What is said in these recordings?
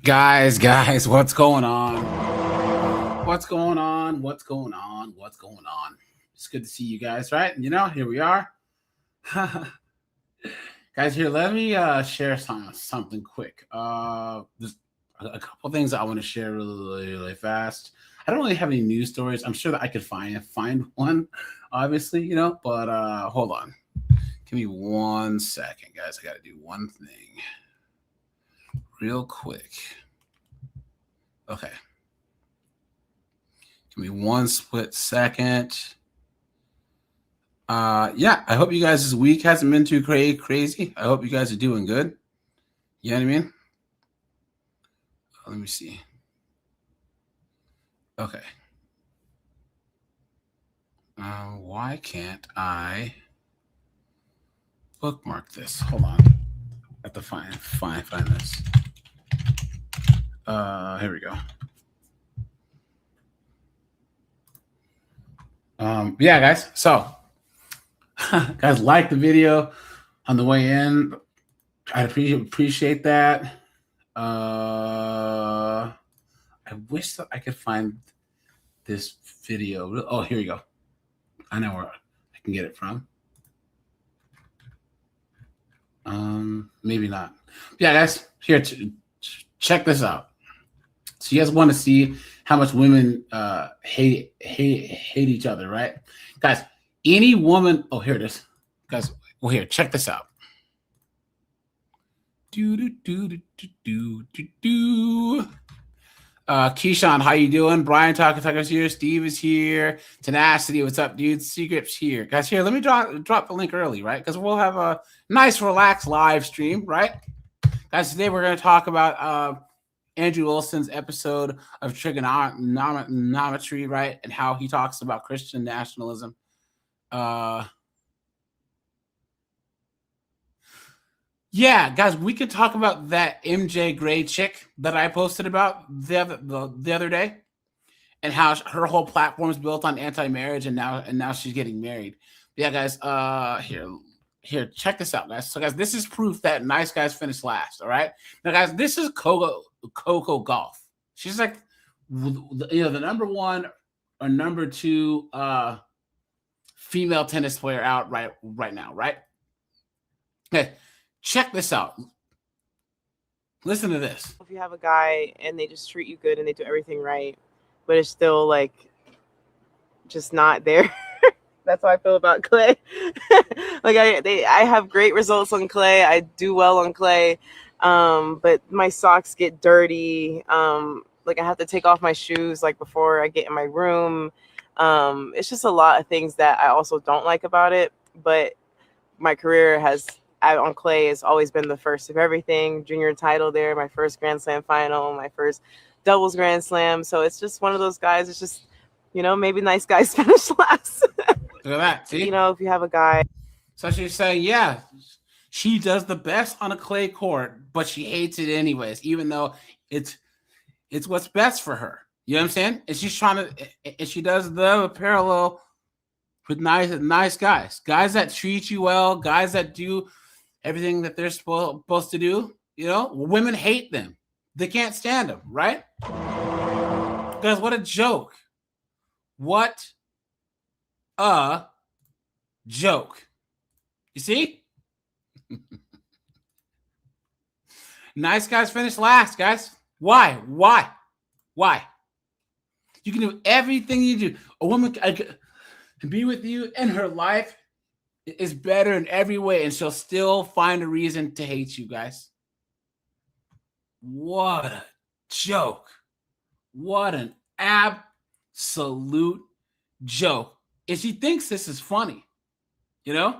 Guys, what's going on? What's going on? What's going on? What's going on? It's good to see you guys, right? Here we are. Guys, here, let me share something quick. There's a couple things I want to share really fast. I don't really have any news stories. I'm sure that I could find one, obviously, but hold on. Give me 1 second, guys. I got to do one thing real quick. Okay. Give me 1 split second. Yeah, I hope you guys' week hasn't been too crazy. I hope you guys are doing good. You know what I mean? Let me see. Okay. Why can't I bookmark this? Hold on. I have to find this. Here we go. Yeah, guys. So, guys, like the video on the way in. I appreciate that. I wish that I could find this video. Oh, here we go. I know where I can get it from. Maybe not. Yeah, guys, here, check this out. So you guys want to see how much women hate each other, right? Guys, any woman. Oh, here it is. Guys, well, here, check this out. Keyshawn, how you doing? Brian Tucker's here. Steve is here. Tenacity, what's up, dude? Secret's here. Guys, here, let me drop the link early, right? Because we'll have a nice, relaxed live stream, right? Guys, today we're going to talk about Andrew Wilson's episode of Trigonometry, right? And how he talks about Christian nationalism. Yeah, guys, we could talk about that MJ Gray chick that I posted about the other day, and how her whole platform is built on anti-marriage, and now she's getting married. Yeah, guys, here, check this out, guys. So, guys, this is proof that nice guys finish last. All right, now, guys, this is Coco Gauff. She's like, the number one or number two female tennis player out right now, right? Okay. Check this out. Listen to this. If you have a guy and they just treat you good and they do everything right, but it's still like just not there. That's how I feel about clay. Like I have great results on clay. I do well on clay, but my socks get dirty. Like I have to take off my shoes like before I get in my room. It's just a lot of things that I also don't like about it. But my career on clay has always been the first of everything. Junior title there, my first Grand Slam final, my first doubles Grand Slam. So it's just one of those guys. It's just, maybe nice guys finish last. Look at that. See? If you have a guy. So she's saying, yeah, she does the best on a clay court, but she hates it anyways, even though it's what's best for her. You know what I'm saying? And she's trying to, and she does the parallel with nice guys that treat you well, guys that do everything that they're supposed to do. Women hate them. They can't stand them, right? Guys, what a joke. What a joke. You see? Nice guys finish last, guys. Why? You can do everything you do. A woman can be with you, and her life is better in every way, and she'll still find a reason to hate you, guys. What a joke. What an absolute joke. And she thinks this is funny, yeah.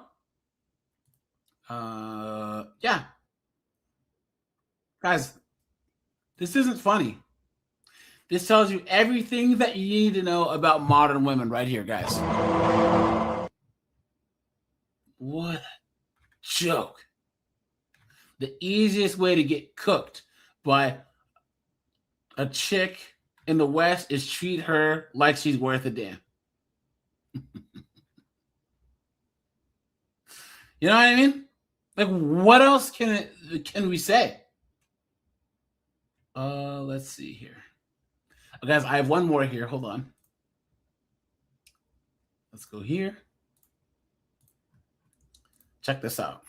Guys, this isn't funny. This tells you everything that you need to know about modern women right here, guys. What a joke. The easiest way to get cooked by a chick in the West is treat her like she's worth a damn. You know what I mean? Like, what else can we say? Let's see here. Oh, guys, I have one more here. Hold on. Let's go here. Check this out.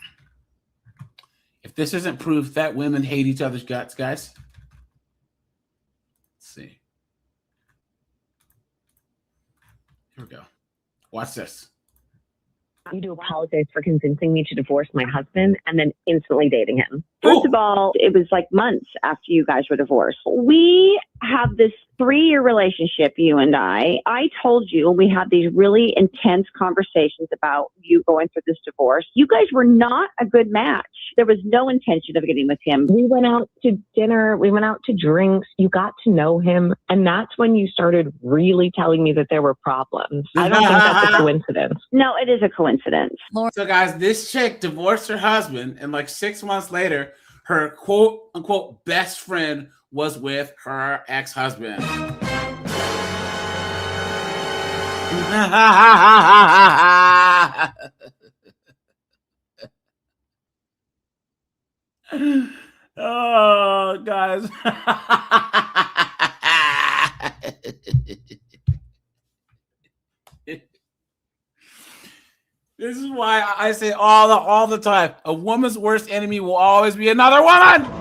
If this isn't proof that women hate each other's guts, guys. Let's see. Here we go. Watch this. You to apologize for convincing me to divorce my husband and then instantly dating him. First of all, it was like months after you guys were divorced. We have this 3-year relationship, you and I. I told you, and we had these really intense conversations about you going through this divorce. You guys were not a good match. There was no intention of getting with him. We went out to dinner. We went out to drinks. You got to know him. And that's when you started really telling me that there were problems. I don't think that's a coincidence. No, it is a coincidence. So, guys, this chick divorced her husband, and like 6 months later, her quote unquote best friend was with her ex-husband. Oh, guys. This is why I say all the time, a woman's worst enemy will always be another woman.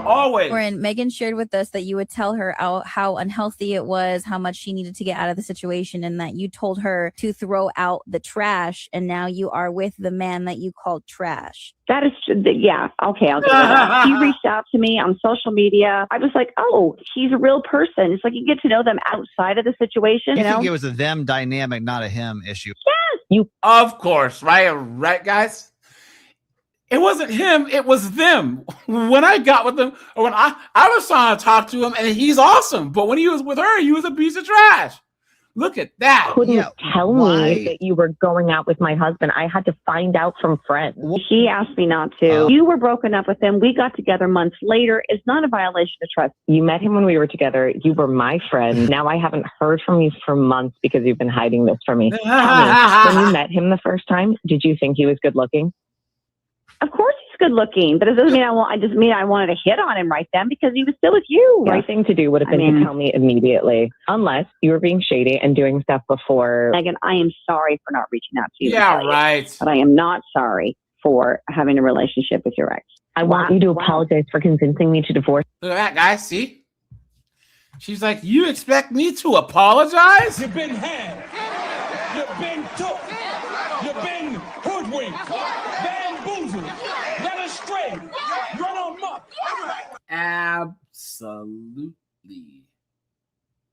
Always. Lauren, Megan shared with us that you would tell her how unhealthy it was, how much she needed to get out of the situation, and that you told her to throw out the trash, and now you are with the man that you called trash. That is, yeah, okay, I'll give it that. He reached out to me on social media. I was like, oh, he's a real person. It's like you get to know them outside of the situation. I think it was a them dynamic, not a him issue. Yes, you. Of course, right, guys? It wasn't him, it was them. When I got with him, or when I was trying to talk to him, and he's awesome. But when he was with her, he was a piece of trash. Look at that. Couldn't tell me that you were going out with my husband. I had to find out from friends. He asked me not to. You were broken up with him. We got together months later. It's not a violation of trust. You met him when we were together. You were my friend. Now I haven't heard from you for months because you've been hiding this from me. Tell me, when you met him the first time, did you think he was good looking? Of course he's good looking, but it doesn't mean I just mean I wanted to hit on him right then because he was still with you. The right thing to do would have been to tell me immediately, unless you were being shady and doing stuff before. Megan, I am sorry for not reaching out to you. Yeah, right. But I am not sorry for having a relationship with your ex. I want you to apologize for convincing me to divorce. Look at that, guys. See? She's like, you expect me to apologize? You've been had. You've been took. You've been hoodwinked. Bamboozled. Led astray. Run amok. Absolutely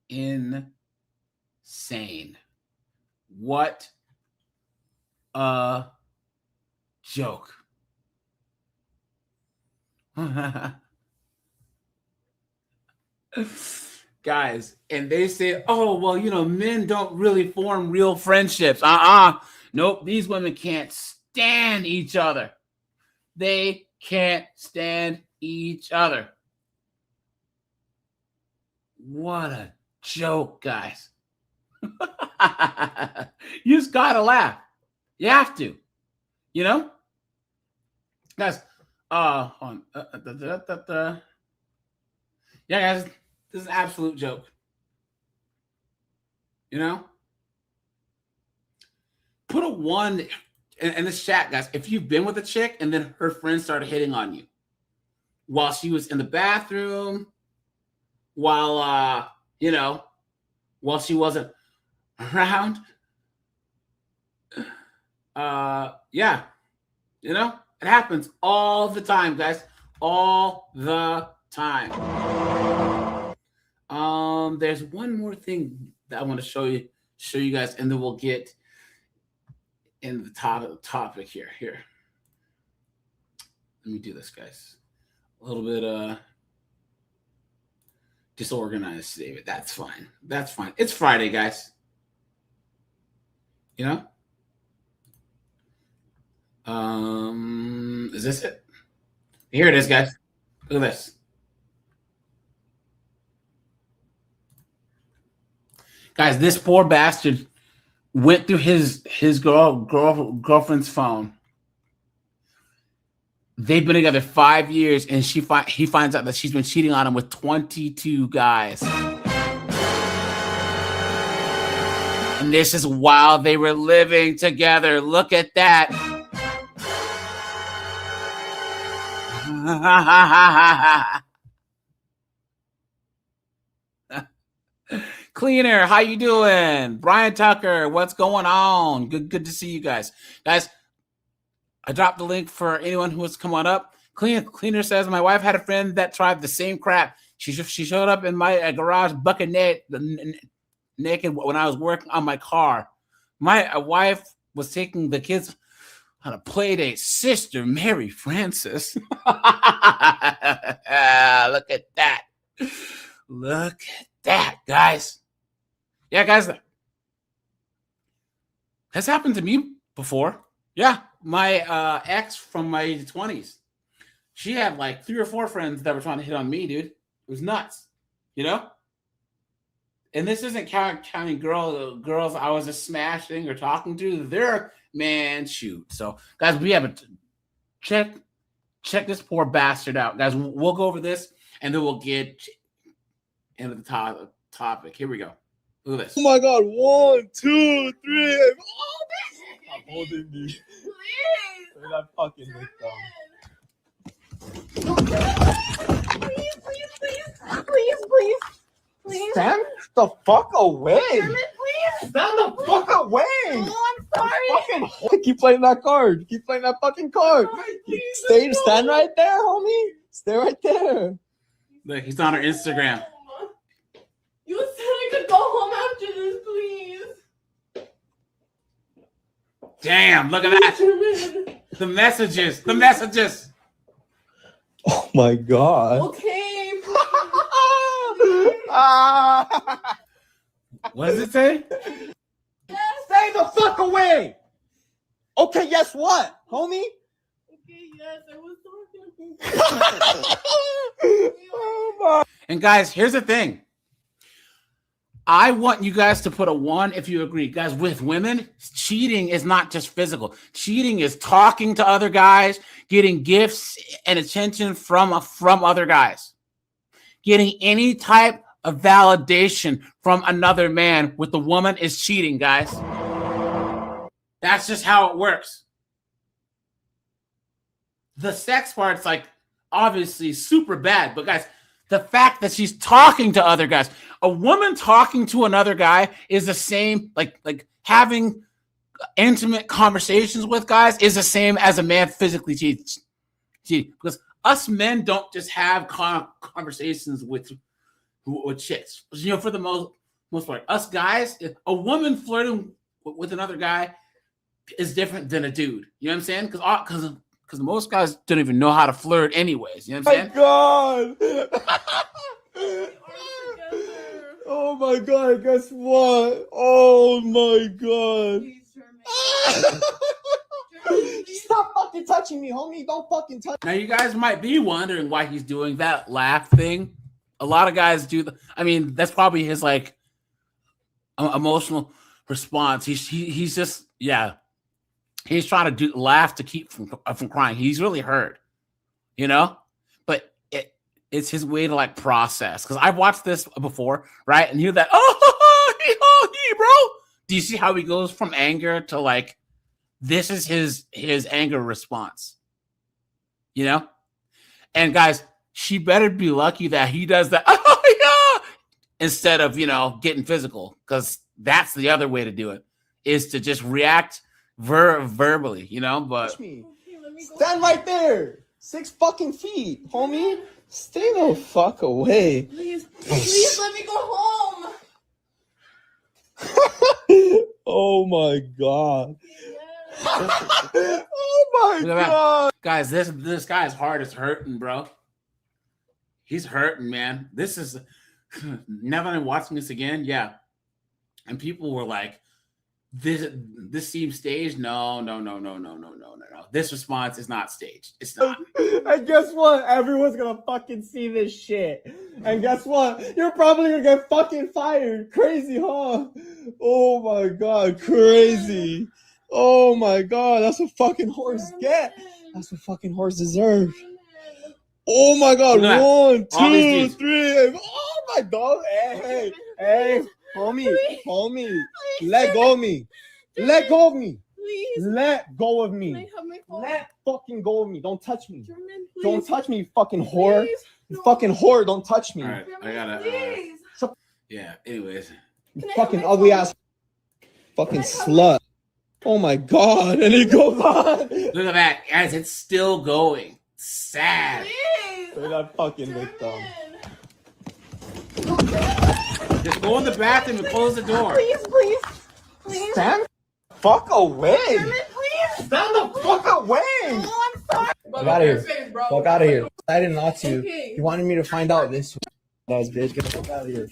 insane. What a joke. Guys, and they say, oh, well, you know, men don't really form real friendships. Nope, these women can't stand each other. They can't stand each other. What a joke, guys. You just gotta laugh. You have to. You know? Guys, hold on. Yeah, guys, this is an absolute joke. You know? Put a 1 in this chat, guys. If you've been with a chick and then her friend started hitting on you while she was in the bathroom, while while she wasn't around, yeah, you know, it happens all the time, guys, all the time. There's one more thing that I want to show you guys, and then we'll get in the topic here. Let me do this, guys. A little bit disorganized today, but that's fine. That's fine. It's Friday, guys. You know? Is this it? Here it is, guys. Look at this. Guys, this poor bastard went through his girlfriend's phone. They've been together 5 years, and he finds out that she's been cheating on him with 22 guys. And this is while they were living together. Look at that. Cleaner, how you doing? Brian Tucker, what's going on? Good to see you guys. Guys, I dropped the link for anyone who wants to come on up. Cleaner says, my wife had a friend that tried the same crap. She showed up in my garage bucket naked when I was working on my car. My wife was taking the kids on a play date. Sister Mary Francis. Look at that. Look at that, guys. Yeah, guys. That's happened to me before. Yeah, my ex from my 20s. She had like 3 or 4 friends that were trying to hit on me, dude. It was nuts, you know? And this isn't counting girls I was just smashing or talking to. They're, man, shoot. So, guys, we have a check this poor bastard out. Guys, we'll go over this, and then we'll get into the topic. Here we go. Look at this. Oh, my God. 1, 2, 3. I'm holding you. Please. Where that fucking look down. Please. Stand the fuck away. Please. Stand the fuck away. Oh, I'm sorry. Keep playing that card. Keep playing that fucking card. Stand right there, homie. Stay right there. Look, he's on her Instagram. You said I could go home after this, please. Damn, look at that. The messages. Oh my God. Okay. What does it say? Stay the fuck away. Okay, guess what, homie? Okay, yes, I was talking. Oh my. And guys, here's the thing. I want you guys to put a 1 if you agree. Guys, with women, cheating is not just physical. Cheating is talking to other guys, getting gifts and attention from other guys. Getting any type of validation from another man with the woman is cheating, guys. That's just how it works. The sex part's like obviously super bad, but guys, the fact that she's talking to other guys, a woman talking to another guy is the same, like having intimate conversations with guys is the same as a man physically cheating. Because us men don't just have conversations with chicks. You know, for the most part, us guys, a woman flirting with another guy is different than a dude. You know what I'm saying? Because most guys don't even know how to flirt anyways. You know what I'm saying? God. Oh my God, guess what? Oh my God. Stop fucking touching me, homie. Don't fucking touch me. Now, you guys might be wondering why he's doing that laugh thing. A lot of guys do. That's probably his like emotional response. He's just, yeah. He's trying to laugh to keep from crying. He's really hurt, you know? But it's his way to like process. Because I've watched this before, right? And you're that, bro. Do you see how he goes from anger to like, this is his anger response, you know? And guys, she better be lucky that he does that, instead of, getting physical. Because that's the other way to do it, is to just react verbally, but stand right there. 6 fucking feet, homie. Stay the fuck away. Please let me go home. Oh my God. Oh my God. Guys, this guy's heart is hurting, bro. He's hurting, man. This is, now that I'm watching this again, yeah. And people were like, this seems staged. No. This response is not staged. It's not. And guess what? Everyone's gonna fucking see this shit. And guess what? You're probably gonna get fucking fired. Crazy, huh? Oh my God, crazy. Oh my god, that's what fucking whores get. That's what fucking whores deserve. Oh my god, Look at that. 1, All these 2, dudes. 3. Oh my god. Hey, homie, homie. Let go of me. Let go of me. Please. Let go of Can I me. have my phone? Let fucking go of me. Don't touch me. German, please. Don't touch me, you fucking whore. Please. You No. fucking whore, don't touch me. All right, I gotta. Please. Yeah. Anyways, You Can I fucking have my ugly phone? ass fucking Can I have slut. Oh my god. And it goes on. look at that, guys. It's still going. Sad. Please. Look at that fucking victim. German. Just go in the bathroom and close the door. Please, please. Please. Stand the fuck away. German, please. Stand the fuck away. Oh, I'm sorry. Fuck out of here. Face, bro. Fuck out of here. Decided not to. Okay. He wanted me to find out this. That was bitch. Get the fuck out of here.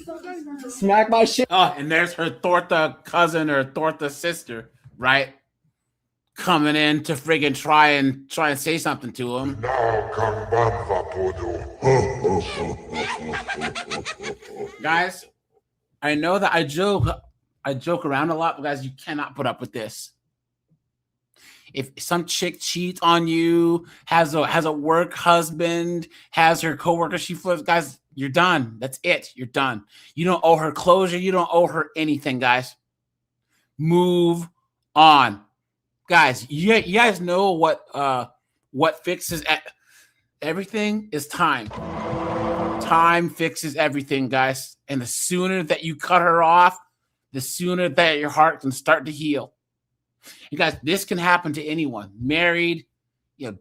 Smack my shit. Oh, and there's her Thorta cousin or Thorta sister, right? Coming in to friggin' try and say something to him. Guys, I know that I joke around a lot, but guys, you cannot put up with this. If some chick cheats on you, has a work husband, has her coworker she flips, guys, you're done. That's it. You're done. You don't owe her closure. You don't owe her anything, guys. Move on. Guys, you guys know what fixes everything is time. Time fixes everything, guys. And the sooner that you cut her off, the sooner that your heart can start to heal. You guys, this can happen to anyone. Married,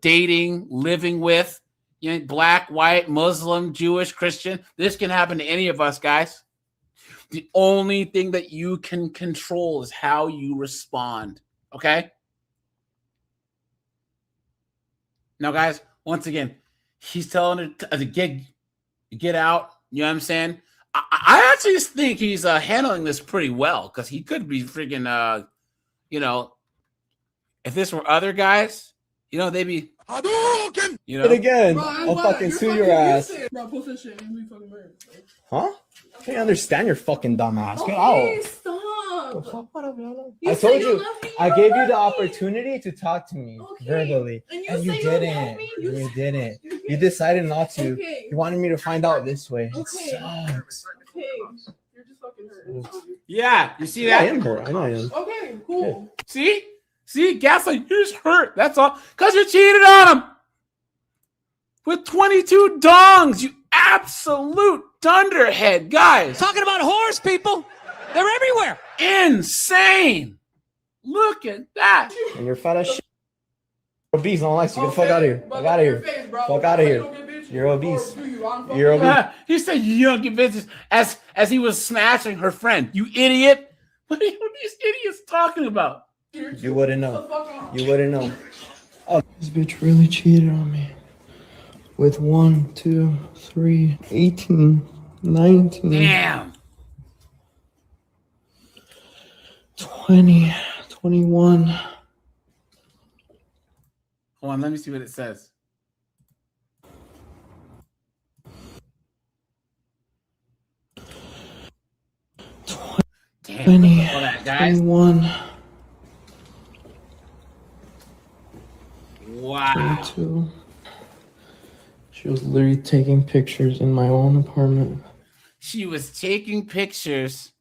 dating, living with, black, white, Muslim, Jewish, Christian. This can happen to any of us, guys. The only thing that you can control is how you respond. Okay? Now, guys, once again, he's telling her to get out. You know what I'm saying? I actually think he's handling this pretty well, because he could be freaking, if this were other guys, they'd be, It again. Bro, I'll fucking sue your ass. Bro, post that shit and we fucking weird. Huh? I can't understand your fucking dumb ass. Get Okay, out. stop. I said told you. love me, I gave you love the me. opportunity to talk to me Okay. verbally, And you and you say you love didn't. me? You didn't. Okay. You decided not to. Okay. You wanted me to find out this way. It Okay. sucks. Okay. You're just fucking hurt. yeah, you see I that? am hurt. I know I am. Okay, cool. See, Gaslight, you're just hurt. That's all. Because you cheated on him with 22 dongs, you absolute dunderhead, guys. Talking about whores, people. They're everywhere. Insane. Look at that. And you're fat as shit. You're obese. I don't like you. Get the fuck out of here. Fuck out of here. Fuck out of here. You're obese. You're obese. He said you don't get business as he was smashing her friend. You idiot. What are these idiots talking about? You wouldn't know. You wouldn't know. Oh, this bitch really cheated on me. With 1, 2, 3, 18, 19, Damn. 20, 21. Hold on, let me see what it says. Damn, 20, look at that, guys. 21, Wow. 22. She was literally taking pictures in my own apartment. She was taking pictures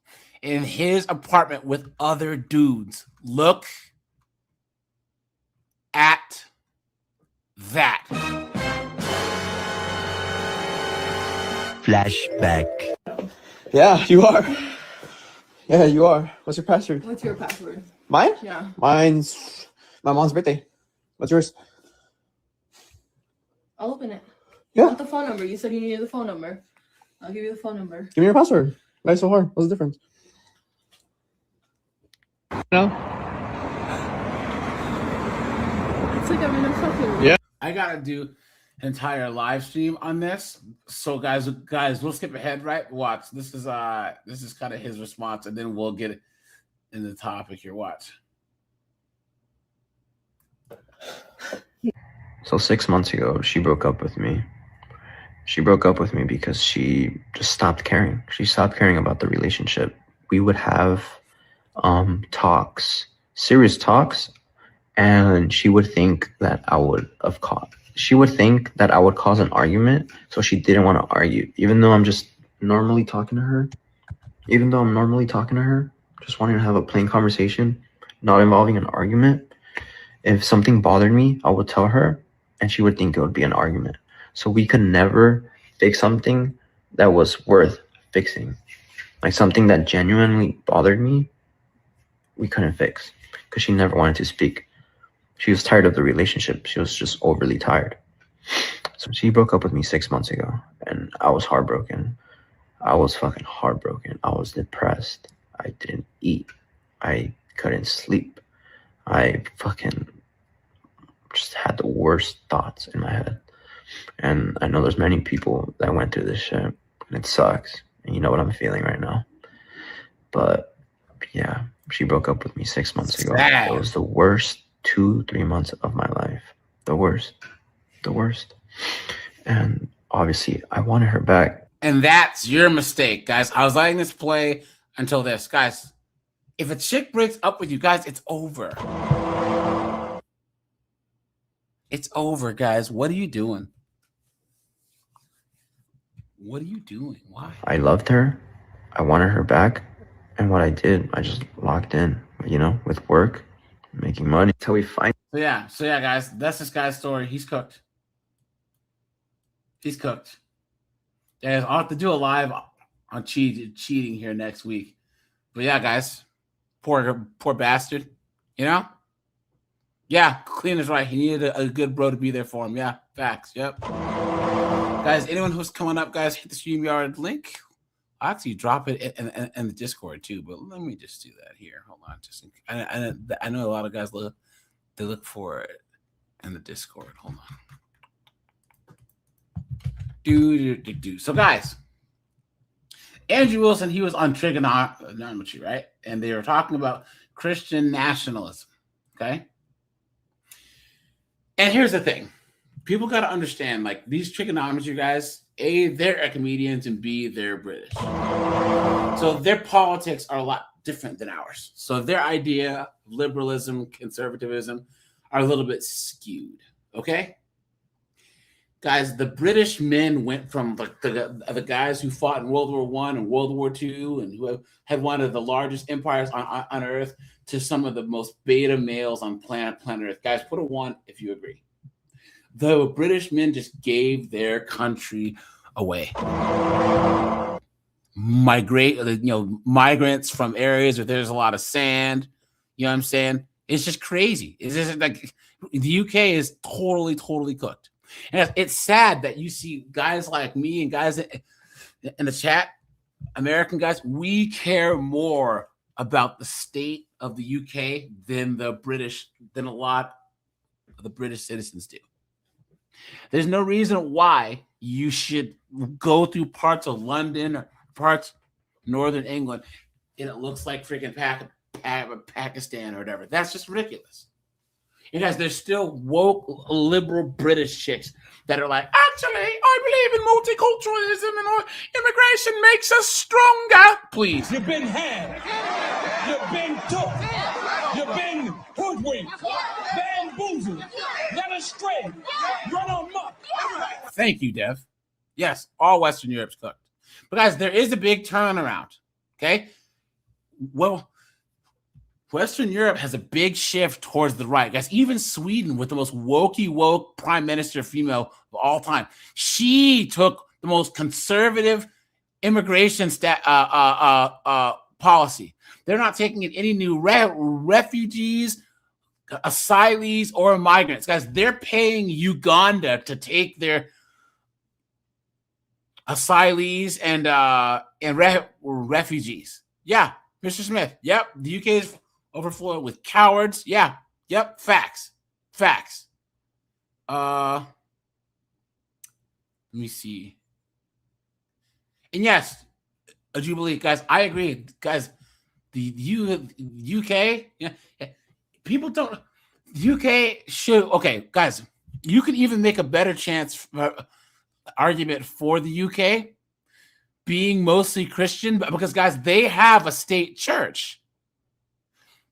in his apartment with other dudes. Look at that. Flashback. Yeah, you are. Yeah, you are. What's your password? What's your password? Mine? Yeah. Mine's my mom's birthday. What's yours? I'll open it. Yeah. You want the phone number? You said you needed the phone number. I'll give you the phone number. Give me your password. Why is it so hard? What's the difference? No. It's like I'm in a fucking. Yeah. I gotta do an entire live stream on this. So guys, we'll skip ahead, right? Watch. This is kind of his response, and then we'll get it in the topic here. Watch. So 6 months ago, she broke up with me. She broke up with me because she just stopped caring. She stopped caring about the relationship. We would have talks serious talks, and she would think that I would cause an argument, so she didn't want to argue, even though I'm normally talking to her, just wanting to have a plain conversation, not involving an argument. If something bothered me, I would tell her, and she would think it would be an argument. So we could never fix something that was worth fixing. Like something that genuinely bothered me, we couldn't fix because she never wanted to speak. She was tired of the relationship. She was just overly tired. So she broke up with me 6 months ago, and I was heartbroken. I was fucking heartbroken. I was depressed. I didn't eat. I couldn't sleep. I fucking just had the worst thoughts in my head. And I know there's many people that went through this shit, and it sucks. And you know what I'm feeling right now. But yeah, she broke up with me 6 months ago. Sad. It was the worst 2-3 months of my life. The worst. And obviously I wanted her back. And that's your mistake, guys. I was letting this play until this. Guys, if a chick breaks up with you, guys, it's over. It's over, guys. What are you doing? What are you doing? Why? I loved her. I wanted her back. And what I did, I just locked in, with work, making money until we find. So yeah, guys, that's this guy's story. He's cooked. Guys, I'll have to do a live on cheating here next week. But yeah, guys, poor bastard. Yeah, Clean is right. He needed a good bro to be there for him. Yeah, facts. Yep. Guys, anyone who's coming up, guys, hit the StreamYard link. I'll actually drop it in the Discord too, but let me just do that here. Hold on, I know a lot of guys look for it in the Discord. Hold on. So guys, Andrew Wilson, he was on trigonometry, right? And they were talking about Christian nationalism. Okay. And here's the thing. People got to understand, like, these trigonometry guys, A, they're comedians, and B, they're British. So their politics are a lot different than ours. So their idea of liberalism, conservatism are a little bit skewed. Okay? Guys, the British men went from the guys who fought in World War I and World War II and who had one of the largest empires on Earth to some of the most beta males on planet Earth. Guys, put a 1 if you agree. The British men just gave their country away. Migrants from areas where there's a lot of sand. You know what I'm saying? It's just crazy. It's just like the UK is totally cooked. And it's sad that you see guys like me and guys in the chat, American guys, we care more about the state of the UK than a lot of the British citizens do. There's no reason why you should go through parts of London or parts of Northern England and it looks like freaking Pakistan or whatever. That's just ridiculous. And guys, there's still woke liberal British chicks that are like, actually, I believe in multiculturalism and immigration makes us stronger. Please. You've been had. You've been took. You've been hoodwinked. Bamboozled. Led astray. Run amok. Thank you, Dev. Yes, all Western Europe's cooked. But guys, there is a big turnaround. Okay? Well, Western Europe has a big shift towards the right. Guys, even Sweden with the most woke prime minister female of all time. She took the most conservative immigration policy. They're not taking in any new refugees, asylees, or migrants. Guys, they're paying Uganda to take their asylees and refugees. Yeah, Mr. Smith. Yep, the UK is overflowing with cowards. Yeah. Yep. Facts. Let me see. And yes, a Jubilee, guys. I agree, guys. The UK, yeah, people don't. The UK should. Okay, guys. You can even make a better chance argument for the UK being mostly Christian, because guys, they have a state church.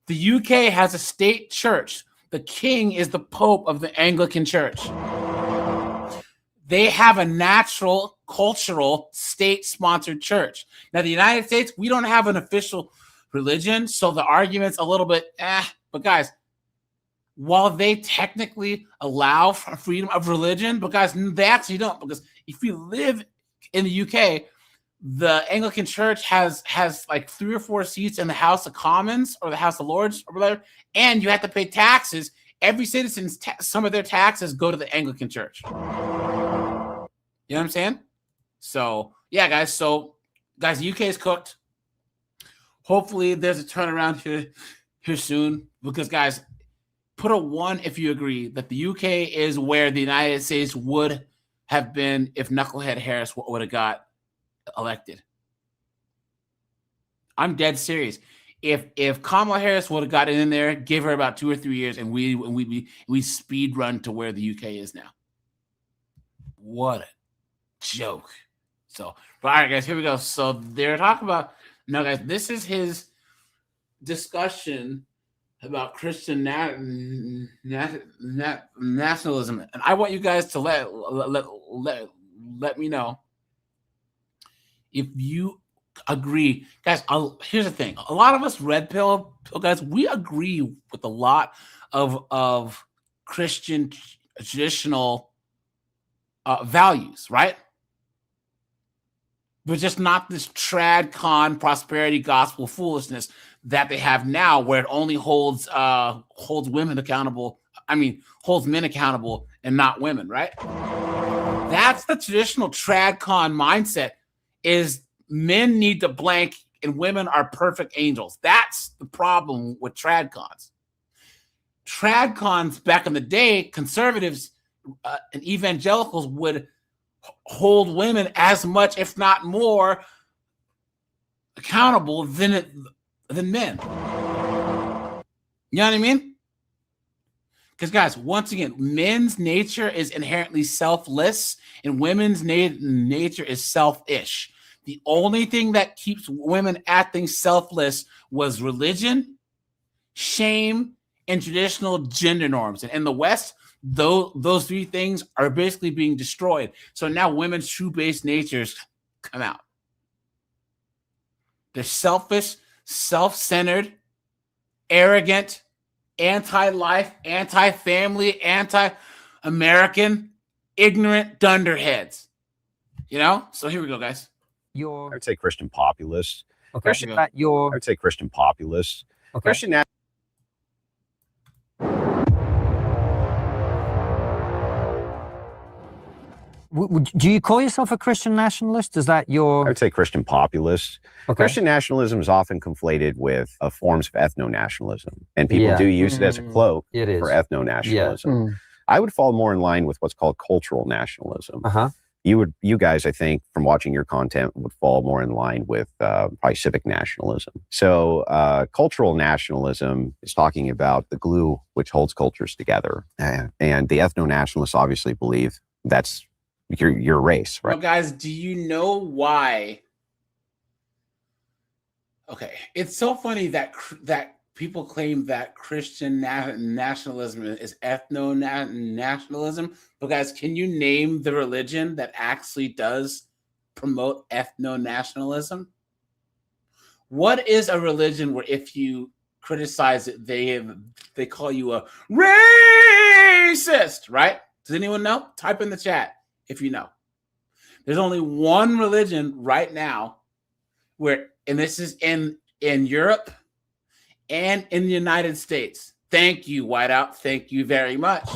The UK has a state church. The king is the Pope of the Anglican Church. They have a natural, cultural, state-sponsored church. Now, the United States, we don't have an official religion, so the argument's a little bit But guys, while they technically allow for freedom of religion, but guys, they actually don't. Because if you live in the UK, the Anglican Church has like 3 or 4 seats in the House of Commons or the House of Lords or whatever, and you have to pay taxes. Every citizen's some of their taxes go to the Anglican Church. You know what I'm saying? So yeah, guys. So guys, the UK is cooked. Hopefully, there's a turnaround here soon. Because guys, put a 1 if you agree that the UK is where the United States would have been if Knucklehead Harris would have got elected. I'm dead serious. If Kamala Harris would have gotten in there, give her about 2 or 3 years, and we speed run to where the UK is now. What a joke. So, but all right, guys, here we go. So they're talking about now, guys. This is his discussion about Christian nationalism, and I want you guys to let me know if you agree, guys. Here's the thing: a lot of us red pill guys, we agree with a lot of Christian traditional values, right? But just not this trad con prosperity gospel foolishness that they have now, where it only holds women accountable. I mean, holds men accountable and not women, right? That's the traditional trad con mindset. Is men need to blank and women are perfect angels. That's the problem with trad cons. Trad cons back in the day, conservatives and evangelicals would hold women as much, if not more, accountable than men. You know what I mean? Because guys, once again, men's nature is inherently selfless and women's nature is selfish. The only thing that keeps women acting selfless was religion, shame, and traditional gender norms. And in the West, those 3 things are basically being destroyed. So now women's true base natures come out. They're selfish, self-centered, arrogant, anti-life, anti-family, anti-American, ignorant dunderheads. You know? So here we go, guys. I would say Christian populist. Okay. I would say Christian populist. Okay. Christian. Do you call yourself a Christian nationalist? Is that your... I would say Christian populist. Okay. Christian nationalism is often conflated with forms of ethno-nationalism, and people do use it as a cloak for ethno-nationalism. Yeah. I would fall more in line with what's called cultural nationalism. You guys, I think, from watching your content, would fall more in line with probably civic nationalism. So cultural nationalism is talking about the glue which holds cultures together. And the ethno-nationalists obviously believe that's your race, right? Well, guys, do you know why? Okay, it's so funny that people claim that Christian nationalism is ethno-nationalism. But guys, can you name the religion that actually does promote ethno-nationalism? What is a religion where if you criticize it, they call you a racist, right? Does anyone know? Type in the chat if you know. There's only one religion right now where, and this is in Europe and in the United States. Thank you, Whiteout. Thank you very much.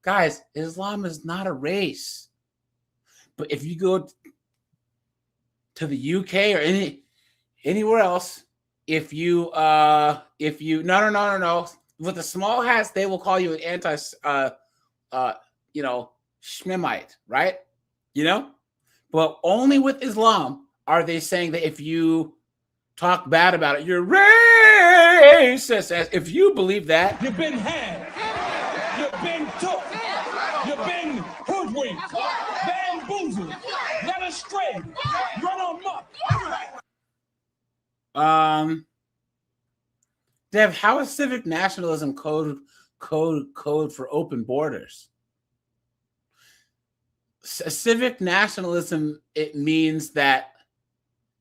Guys, Islam is not a race. But if you go to the UK or anywhere else, if you no, with the small hats, they will call you an Shemite, right? You know? But only with Islam are they saying that if you talk bad about it, you're racist. As if you believe that, You've been had. You've been took. You've been hoodwinked. Bamboozled. Led astray. Run amok. Dev, how is civic nationalism code for open borders? Civic nationalism, it means that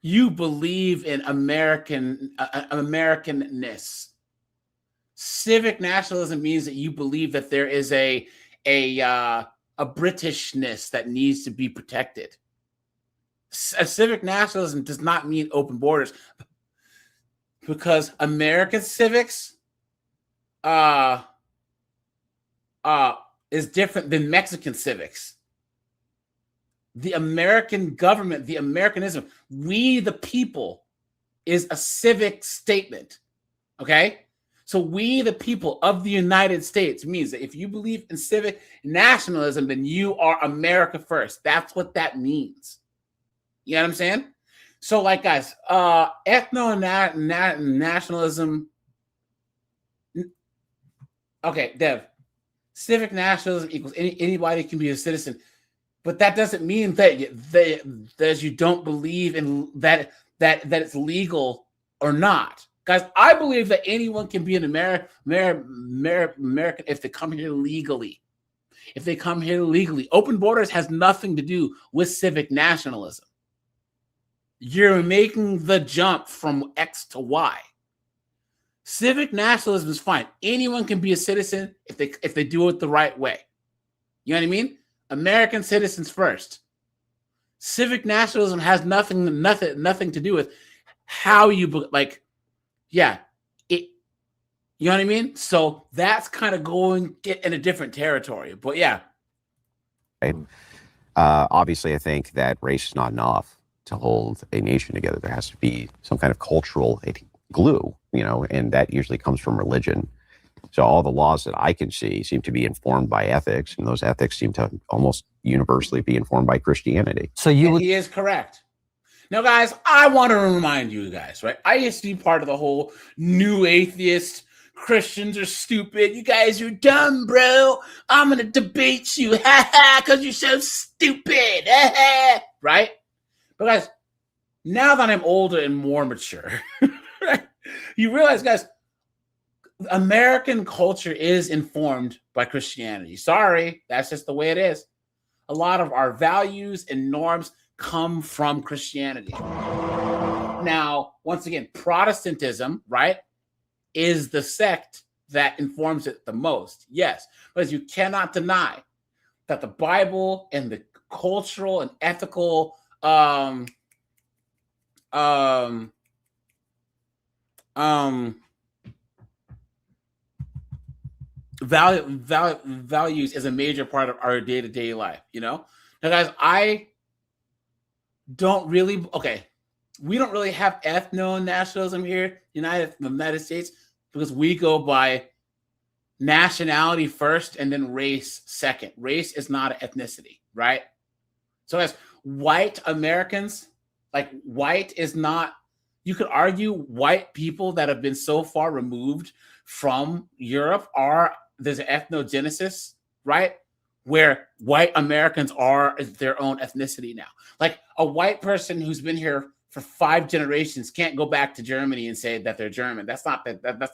you believe in Americanness. Civic nationalism means that you believe that there is a Britishness that needs to be protected. Civic nationalism does not mean open borders, because American civics is different than Mexican civics. The American government, the Americanism, we the people, is a civic statement. Okay? So we the people of the United States means that if you believe in civic nationalism, then you are America first. That's what that means. You know what I'm saying? So, like, guys, ethno-nationalism. Okay, Dev, civic nationalism equals anybody can be a citizen, but that doesn't mean that you don't believe in that it's legal or not. Guys, I believe that anyone can be an American if they come here legally. If they come here legally, open borders has nothing to do with civic nationalism. You're making the jump from X to Y. Civic nationalism is fine. Anyone can be a citizen if they do it the right way. You know what I mean? American citizens first. Civic nationalism has nothing to do with how you like. Yeah, you know what I mean? So that's kind of going in a different territory. But yeah. Right. Obviously, I think that race is not enough to hold a nation together. There has to be some kind of cultural glue, and that usually comes from religion. So all the laws that I can see seem to be informed by ethics, and those ethics seem to almost universally be informed by Christianity. So he is correct. Now, guys, I want to remind you guys, right? I used to be part of the whole new atheist, Christians are stupid. You guys are dumb, bro. I'm going to debate you, because you're so stupid, right? But guys, now that I'm older and more mature, you realize, guys, American culture is informed by Christianity. Sorry, that's just the way it is. A lot of our values and norms come from Christianity. Now, once again, Protestantism, right, is the sect that informs it the most. Yes, but you cannot deny that the Bible and the cultural and ethical values is a major part of our day-to-day life. Now, guys, we don't really have ethno-nationalism here in the United States, because we go by nationality first and then race second. Race is not an ethnicity, right? So as white Americans, white is not, you could argue white people that have been so far removed from Europe there's an ethnogenesis, right? Where white Americans are their own ethnicity now. Like a white person who's been here for 5 generations can't go back to Germany and say that they're German. That's not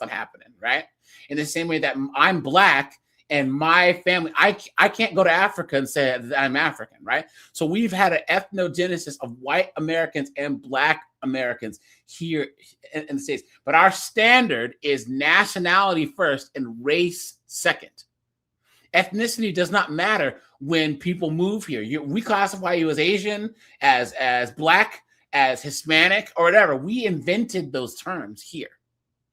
happening, right? In the same way that I'm Black and my family, I can't go to Africa and say that I'm African, right? So we've had an ethnogenesis of white Americans and Black Americans here in the States. But our standard is nationality first and race second. Ethnicity does not matter when people move here. We classify you as Asian, as Black, as Hispanic, or whatever. We invented those terms here,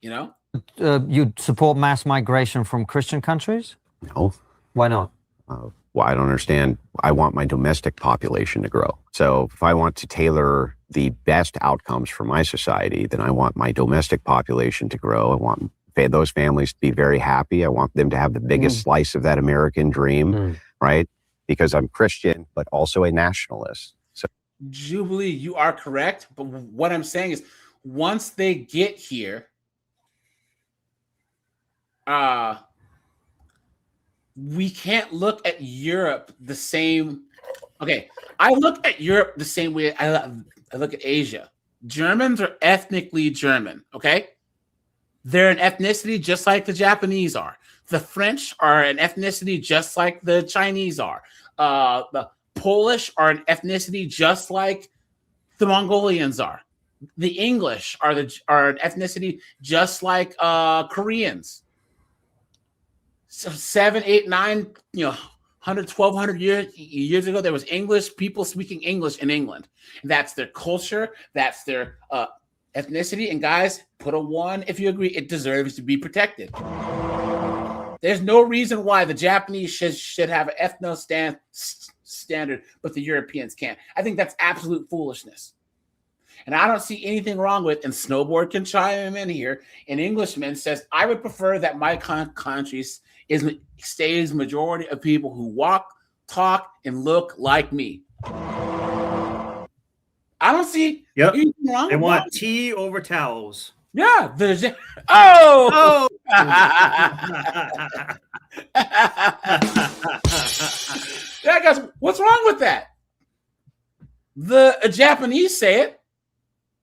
You support mass migration from Christian countries? No. Why not? Well, I don't understand. I want my domestic population to grow. So if I want to tailor the best outcomes for my society, then I want my domestic population to grow. I want those families to be very happy. I want them to have the biggest slice of that American dream, right? Because I'm Christian, but also a nationalist. So, Jubilee, you are correct. But what I'm saying is, once they get here, we can't look at Europe the same. Okay, I look at Europe the same way I look at Asia. Germans are ethnically German, okay? They're an ethnicity just like the Japanese are. The French are an ethnicity just like the Chinese are. The Polish are an ethnicity just like the Mongolians are. The English are an ethnicity just like Koreans. So 7, 8, 9, 100, 1,200 years ago, there was English, people speaking English in England. That's their culture. That's their ethnicity. And guys, put a 1 if you agree it deserves to be protected. There's no reason why the Japanese should have an ethno standard, but the Europeans can't. I think that's absolute foolishness. And I don't see anything wrong with, and Snowboard can chime in here, an Englishman says, I would prefer that my country stays majority of people who walk, talk, and look like me. I don't see anything wrong. They want tea over towels. Yeah. Oh! Yeah, guys, what's wrong with that? The Japanese say it.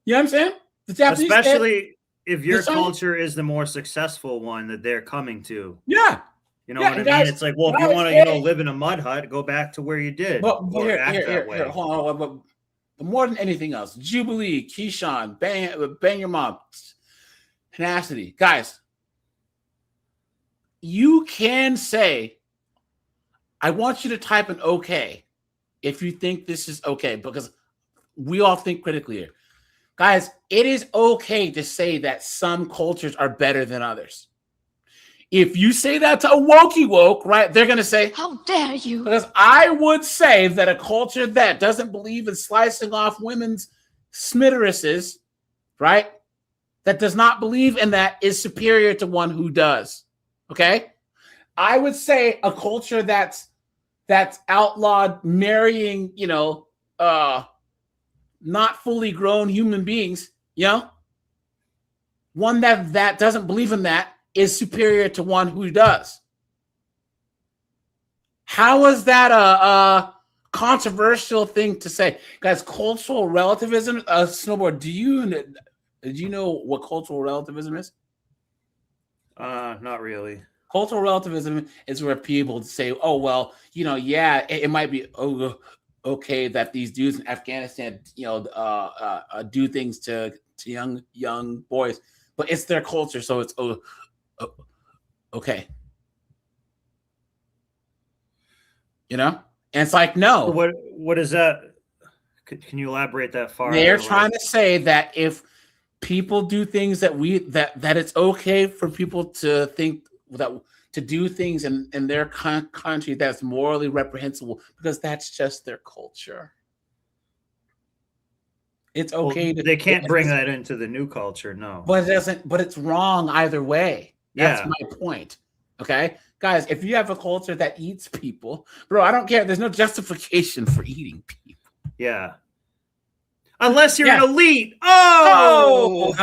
You know what I'm saying? The Japanese Especially if your culture is the more successful one that they're coming to. Yeah. You know what I mean? It's like, well, if you want to, live in a mud hut, go back to where you did. But here, hold on. But more than anything else, Jubilee, Keyshawn, Bang Your Mom, Tenacity. Guys, you can say, I want you to type an okay if you think this is okay, because we all think critically here. Guys, it is okay to say that some cultures are better than others. If you say that to a wokey woke, right, they're going to say, how dare you? Because I would say that a culture that doesn't believe in slicing off women's smitteruses, right, that does not believe in that is superior to one who does. Okay? I would say a culture that's outlawed marrying, not fully grown human beings, one that doesn't believe in that is superior to one who does. How is that a controversial thing to say? Guys, cultural relativism, Snowboard, do you know what cultural relativism is? Not really. Cultural relativism is where people say, oh, well, it might be okay that these dudes in Afghanistan, do things to young boys, but it's their culture, so it's okay. And it's like, no. What is that? Can you elaborate that far? They're trying to say that if people do things that it's okay for people to think that to do things in their country that's morally reprehensible because that's just their culture. It's okay. They can't bring that into the new culture, no. But it doesn't. But it's wrong either way. That's my point. Okay, guys, if you have a culture that eats people, bro, I don't care. There's no justification for eating people. Yeah. Unless you're an elite. Oh!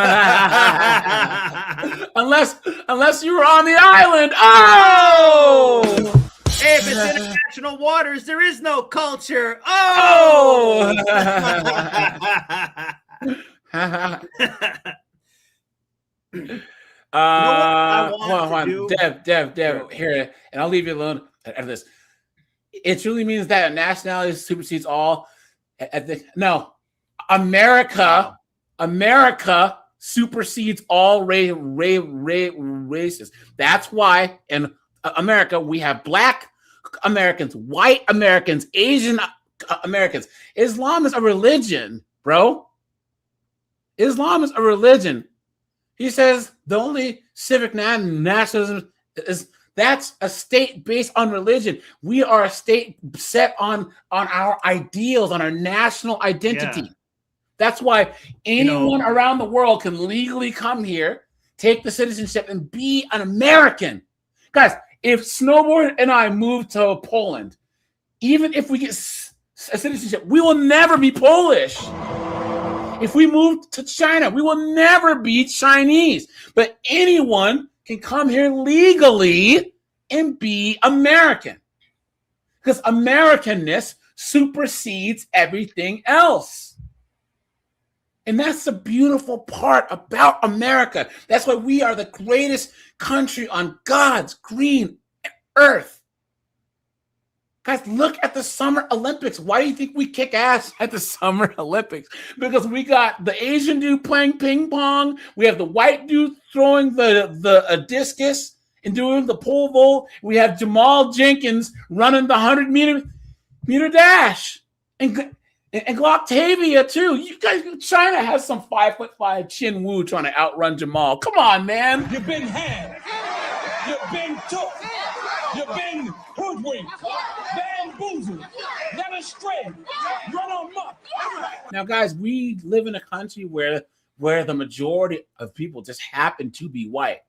unless you were on the island. Oh! Hey, if it's international waters, there is no culture. Oh! Hold on. Dev, here, and I'll leave you alone after this. It truly means that nationality supersedes all. No. America supersedes all races. That's why in America we have Black Americans, white Americans, Asian Americans. Islam is a religion, bro. Islam is a religion. He says the only civic nationalism is that's a state based on religion. We are a state set on our ideals, on our national identity. Yeah. That's why anyone around the world can legally come here, take the citizenship, and be an American. Guys, if Snowboard and I move to Poland, even if we get a citizenship, we will never be Polish. If we move to China, we will never be Chinese. But anyone can come here legally and be American. Because Americanness supersedes everything else. And that's the beautiful part about America. That's why we are the greatest country on God's green earth. Guys, look at the Summer Olympics. Why do you think we kick ass at the Summer Olympics? Because we got the Asian dude playing ping pong. We have the white dude throwing the discus and doing the pole vault. We have Jamal Jenkins running the 100-meter dash. And Octavia, too. You guys, China has some 5'5" Chin Wu trying to outrun Jamal. Come on, man. You've been had. You've been took. You've been hoodwinked. Bamboozled. Led astray. Run amok. Now, guys, we live in a country where the majority of people just happen to be white.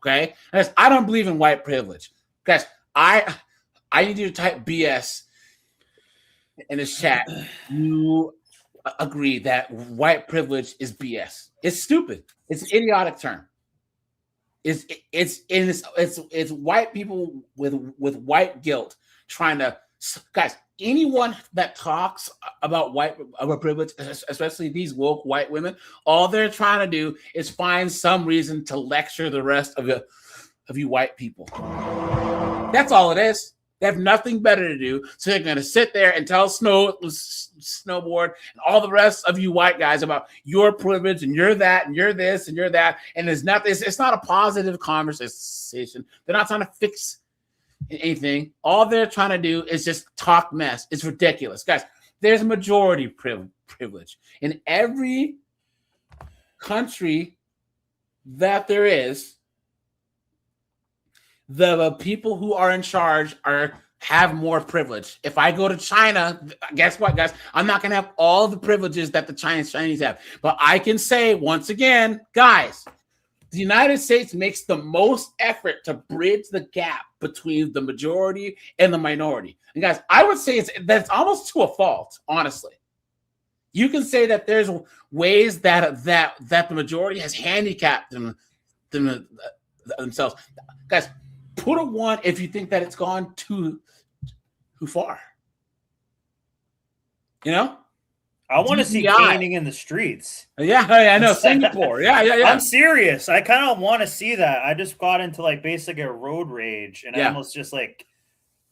Okay? Guys, I don't believe in white privilege. Guys, I need you to type BS in this chat. You agree that white privilege is BS. It's stupid. It's an idiotic term. It's white people with white guilt trying to, guys, anyone that talks about privilege, especially these woke white women, all they're trying to do is find some reason to lecture the rest of you white people. That's all it is. They have nothing better to do, so they're going to sit there and tell Snowboard and all the rest of you white guys about your privilege and you're that and you're this and you're that. And there's nothing. It's not a positive conversation. They're not trying to fix anything. All they're trying to do is just talk mess. It's ridiculous, guys. There's majority privilege in every country that there is. The people who are in charge have more privilege. If I go to China, guess what, guys? I'm not going to have all the privileges that the Chinese have. But I can say, once again, guys, the United States makes the most effort to bridge the gap between the majority and the minority. And guys, I would say that's almost to a fault, honestly. You can say that there's ways that the majority has handicapped themselves. Guys, put a 1 if you think that it's gone too far. You know? I want to see caning in the streets. Yeah, I know. Singapore. Yeah. I'm serious. I kind of want to see that. I just got into like basically a road rage, and I almost just like,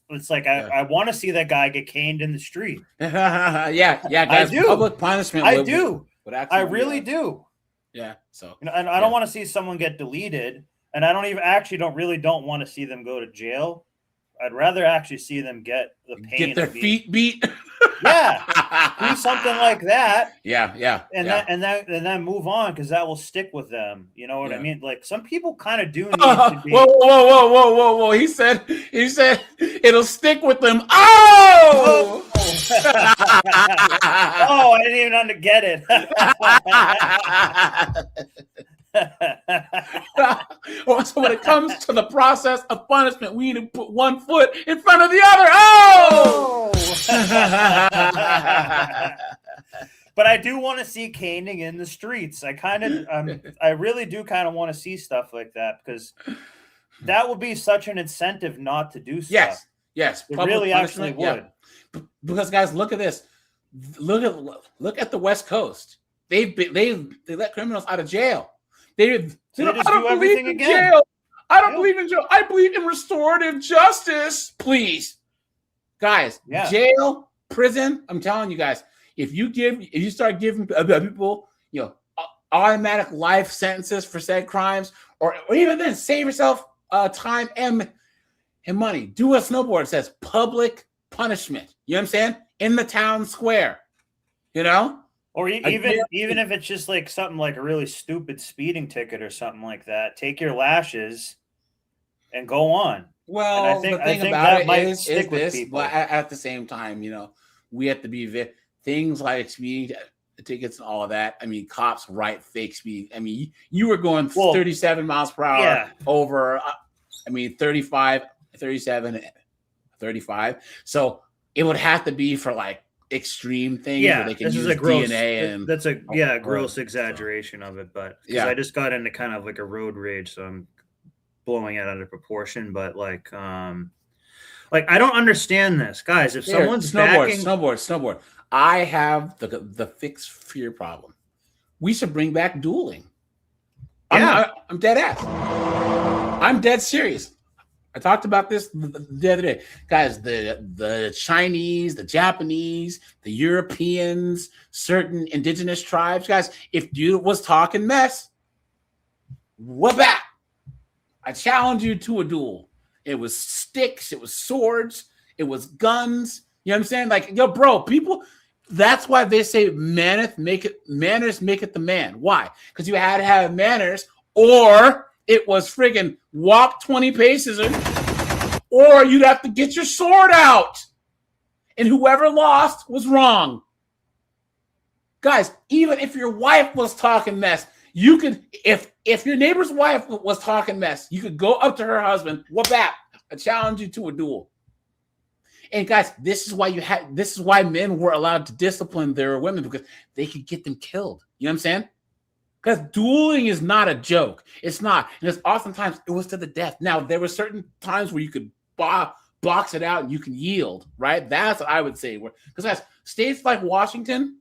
it's like I want to see that guy get caned in the street. yeah, guys. I do. Public punishment. I do. I really do. Yeah. So, and I don't want to see someone get deleted. And I don't want to see them go to jail. I'd rather actually see them get the pain. Get their feet beat. Yeah. Do something like that. Yeah. And then move on, because that will stick with them. You know what I mean? Like, some people kind of do need to be. Whoa. He said it'll stick with them. Oh! Oh, I didn't even get it. So when it comes to the process of punishment, we need to put one foot in front of the other. Oh! But I do want to see caning in the streets. I really do kind of want to see stuff like that, because that would be such an incentive not to do stuff. Yes. It really actually would. Yeah. Because guys, look at this. Look at the West Coast. They let criminals out of jail. They just do everything again. Jail. I don't believe in jail. I believe in restorative justice. Please, guys, jail, prison. I'm telling you guys, if you start giving people, automatic life sentences for said crimes, or even then, save yourself time and money. Do what Snowboard says: public punishment. You know what I'm saying? In the town square. You know. Or even if it's just like something like a really stupid speeding ticket or something like that, take your lashes and go on. Well, the thing about it is this, but at the same time, we have to be things like speeding tickets and all of that. I mean, cops write fake speed. I mean, you were going 37 miles per hour over, 35, 37, 35. So it would have to be for like extreme things where they can use DNA and that's a gross exaggeration of it, but I just got into kind of like a road rage, so I'm blowing it out of proportion. But like I don't understand this, guys. If someone's snowboard, I have the fix for your problem. we should bring back dueling. Yeah. I'm dead ass. I'm dead serious. I talked about this the other day. Guys, the Chinese, the Japanese, the Europeans, certain indigenous tribes, guys, if you was talking mess, what back? I challenge you to a duel. It was sticks, it was swords, it was guns. You know what I'm saying? Like, yo, bro, people, that's why they say manners make it the man. Why? Because you had to have manners, or it was friggin' walk 20 paces, or you'd have to get your sword out. And whoever lost was wrong. Guys, even if your wife was talking mess, you could, if your neighbor's wife was talking mess, you could go up to her husband, whoop up, I challenge you to a duel. And guys, this is why men were allowed to discipline their women, because they could get them killed. You know what I'm saying? Because dueling is not a joke. It's not. And it's oftentimes it was to the death. Now, there were certain times where you could box it out and you can yield, right? That's what I would say. Because guys, states like Washington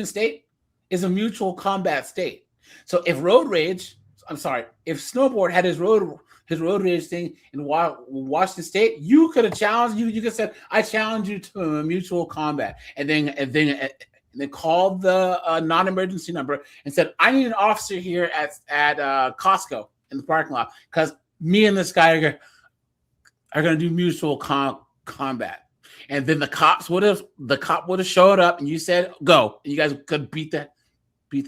State is a mutual combat state. So if if Snowboard had his road rage thing in Washington State, you could have challenged you. You could have said, "I challenge you to a mutual combat," and then called the non-emergency number and said, "I need an officer here at Costco in the parking lot because me and this guy are going to do mutual combat." And then the cop would have showed up, and you said, "Go," and you guys could beat the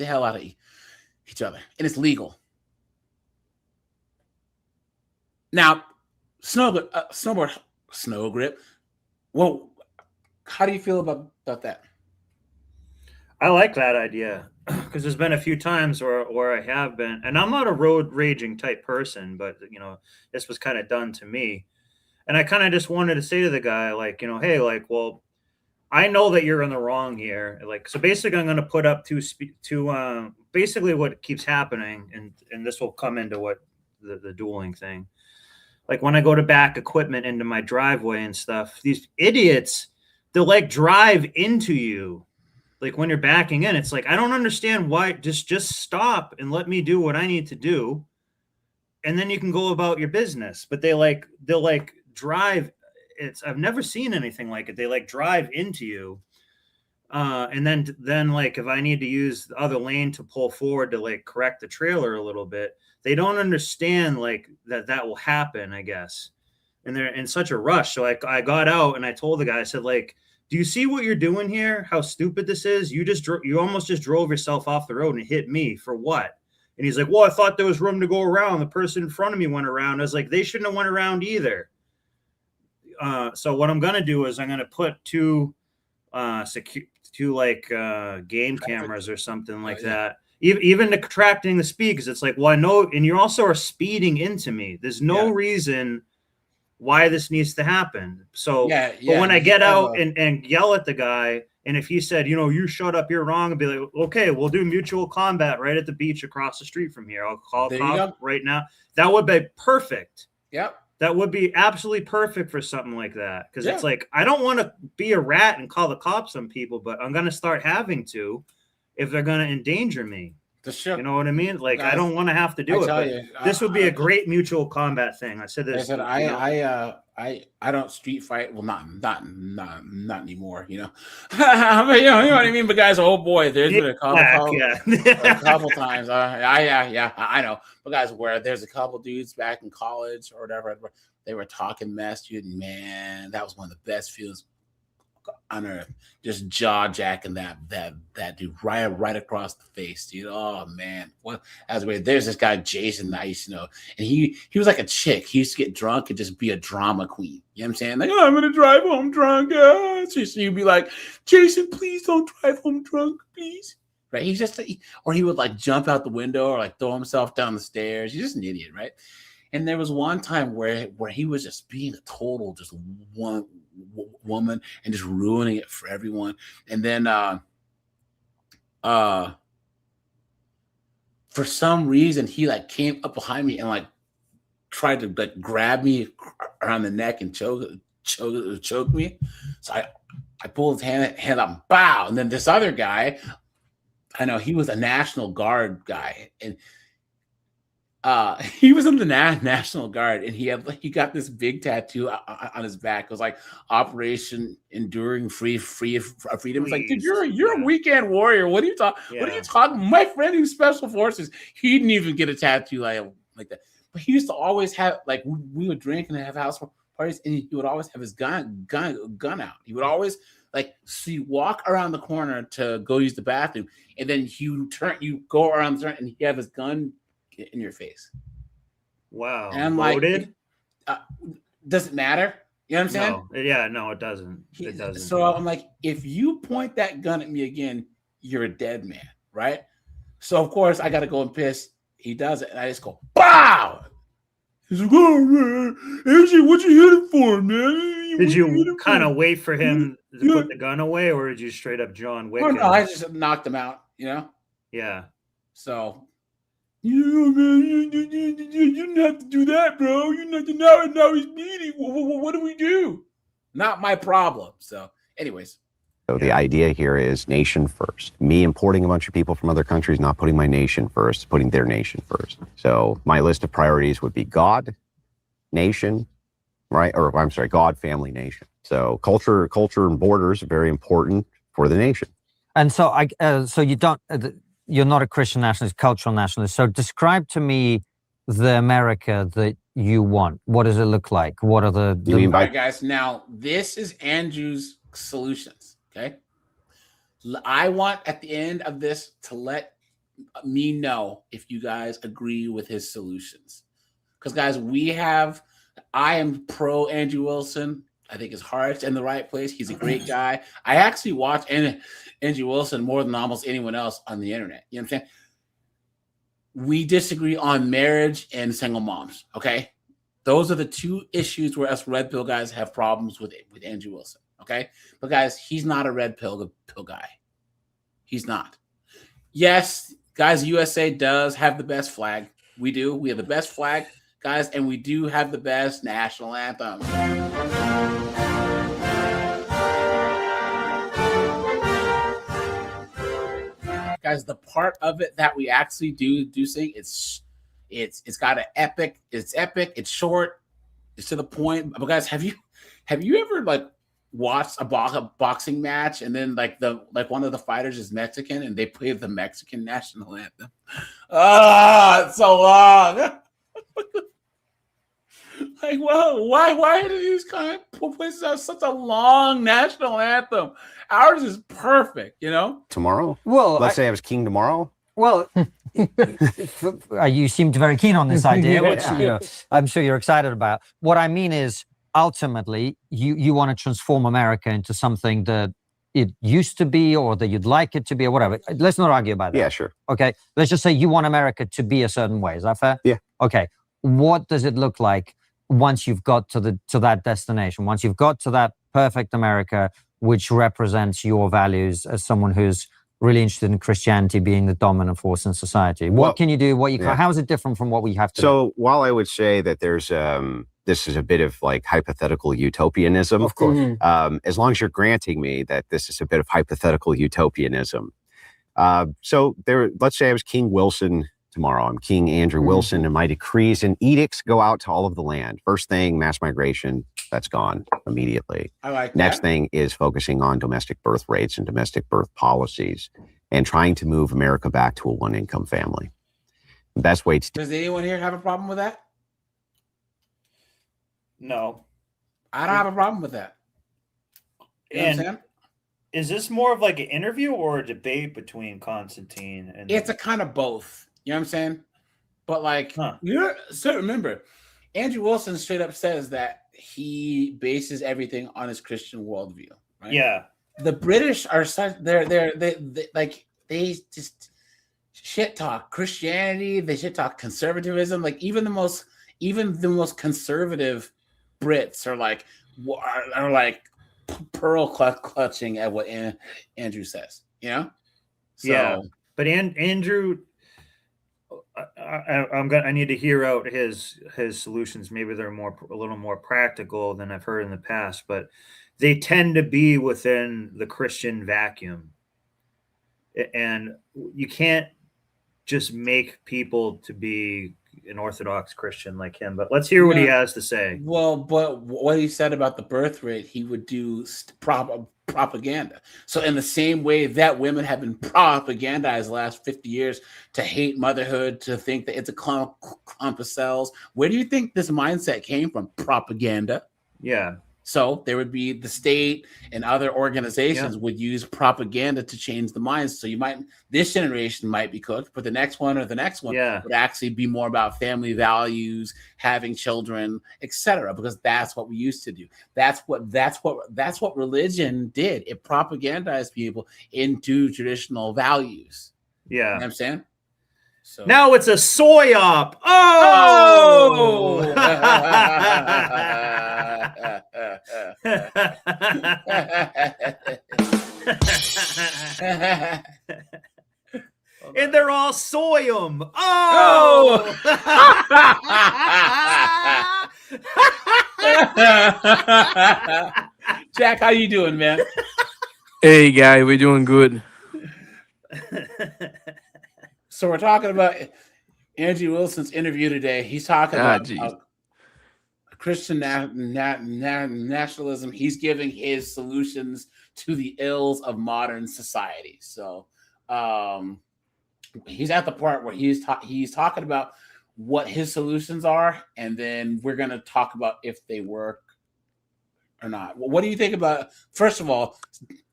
hell out of each other, and it's legal. Now, snow grip. Well, how do you feel about that? I like that idea because there's been a few times where I have been, and I'm not a road raging type person, but this was kind of done to me, and I kind of just wanted to say to the guy, like, hey, like, well, I know that you're in the wrong here, like, so basically, I'm going to put up to basically what keeps happening, and this will come into what the dueling thing. Like when I go to back equipment into my driveway and stuff, these idiots, they'll like drive into you. Like when you're backing in, it's like, I don't understand why. Just stop and let me do what I need to do. And then you can go about your business. But they'll drive. I've never seen anything like it. They like drive into you. And then like, if I need to use the other lane to pull forward to like correct the trailer a little bit, they don't understand like that will happen, I guess. And they're in such a rush. So I got out and I told the guy, I said, like, do you see what you're doing here? How stupid this is? You almost just drove yourself off the road and hit me for what? And he's like, well, I thought there was room to go around. The person in front of me went around. I was like, they shouldn't have went around either. So what I'm going to do is I'm going to put two game cameras or something like that. Even to contracting the speed, because it's like, well, I know, and you also are speeding into me. There's no reason why this needs to happen. So but when I get out and yell at the guy, and if he said, you shut up, you're wrong, I'd be like, okay, we'll do mutual combat right at the beach across the street from here. I'll call cop right now. That would be perfect. Yep. That would be absolutely perfect for something like that. Because it's like, I don't want to be a rat and call the cops on people, but I'm going to start having to if they're going to endanger me. You know what I mean? Like, I don't want to have to do it. This would be a great mutual combat thing. I said this. I don't street fight. Well, not anymore. But you know what I mean. But guys, oh boy, there's been a couple times. I know. But guys, where there's a couple dudes back in college or whatever, they were talking mess, dude. Man, that was one of the best feelings on earth, just jaw jacking that dude right across the face, dude. Oh man, what as weird. There's this guy Jason that I used to know, and he was like a chick. He used to get drunk and just be a drama queen. You know what I'm saying? Like, oh, I'm gonna drive home drunk. So you'd be like, Jason, please don't drive home drunk, please. Right? He's just, or he would like jump out the window or like throw himself down the stairs. He's just an idiot, right? And there was one time where he was just being a total just one woman and just ruining it for everyone. And then for some reason he like came up behind me and like tried to like grab me around the neck and choke me. So I pulled his hand up, bow, and then this other guy I know he was a National Guard guy, and he was in the National Guard, and he got this big tattoo on his back. It was like Operation Enduring Freedom. It's like, dude, you're a weekend warrior. What are you talking? What are you talking? My friend who's Special Forces, he didn't even get a tattoo like that. But he used to always have, like, we would drink and have house parties, and he would always have his gun out. He would always, like, so you walk around the corner to go use the bathroom, and then you go around the turn, and he have his gun in your face. Wow. And I'm Loaded? like, does it matter? You know what I'm saying? No. Yeah, no, it doesn't. It doesn't. So I'm like, if you point that gun at me again, you're a dead man, right? So of course I gotta go and piss. He does it, and I just go, BOW! He's like, oh man, Angie, what you hitting for, man? Did you kind of wait for him to put the gun away, or did you straight up John Wick? Oh, no, I just knocked him out, you know? Yeah. So, man, you didn't have to do that, bro. Now he's bleeding. What do we do? Not my problem. So, anyways. So the idea here is nation first. Me importing a bunch of people from other countries, not putting my nation first, putting their nation first. So my list of priorities would be God, nation, right? Or I'm sorry, God, family, nation. So culture and borders are very important for the nation. And so so you don't, you're not a Christian nationalist, cultural nationalist. So describe to me the America that you want. What does it look like? What are the All right, guys. Now, this is Andrew's solutions. Okay. I want at the end of this to let me know if you guys agree with his solutions. Because, guys, I am pro Andrew Wilson. I think his heart's in the right place. He's a great guy. I actually watch Andrew Wilson more than almost anyone else on the internet. You know what I'm saying? We disagree on marriage and single moms. Okay. Those are the two issues where us red pill guys have problems with Andrew Wilson. Okay. But guys, he's not a red pill guy. He's not. Yes, guys, USA does have the best flag. We do. We have the best flag, guys, and we do have the best national anthem. Guys, the part of it that we actually do sing, it's got an epic. It's epic. It's short. It's to the point. But guys, have you ever like watched a boxing match and then like one of the fighters is Mexican and they play the Mexican national anthem? It's so long. Like, well, why do these kind of places have such a long national anthem? Ours is perfect, you know. Tomorrow? Well, let's say I was king tomorrow. Well, you seemed very keen on this idea, which I'm sure you're excited about. What I mean is, ultimately, you want to transform America into something that it used to be or that you'd like it to be or whatever. Let's not argue about that. Yeah, sure. Okay. Let's just say you want America to be a certain way. Is that fair? Yeah. Okay. What does it look like once you've got to that destination? Once you've got to that perfect America, which represents your values as someone who's really interested in Christianity being the dominant force in society? What can you do? How is it different from what we have to do? So while I would say that there's this is a bit of like hypothetical utopianism, of course, as long as you're granting me that this is a bit of hypothetical utopianism. So let's say I was King Wilson tomorrow. I'm King Andrew Wilson, and my decrees and edicts go out to all of the land. First thing, mass migration, that's gone immediately. I like that. Next thing is focusing on domestic birth rates and domestic birth policies and trying to move America back to a one-income family. The best way to... Does anyone here have a problem with that? No. I don't have a problem with that. You know what I'm saying? Is this more of like an interview or a debate between Constantine and... It's a kind of both. You know what I'm saying? But like, so remember, Andrew Wilson straight up says that he bases everything on his Christian worldview, right? Yeah. The British are such they just shit talk Christianity, they shit talk conservatism. Like even the most conservative Brits are like pearl clutching at what Andrew says, you know? So, yeah. But Andrew, I need to hear out his solutions. Maybe they're a little more practical than I've heard in the past, but they tend to be within the Christian vacuum. and you can't just make people to be an Orthodox Christian like him. But let's hear what he has to say. Well, but what he said about the birth rate, he would do propaganda. So in the same way that women have been propagandized the last 50 years to hate motherhood, to think that it's a clump of cells, where do you think this mindset came from? Propaganda. Yeah. So there would be the state and other organizations would use propaganda to change the minds. So this generation might be cooked, but the next one or the next one would actually be more about family values, having children, etc. Because that's what we used to do. That's what religion did. It propagandized people into traditional values. Yeah. You know what I'm saying? So. Now it's a soy op. Oh! And they're all soyum. Oh! Jack, how you doing, man? Hey, guy, we're doing good. So we're talking about Andrew Wilson's interview today. He's talking about Christian nationalism. He's giving his solutions to the ills of modern society. So he's at the part where he's talking about what his solutions are, and then we're going to talk about if they work or not. What do you think about, first of all,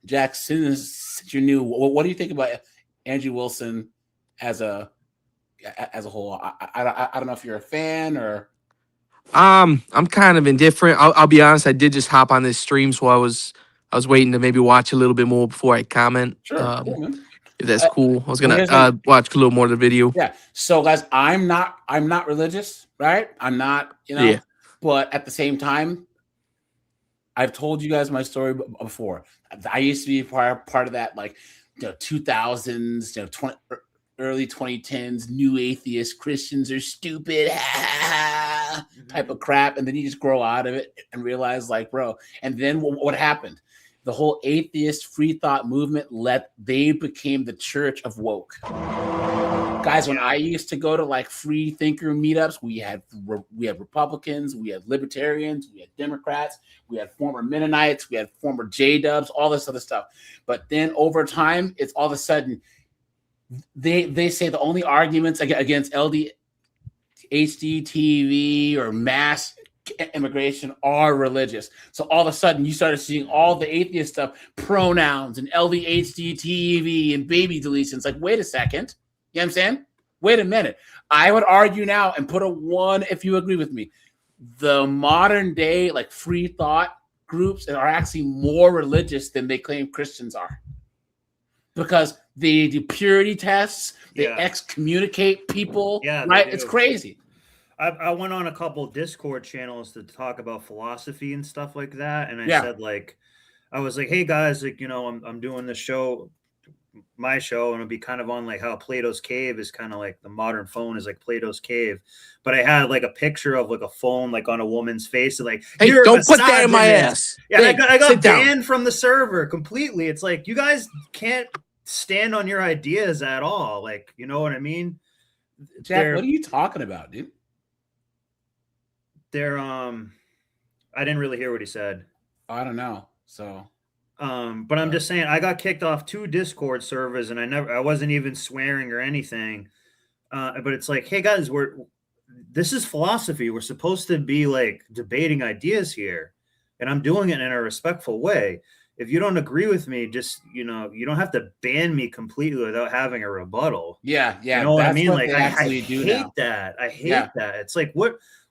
Jack, since you're new, what do you think about Andrew Wilson as a whole? I don't know if you're a fan or. I'm kind of indifferent. I'll be honest. I did just hop on this stream, so I was waiting to maybe watch a little bit more before I comment. Sure, cool, man. If that's cool, I was gonna watch a little more of the video. Yeah. So, guys, I'm not religious, right? I'm not, but at the same time, I've told you guys my story before. I used to be part of that, 2000s, early 2010s, new atheist Christians are stupid type of crap. And then you just grow out of it and realize, bro. And then what happened? The whole atheist free thought movement they became the church of woke. Guys, when I used to go to free thinker meetups, we had Republicans, we had libertarians, we had Democrats, we had former Mennonites, we had former J-dubs, all this other stuff. But then over time, it's all of a sudden, they say the only arguments against LDHD TV or mass immigration are religious. So all of a sudden you started seeing all the atheist stuff, pronouns and LDHD TV and baby deletions. Wait a second. You know what I'm saying? Wait a minute. I would argue now and put a 1 if you agree with me. The modern day free thought groups are actually more religious than they claim Christians are. Because they do purity tests, they excommunicate people, right? It's crazy. I went on a couple Discord channels to talk about philosophy and stuff like that, and I said I was like, hey guys, I'm doing this show, my show, and it'll be kind of on how Plato's cave is kind of the modern phone is Plato's cave, but I had a picture of a phone on a woman's face, and hey, don't put that in my ass. Yeah, hey, I got banned from the server completely. It's you guys can't stand on your ideas at all. You know what I mean? Jack, what are you talking about, dude? I didn't really hear what he said. I don't know. So but I'm just saying I got kicked off 2 Discord servers, and I wasn't even swearing or anything. But it's hey guys, this is philosophy. We're supposed to be debating ideas here, and I'm doing it in a respectful way. If you don't agree with me, just you don't have to ban me completely without having a rebuttal. Yeah. You know what I mean? I hate that. I hate that. It's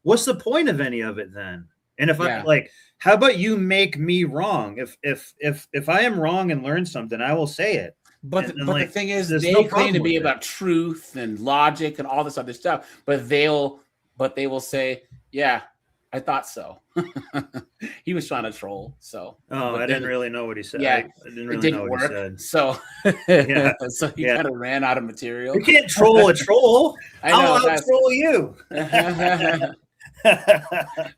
what's the point of any of it then? And if how about you make me wrong? If I am wrong and learn something, I will say it. But the thing is, they claim to be about truth and logic and all this other stuff. But they will say, yeah, I thought so. He was trying to troll. So I didn't really know what he said. Yeah, I didn't really know what he said. So so he kind of ran out of material. You can't troll a troll. I know. I'll troll you.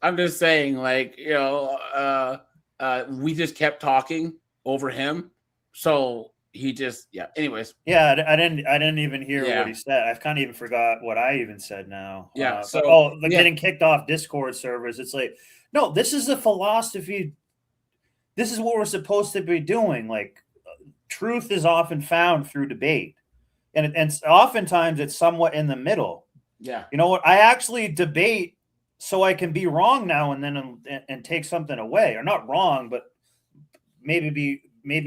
I'm just saying, we just kept talking over him. So he just anyways. Yeah, I didn't even hear what he said. I've kind of even forgot what I even said now. Getting kicked off Discord servers. It's like, no, this is a philosophy. This is what we're supposed to be doing. Like, truth is often found through debate, and oftentimes it's somewhat in the middle. Yeah, you know what? I actually debate so I can be wrong now and then and take something away, or not wrong, but maybe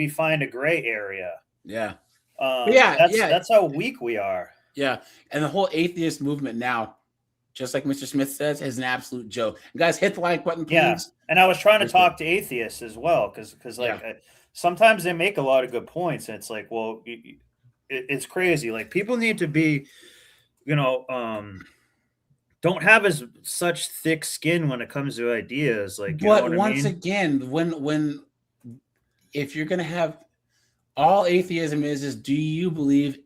find a gray area. Yeah. That's how weak we are. Yeah. And the whole atheist movement now, just like Mr. Smith says, is an absolute joke. Guys, hit the like button, please. Yeah. And I was trying to talk to atheists as well, because sometimes they make a lot of good points, and it's like, well, it's crazy. Like, people need to be, don't have such thick skin when it comes to ideas. Like, but once again, when if you're gonna have all atheism is do you believe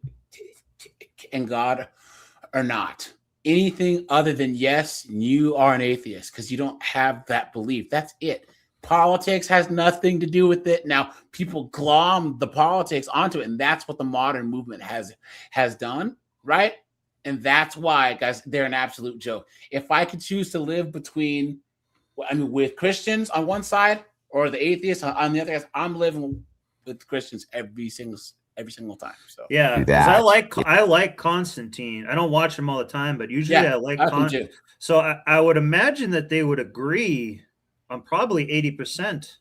in God or not? Anything other than yes, you are an atheist because you don't have that belief. That's it. Politics has nothing to do with it. Now, people glom the politics onto it, and that's what the modern movement has done, right? And that's why, guys, they're an absolute joke. If I could choose to live with Christians on one side or the atheists on the other, I'm living with Christians every single time. So yeah, because I like Constantine. I don't watch him all the time, but usually I like Constantine. So I would imagine that they would agree on probably 80%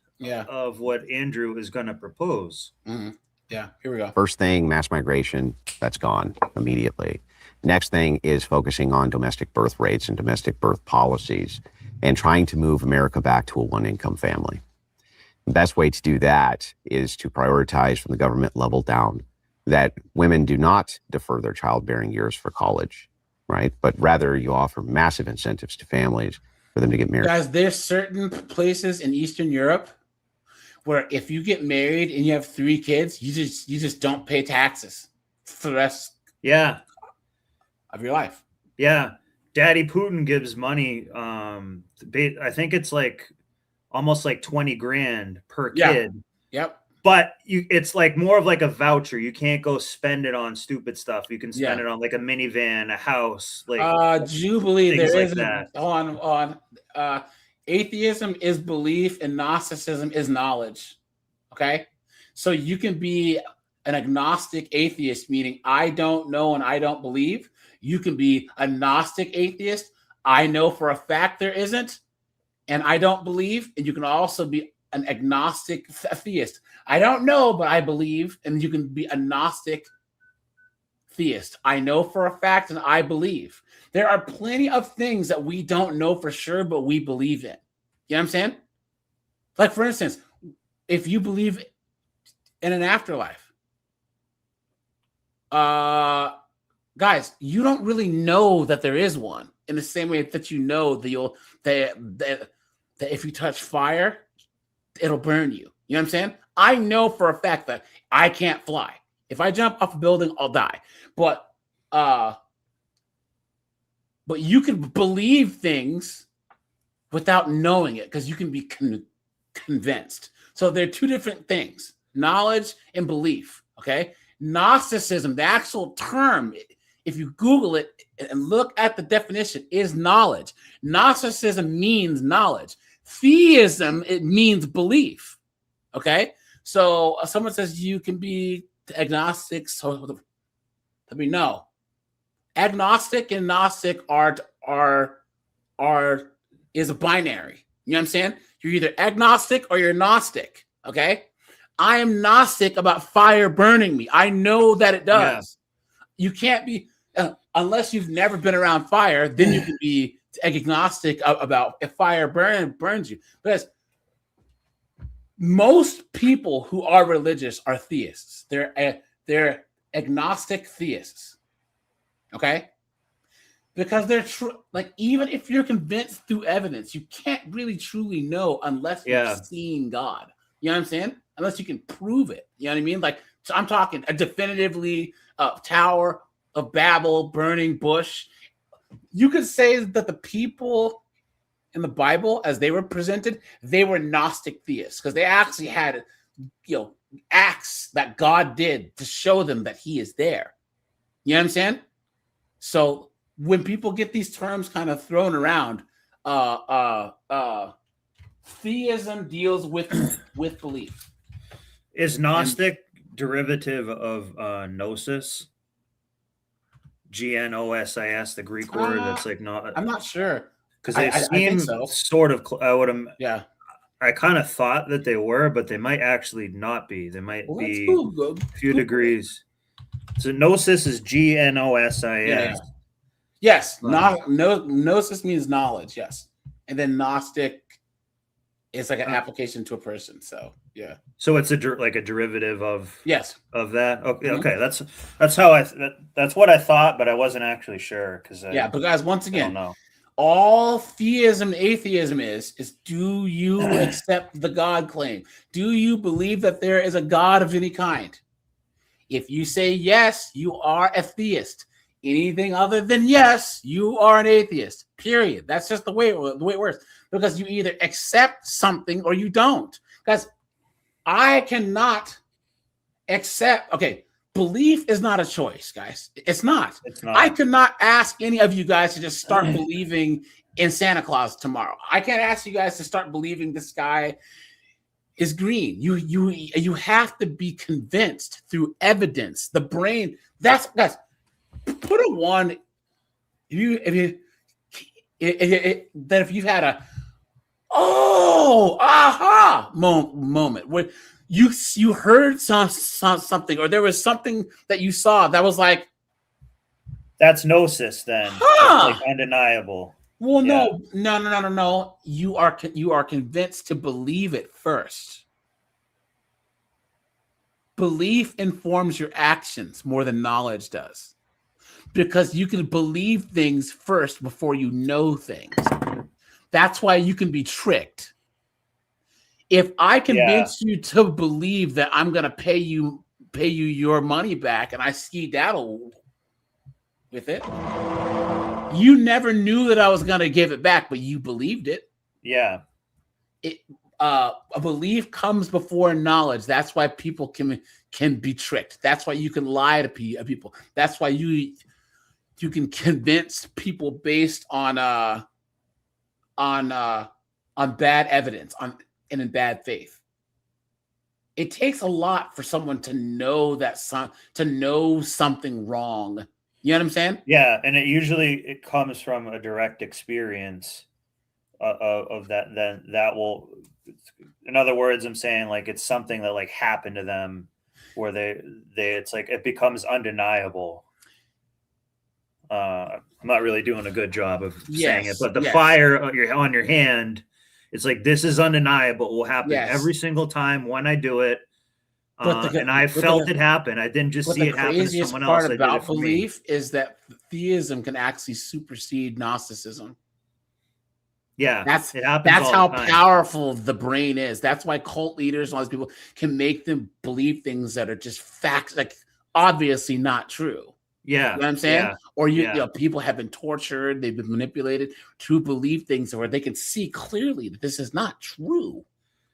of what Andrew is going to propose. Mm-hmm. Yeah, here we go. First thing, mass migration, that's gone immediately. Next thing is focusing on domestic birth rates and domestic birth policies and trying to move America back to a one-income family. The best way to do that is to prioritize from the government level down that women do not defer their childbearing years for college, right? But rather you offer massive incentives to families for them to get married. Guys, there's certain places in Eastern Europe where if you get married and you have 3 kids, you just don't pay taxes for the rest of your life. Yeah. Daddy Putin gives money. I think it's like almost like 20 grand per kid. Yep. But it's like more of like a voucher. You can't go spend it on stupid stuff. You can spend it on like a minivan, a house, like Jubilee. There like is that. On atheism is belief and Gnosticism is knowledge. Okay, so you can be an agnostic atheist, meaning I don't know and I don't believe. You can be a Gnostic atheist. I know for a fact there isn't, and I don't believe. And you can also be an agnostic theist. I don't know, but I believe. And you can be a Gnostic theist. I know for a fact and I believe. There are plenty of things that we don't know for sure, but we believe in. You know what I'm saying? Like, for instance, if you believe in an afterlife, guys, you don't really know that there is one in the same way that you know that if you touch fire, it'll burn you. You know what I'm saying? I know for a fact that I can't fly. If I jump off a building, I'll die. But you can believe things without knowing it because you can be convinced. So they're two different things: knowledge and belief. Okay, Gnosticism, the actual term, if you Google it and look at the definition, is knowledge. Gnosticism means knowledge. Theism, it means belief. Okay, so someone says you can be agnostic. So no, agnostic and Gnostic is a binary. You know what I'm saying? You're either agnostic or you're Gnostic. Okay, I am Gnostic about fire burning me. I know that it does. Yeah. You can't be unless you've never been around fire. Then you can be agnostic about if fire burns you. Because most people who are religious are theists. They're agnostic theists. Okay, because they're like, even if you're convinced through evidence, you can't really truly know unless you've seen God. You know what I'm saying? Unless you can prove it. You know what I mean? Like, so I'm talking a definitively Tower of Babel, burning bush. You could say that the people in the Bible, as they were presented, they were Gnostic theists because they actually had acts that God did to show them that he is there. You know what I'm saying? So when people get these terms kind of thrown around, theism deals with belief. Is Gnostic derivative of gnosis? Gnosis, the Greek word that's like not. I'm not sure because they seem so. sort of. I would. Yeah. I kind of thought that they were, but they might actually not be. They might be a few degrees. So gnosis is Gnosis. Yeah. Yes. Gnosis means knowledge. Yes. And then Gnostic is like an application to a person. So yeah. So it's like a derivative of of that. Okay. Mm-hmm. Okay. That's how that's what I thought, but I wasn't actually sure because but guys, once again, I don't know. All theism, atheism is do you accept the God claim? Do you believe that there is a God of any kind? If you say yes, you are a theist. Anything other than yes, you are an atheist. Period. That's just the way it works. Because you either accept something or you don't. Guys, I cannot accept. Okay, belief is not a choice, guys. It's not. I could not ask any of you guys to just start believing in Santa Claus tomorrow. I can't ask you guys to start believing the sky is green. You have to be convinced through evidence. The brain. That's guys. Put a one. If you've had a aha moment where you heard something, or there was something that you saw that was like, that's gnosis then. Like undeniable. Well, no. You are convinced to believe it first. Belief informs your actions more than knowledge does, because you can believe things first before you know things. That's why you can be tricked. If I convince you to believe that I'm going to pay you your money back, and I skedaddle with it, you never knew that I was going to give it back, but you believed it. Yeah. A belief comes before knowledge. That's why people can be tricked. That's why you can lie to people. That's why you can convince people based on bad evidence, and in bad faith. It takes a lot for someone to know to know something wrong. You know what I'm saying? Yeah, and it comes from a direct experience of that. Then that will, in other words, I'm saying like it's something that like happened to them, where they it's like it becomes undeniable. I'm not really doing a good job of saying it, but the fire on your hand, it's like, this is undeniable. It will happen every single time when I do it. And I felt it happen. I didn't just see it happen to someone else. The craziest part about belief is that theism can actually supersede Gnosticism. Yeah, that's how powerful the brain is. That's why cult leaders and all these people can make them believe things that are just facts, like obviously not true. Yeah. You know what I'm saying? Yeah. Or you know, people have been tortured, they've been manipulated to believe things where they can see clearly that this is not true.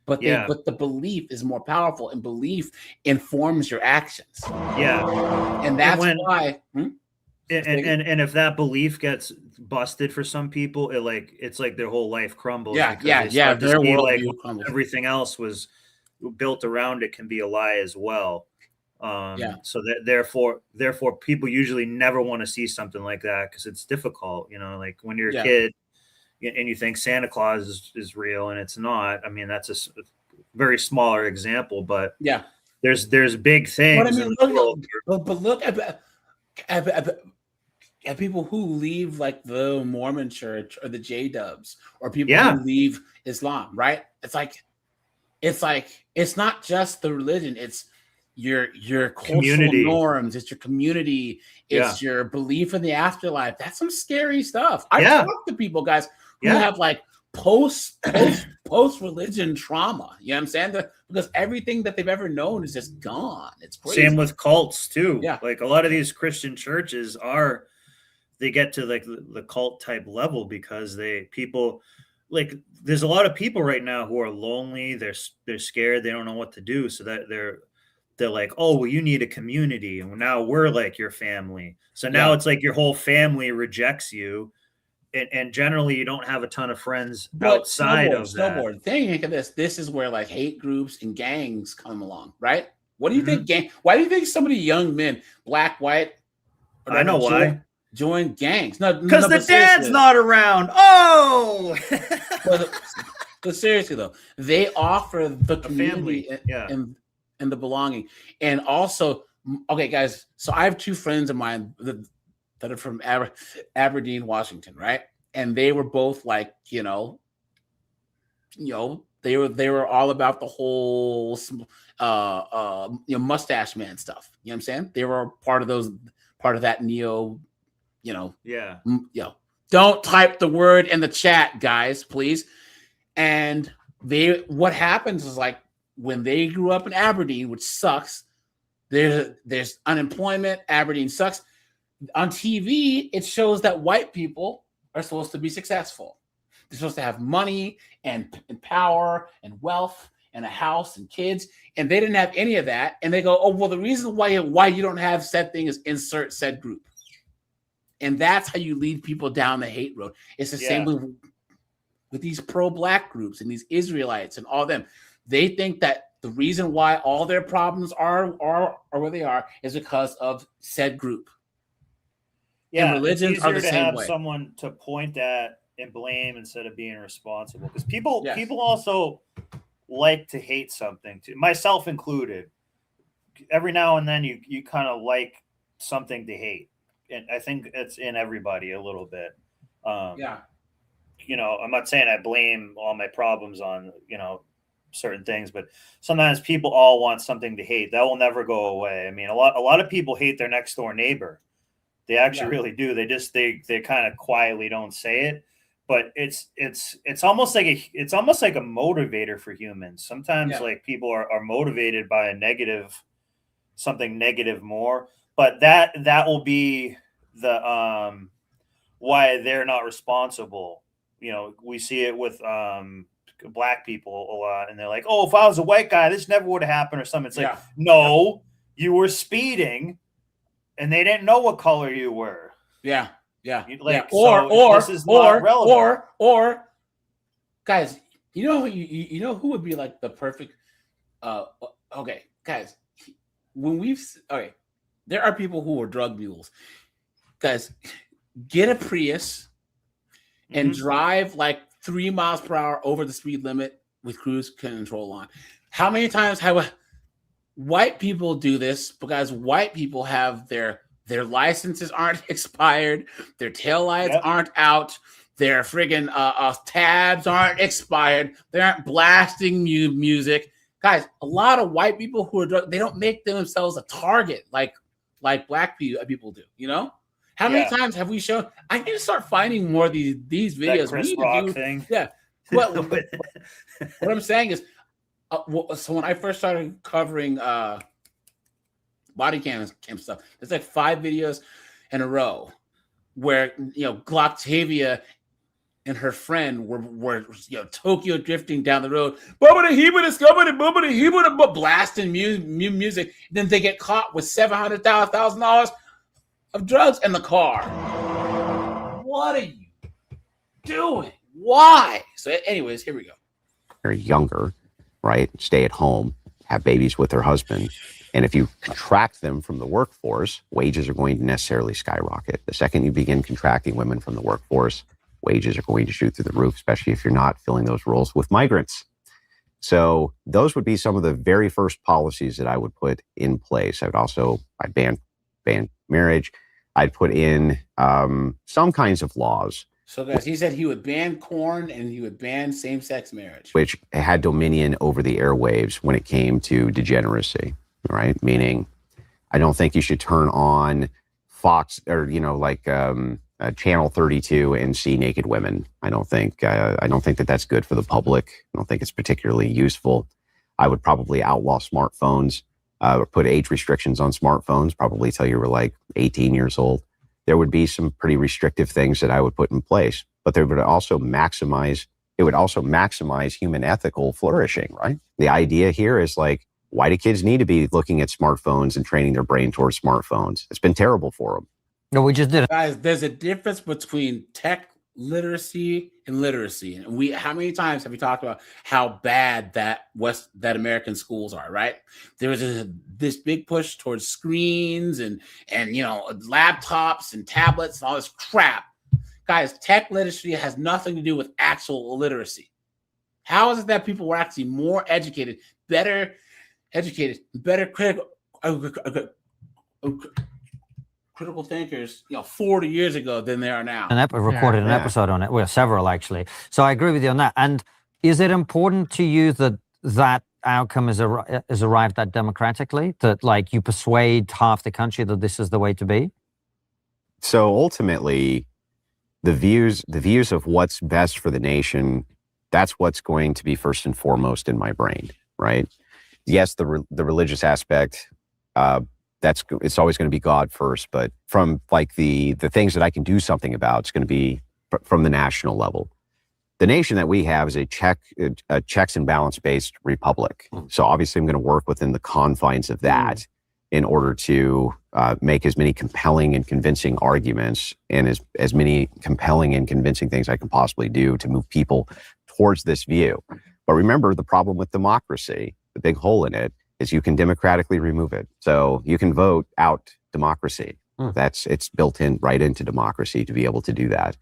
But but the belief is more powerful, and belief informs your actions. Yeah. And that's why and if that belief gets busted for some people, it's like their whole life crumbles. Yeah. Their worldview crumbles. Everything else was built around it can be a lie as well. So that therefore people usually never want to see something like that because it's difficult, you know, like when you're a kid and you think Santa Claus is real and it's not. I mean, that's a very smaller example, but there's big things. But look at people who leave like the Mormon church or the J-dubs or people who leave Islam, right? It's not just the religion, it's your cultural community norms, it's your community, it's your belief in the afterlife. That's some scary stuff. I talk to people, guys, who have like post religion trauma. You know what I'm saying? Because everything that they've ever known is just gone. It's crazy. Same with cults too. Yeah, like a lot of these Christian churches they get to like the cult type level because people like there's a lot of people right now who are lonely. They're scared. They don't know what to do. So that they're like, oh, well, you need a community, and now we're like your family. So now it's like your whole family rejects you, and generally you don't have a ton of friends outside of that. Snowboard. Think of this. This is where like hate groups and gangs come along, right? What do you think? Why do you think so many young men, black, white? I know why. Join gangs. No, because the dad's not around. Oh, but seriously though, they offer the community and the belonging, and also, okay, guys. So I have two friends of mine that are from Aberdeen, Washington, right? And they were both like, they were all about the whole, mustache man stuff. You know what I'm saying? They were part of that neo. Don't type the word in the chat, guys, please. And what happens is like when they grew up in Aberdeen, which sucks, there's unemployment. Aberdeen sucks. On TV, it shows that white people are supposed to be successful. They're supposed to have money and power and wealth and a house and kids, and they didn't have any of that. And they go, oh, well, the reason why you don't have said thing is insert said group. And that's how you lead people down the hate road. It's the same with these pro-black groups and these Israelites and all them. They think that the reason why all their problems are where they are is because of said group. Yeah, and religions it's are the easier to same have way. someone to point at and blame instead of being responsible. Because people also like to hate something, too, myself included. Every now and then you kind of like something to hate. And I think it's in everybody a little bit. I'm not saying I blame all my problems on, certain things, but sometimes people all want something to hate. That will never go away. I mean, a lot of people hate their next door neighbor. They actually really do. They just, they kind of quietly don't say it, but it's almost like a motivator for humans. Sometimes like people are motivated by something negative more. But that will be the why they're not responsible. We see it with black people a lot, and they're like, "Oh, if I was a white guy, this never would have happened," or something. It's like, no, you were speeding, and they didn't know what color you were. Yeah. Or guys, you know who would be like the perfect. Okay, guys, there are people who are drug mules. Guys, get a Prius and drive like 3 miles per hour over the speed limit with cruise control on. How many times have white people do this? Because white people have their licenses aren't expired, their taillights aren't out, their friggin' tabs aren't expired, they aren't blasting music. Guys, a lot of white people who are they don't make themselves a target like black people do. How many times have we shown? I need to start finding more of these videos. That Chris Rock thing. Yeah. What I'm saying is, so when I first started covering body cam stuff, there's like 5 videos in a row where Glocktavia and her friend were Tokyo drifting down the road, blasting music. Then they get caught with $700,000 of drugs in the car. What are you doing? Why? So, anyways, here we go. They're younger, right? Stay at home, have babies with their husband. And if you contract them from the workforce, wages are going to necessarily skyrocket. The second you begin contracting women from the workforce, wages are going to shoot through the roof, especially if you're not filling those roles with migrants. So those would be some of the very first policies that I would put in place. I'd ban marriage. I'd put in some kinds of laws. So guys, he said he would ban corn and he would ban same-sex marriage, which had dominion over the airwaves when it came to degeneracy, right? Meaning, I don't think you should turn on Fox or Channel 32 and see naked women. I don't think that that's good for the public. I don't think it's particularly useful. I would probably outlaw smartphones, or put age restrictions on smartphones, probably till you were like 18 years old. There would be some pretty restrictive things that I would put in place, but they would also maximize it would also maximize human ethical flourishing, right? The idea here is like, why do kids need to be looking at smartphones and training their brain towards smartphones? It's been terrible for them. No, we just did it. Guys, there's a difference between tech literacy and literacy. And how many times have we talked about how bad that American schools are, right? There was this big push towards screens and laptops and tablets and all this crap. Guys, tech literacy has nothing to do with actual literacy. How is it that people were actually more educated, better critical thinkers, 40 years ago than they are now? Recorded an episode on it. Well, several actually. So I agree with you on that. And is it important to you that outcome is arrived at democratically? That like you persuade half the country that this is the way to be? So ultimately, the views of what's best for the nation, that's what's going to be first and foremost in my brain, right? Yes, the religious aspect, it's always going to be God first, but from like the things that I can do something about, it's going to be from the national level. The nation that we have is a checks and balance based republic. So obviously I'm going to work within the confines of that in order to make as many compelling and convincing arguments and as many compelling and convincing things I can possibly do to move people towards this view. But remember, the problem with democracy, the big hole in it, is you can democratically remove it. So you can vote out democracy. It's built in right into democracy to be able to do that.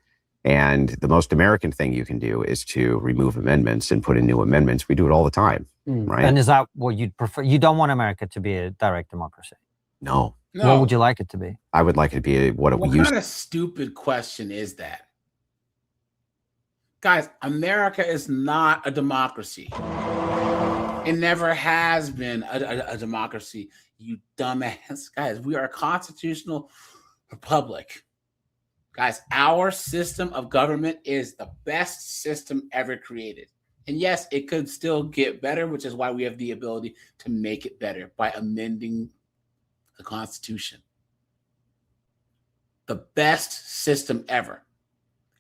And the most American thing you can do is to remove amendments and put in new amendments. We do it all the time, right? And is that what you'd prefer? You don't want America to be a direct democracy? No. What would you like it to be? I would like it to be what kind of stupid question is that? Guys, America is not a democracy. It never has been a democracy, you dumbass. Guys, we are a constitutional republic. Guys, our system of government is the best system ever created. And yes, it could still get better, which is why we have the ability to make it better by amending the Constitution. The best system ever.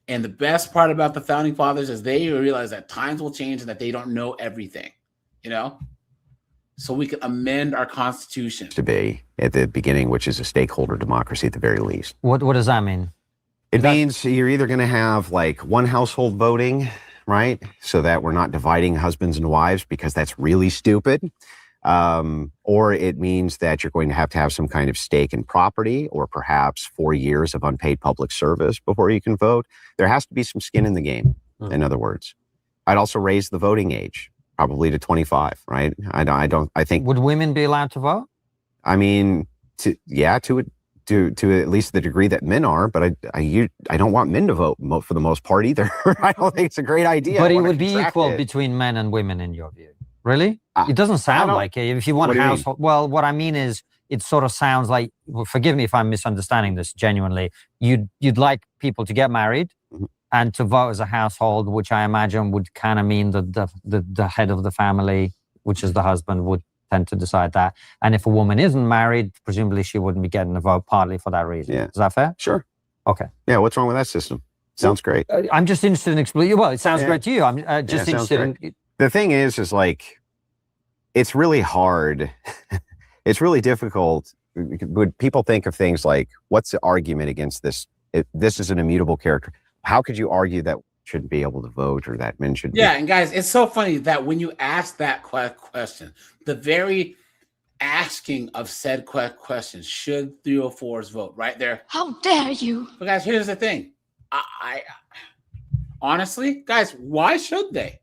And the best part about the Founding Fathers is they realize that times will change and that they don't know everything, So we can amend our Constitution. To be at the beginning, which is a stakeholder democracy at the very least. What does that mean? It means you're either going to have like one household voting, right? So that we're not dividing husbands and wives because that's really stupid. Or it means that you're going to have some kind of stake in property or perhaps 4 years of unpaid public service before you can vote. There has to be some skin in the game, in other words. I'd also raise the voting age, probably to 25, right? I think. Would women be allowed to vote? I mean, to at least the degree that men are, but I don't want men to vote for the most part either. I don't think it's a great idea. But it would be equal between men and women in your view. Really? It doesn't sound like it. If you want household, well, what I mean is, it sort of sounds like, well, forgive me if I'm misunderstanding this genuinely, you'd like people to get married and to vote as a household, which I imagine would kind of mean that the head of the family, which is the husband, would tend to decide that. And if a woman isn't married, presumably she wouldn't be getting a vote partly for that reason. Yeah. Is that fair? Sure. Okay. Yeah, what's wrong with that system? Sounds great. I'm just interested in exploring. Well, it sounds great to you. I'm just interested in... The thing is like, it's really hard. It's really difficult. When people think of things like, what's the argument against this? This is an immutable character. How could you argue that shouldn't be able to vote or that men should be? Yeah, and guys, it's so funny that when you ask that question, the very asking of said question, should 304s vote, right there? How dare you? But guys, here's the thing. I honestly, guys, why should they?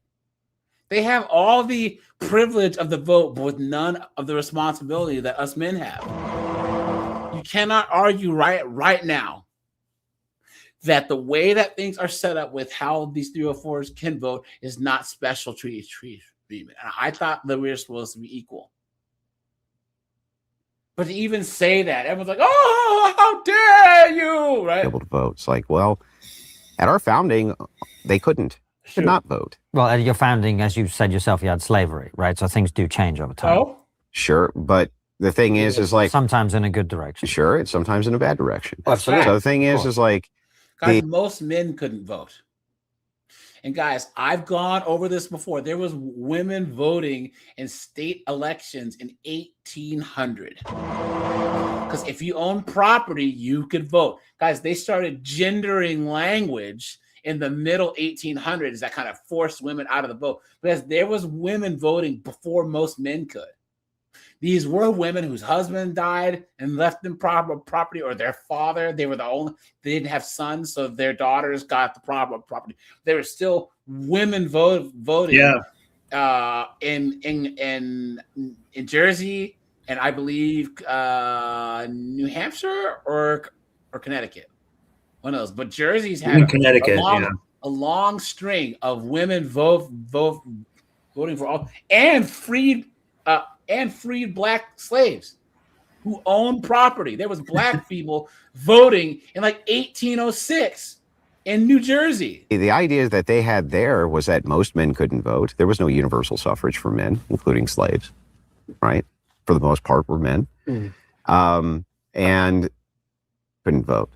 They have all the privilege of the vote, but with none of the responsibility that us men have. You cannot argue right now that the way that things are set up with how these 304s can vote is not special treatment. And I thought that we were supposed to be equal. But to even say that, everyone's like, oh, how dare you, right? Able to vote. It's like, well, at our founding, they couldn't. Should not vote. Well, at your founding, as you said yourself, you had slavery, right? So things do change over time. Oh, sure. But the thing is like... Sometimes in a good direction. Sure. It's sometimes in a bad direction. Absolutely. So the thing is like... Guys, most men couldn't vote. And guys, I've gone over this before. There was women voting in state elections in 1800. Because if you own property, you could vote. Guys, they started gendering language in the middle 1800s that kind of forced women out of the vote. Because there was women voting before most men could. These were women whose husband died and left them property, or their father. They didn't have sons, so their daughters got the property. There were still women voting. Yeah. In Jersey, and I believe New Hampshire or Connecticut, one of those. But Jersey's had a long string of women voting for all and freed black slaves who owned property. There was black people voting in like 1806 in New Jersey. The idea that they had there was that most men couldn't vote. There was no universal suffrage for men, including slaves, right? For the most part, were men, and couldn't vote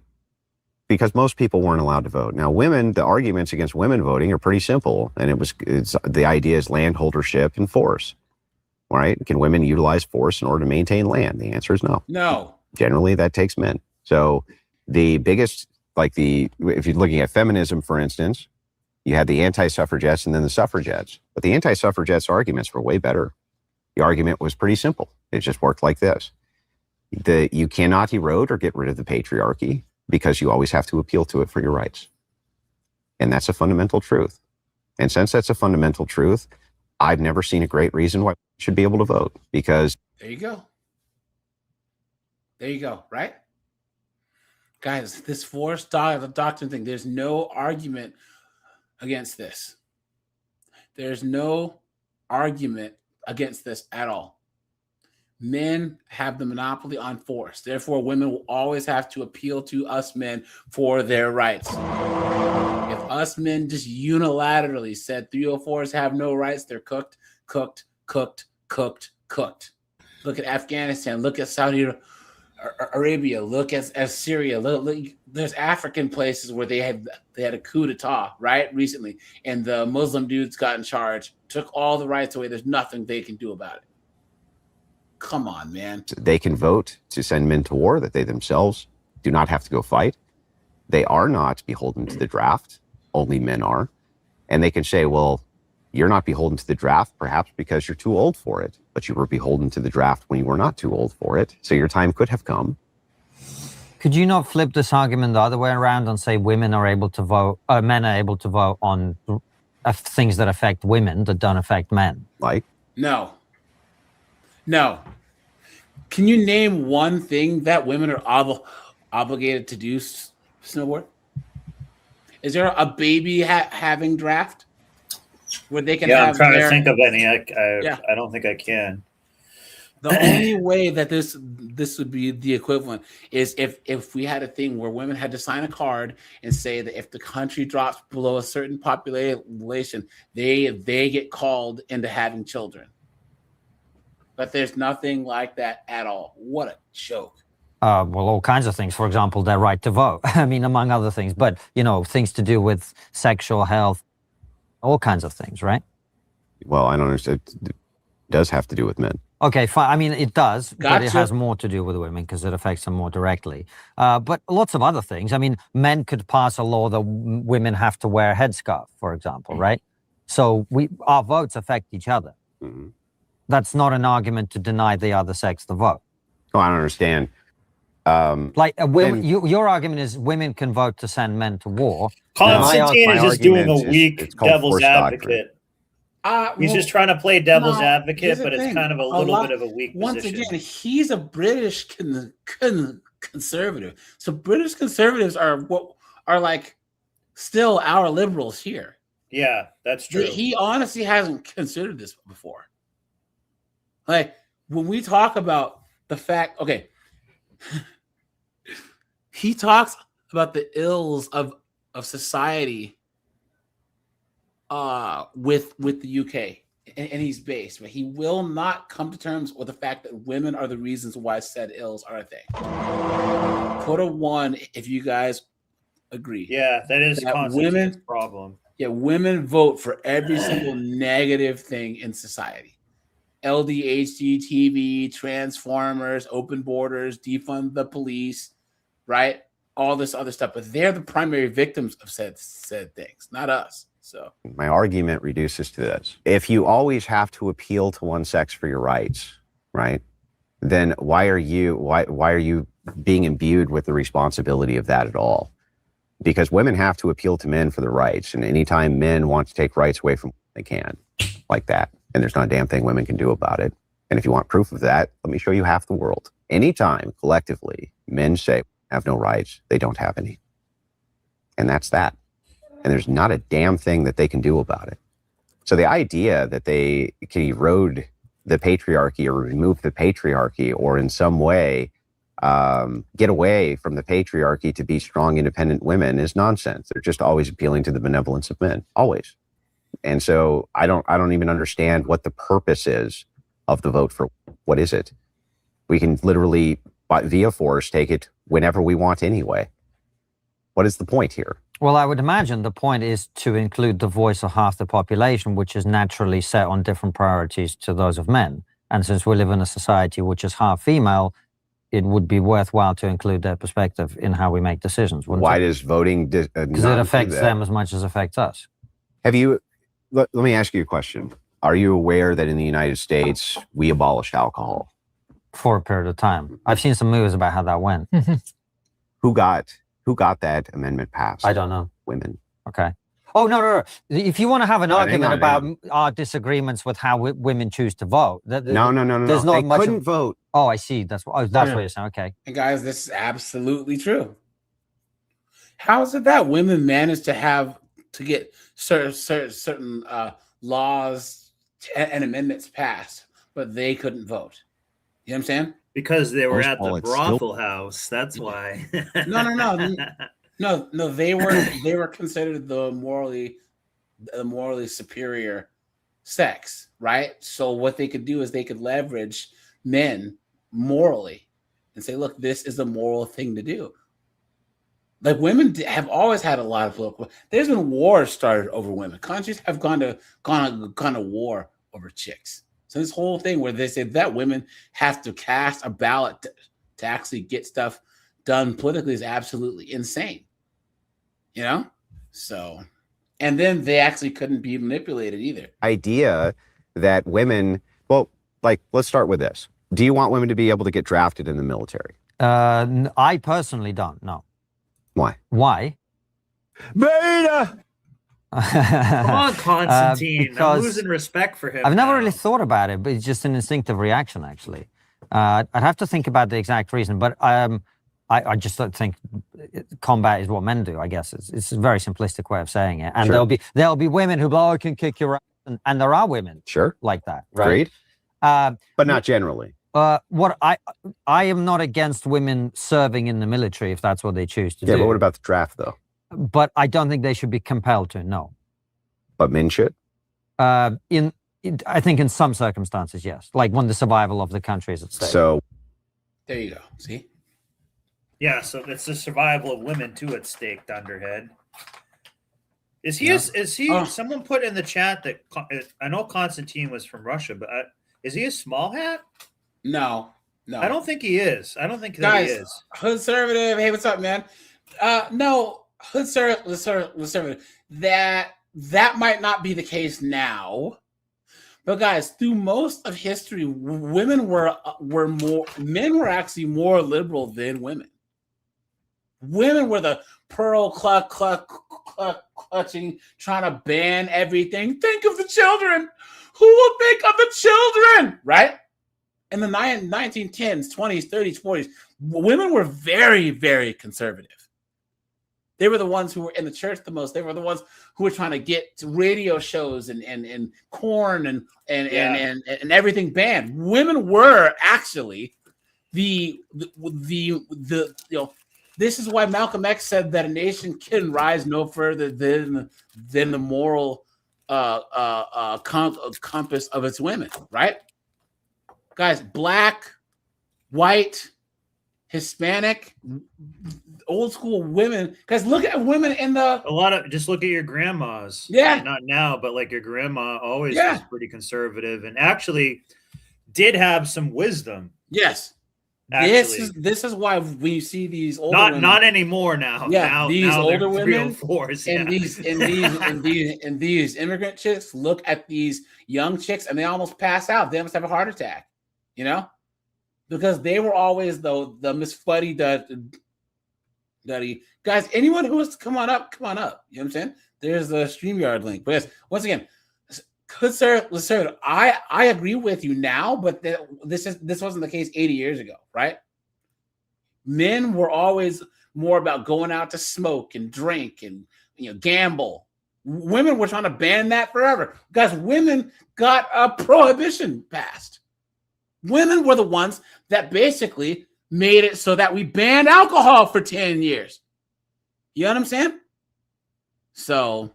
because most people weren't allowed to vote. Now, women, the arguments against women voting are pretty simple, and the idea is landholdership and force. Right? Can women utilize force in order to maintain land? The answer is no. No. Generally, that takes men. So the biggest, if you're looking at feminism, for instance, you had the anti-suffragettes and then the suffragettes. But the anti-suffragettes arguments were way better. The argument was pretty simple. It just worked like this. You cannot erode or get rid of the patriarchy because you always have to appeal to it for your rights. And that's a fundamental truth. And since that's a fundamental truth, I've never seen a great reason why we should be able to vote, because there you go, right? Guys, this forced doctrine thing, there's no argument against this. There's no argument against this at all. Men have the monopoly on force. Therefore, women will always have to appeal to us men for their rights. If us men just unilaterally said 304s have no rights, they're cooked. Look at Afghanistan. Look at Saudi Arabia. Look at Syria. Look, there's African places where they had a coup d'etat, right, recently, and the Muslim dudes got in charge, took all the rights away. There's nothing they can do about it. Come on, man. They can vote to send men to war that they themselves do not have to go fight. They are not beholden to the draft. Only men are. And they can say, well, you're not beholden to the draft, perhaps because you're too old for it, but you were beholden to the draft when you were not too old for it. So your time could have come. Could you not flip this argument the other way around and say women are able to vote, men are able to vote on things that affect women that don't affect men? Like? No. Can you name one thing that women are obligated to do, Snowboard? Is there a baby having draft where they can have? I'm trying to think of any. I don't think I can. The only way that this would be the equivalent is if we had a thing where women had to sign a card and say that if the country drops below a certain population, they get called into having children. But there's nothing like that at all. What a joke. Well, all kinds of things. For example, their right to vote. I mean, among other things. But, things to do with sexual health, all kinds of things, right? Well, I don't understand. It does have to do with men. Okay, fine. I mean, it does, Gotcha. But it has more to do with women because it affects them more directly. But lots of other things. I mean, men could pass a law that women have to wear a headscarf, for example, right? So our votes affect each other. Mm-hmm. That's not an argument to deny the other sex the vote. Oh, I don't understand. Your argument is women can vote to send men to war. Constantine is just doing a weak devil's advocate. He's just trying to play devil's advocate, but it's kind of a little bit of a weak Once position. again, he's a British conservative. So British conservatives are like still our liberals here. Yeah, that's true. He honestly hasn't considered this before. Like when we talk about the fact, okay, he talks about the ills of society with the UK, and he's based, but he will not come to terms with the fact that women are the reasons why said ills are a thing. Put a 1 if you guys agree. Yeah, that is Constantine's problem. Yet women vote for every single negative thing in society. LDHD, TV, Transformers, open borders, defund the police, right? All this other stuff. But they're the primary victims of said things, not us. So my argument reduces to this. If you always have to appeal to one sex for your rights, right? Then why are you being imbued with the responsibility of that at all? Because women have to appeal to men for their rights. And anytime men want to take rights away from them, they can, like that. And there's not a damn thing women can do about it. And if you want proof of that, let me show you half the world. Anytime, collectively, men say, have no rights, they don't have any. And that's that. And there's not a damn thing that they can do about it. So the idea that they can erode the patriarchy or remove the patriarchy or in some way get away from the patriarchy to be strong, independent women is nonsense. They're just always appealing to the benevolence of men, always. And so I don't even understand what the purpose is of the vote for. What is it? We can literally, via force, take it whenever we want anyway. What is the point here? Well, I would imagine the point is to include the voice of half the population, which is naturally set on different priorities to those of men. And since we live in a society which is half female, it would be worthwhile to include their perspective in how we make decisions. Why does voting because it affects them as much as it affects us. Have you? Let me ask you a question. Are you aware that in the United States we abolished alcohol for a period of time? I've seen some movies about how that went. Who got that amendment passed? I don't know. Women. Okay. Oh, no. If you want to have an argument about our disagreements with how women choose to vote. No. There's not they much couldn't vote. Oh, I see. That's what you're saying. Okay. And guys, this is absolutely true. How is it that women managed to get certain laws and amendments passed, but they couldn't vote? You know what I'm saying? Because they were at the brothel house. That's why. No. They were considered the morally superior sex, right? So what they could do is they could leverage men morally and say, "Look, this is a moral thing to do." Like women have always had a lot of political. There's been wars started over women. Countries have gone to war over chicks. So this whole thing where they say that women have to cast a ballot to actually get stuff done politically is absolutely insane. You know? So, and then they actually couldn't be manipulated either. Idea that women, well, like, let's start with this. Do you want women to be able to get drafted in the military? I personally don't, no. Why? Why? Beta! Come on, Constantine. I'm losing respect for him. I've never really thought about it, but it's just an instinctive reaction, actually. I'd have to think about the exact reason, but I just don't think combat is what men do, I guess. It's a very simplistic way of saying it. And Sure. there'll be women who I can kick your ass, and there are women like that, right? Agreed. But not generally. What I am not against women serving in the military if that's what they choose to do. Yeah, but what about the draft, though? But I don't think they should be compelled to, no. But men should? I think in some circumstances, yes. Like when the survival of the country is at stake. So there you go. See? Yeah, so it's the survival of women too at stake, Dunderhead. Is he? Someone put in the chat that I know Constantine was from Russia, but is he a small hat? No. I don't think he is. I don't think that Guys, he is. Conservative. Hey, what's up, man? No, conservative. That might not be the case now. But guys, through most of history, men were actually more liberal than women. Women were the pearl clutching, trying to ban everything. Think of the children. Who will think of the children? Right? In the 1910s, 20s, 30s, 40s, women were very, very conservative. They were the ones who were in the church the most. They were the ones who were trying to get to radio shows and corn and everything banned. Women were actually the this is why Malcolm X said that a nation can rise no further than the moral compass of its women, right? Guys, black, white, Hispanic, old school women. Because look at women in the just look at your grandmas. Yeah. Not now, but like your grandma always Yeah. was pretty conservative and actually did have some wisdom. Yes. Actually. This is why we see these older not women. not anymore now. Yeah, these older women 304s, and these immigrant chicks look at these young chicks and they almost pass out. They almost have a heart attack, you know, because they were always the Miss Fuddy Duddy guys. Anyone who wants to come on up. You know what I'm saying? There's the StreamYard link. But yes, once again, good sir, I agree with you now, but this wasn't the case 80 years ago, right? Men were always more about going out to smoke and drink and gamble. Women were trying to ban that forever. Guys, women got a prohibition passed. Women were the ones that basically made it so that we banned alcohol for 10 years. You know what I'm saying? So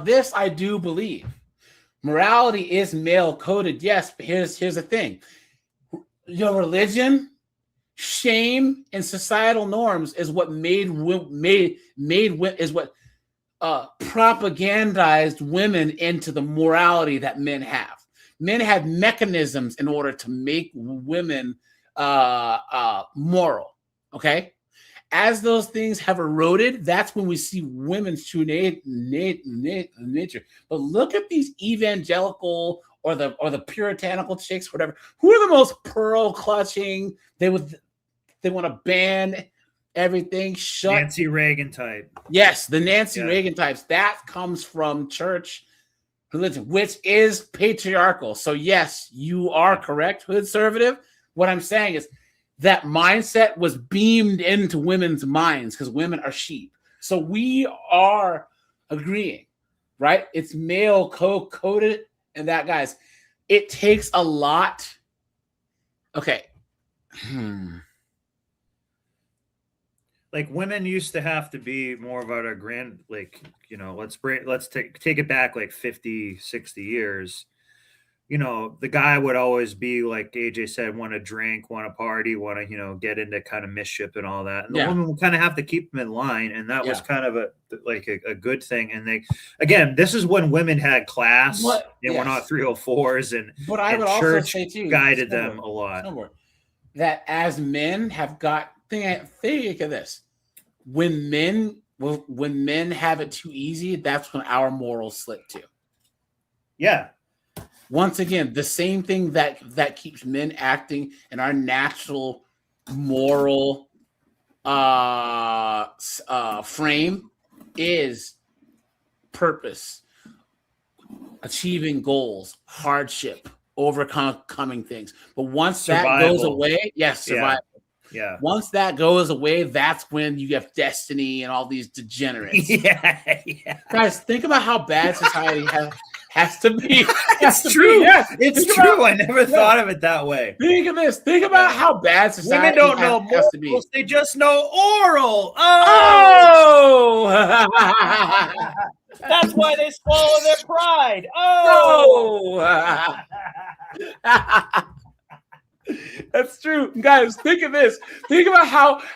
this I do believe. Morality is male coded, yes, but here's the thing. Your religion, shame, and societal norms is what propagandized women into the morality that men have. Men had mechanisms in order to make women moral. Okay. As those things have eroded, that's when we see women's true nature. But look at these evangelical or the puritanical chicks, whatever. Who are the most pearl clutching? They want to ban everything. Nancy Reagan type. Yes, the Nancy Reagan types. That comes from church religion, which is patriarchal. So yes, you are correct, conservative. What I'm saying is, that mindset was beamed into women's minds because women are sheep. So we are agreeing, right? It's male coded, and that, guys, it takes a lot. Okay. Like women used to have to be more about a grand, let's take it back like 50, 60 years. The guy would always be like AJ said, want to drink, want to party, want to, get into kind of mischief and all that. And the woman would kind of have to keep him in line. And that was kind of a good thing. And this is when women had class and were not 304s but I would church also say too, guided them a lot. That as men have got, think of this. When men have it too easy, that's when our morals slip too. Yeah. Once again, the same thing that keeps men acting in our natural moral frame is purpose, achieving goals, hardship, overcoming things. But once that goes away, survival. Yeah. Once that goes away, that's when you have destiny and all these degenerates. Yeah. Guys, think about how bad society has to be. It's true. It's true. I never thought of it that way. Think of this. Think about how bad society women don't know has to be. They just know oral. Oh! That's why they swallow their pride. Oh! That's true, guys. Think of this. Think about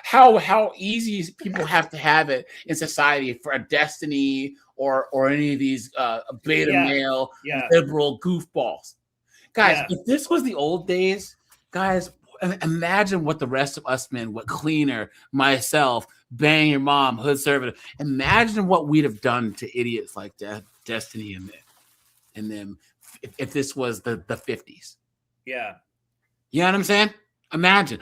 how easy people have to have it in society for a destiny or any of these beta male liberal goofballs. Guys, if this was the old days, guys, imagine what the rest of us men, what Cleaner, myself, Bang Your Mom, Hood Conservative, imagine what we'd have done to idiots like Destiny and them if this was the 50s. Yeah. You know what I'm saying? Imagine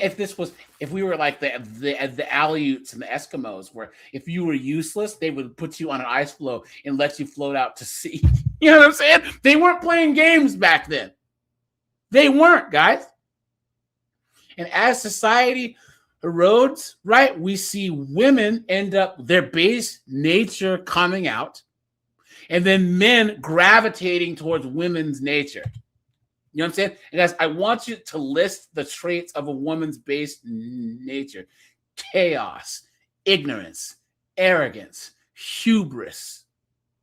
if we were like the Aleuts and the Eskimos, where if you were useless, they would put you on an ice floe and let you float out to sea. You know what I'm saying? They weren't playing games back then. They weren't, guys. And as society erodes, right, we see women end up their base nature coming out, and then men gravitating towards women's nature. You know what I'm saying? And guys, I want you to list the traits of a woman's base nature: chaos, ignorance, arrogance, hubris,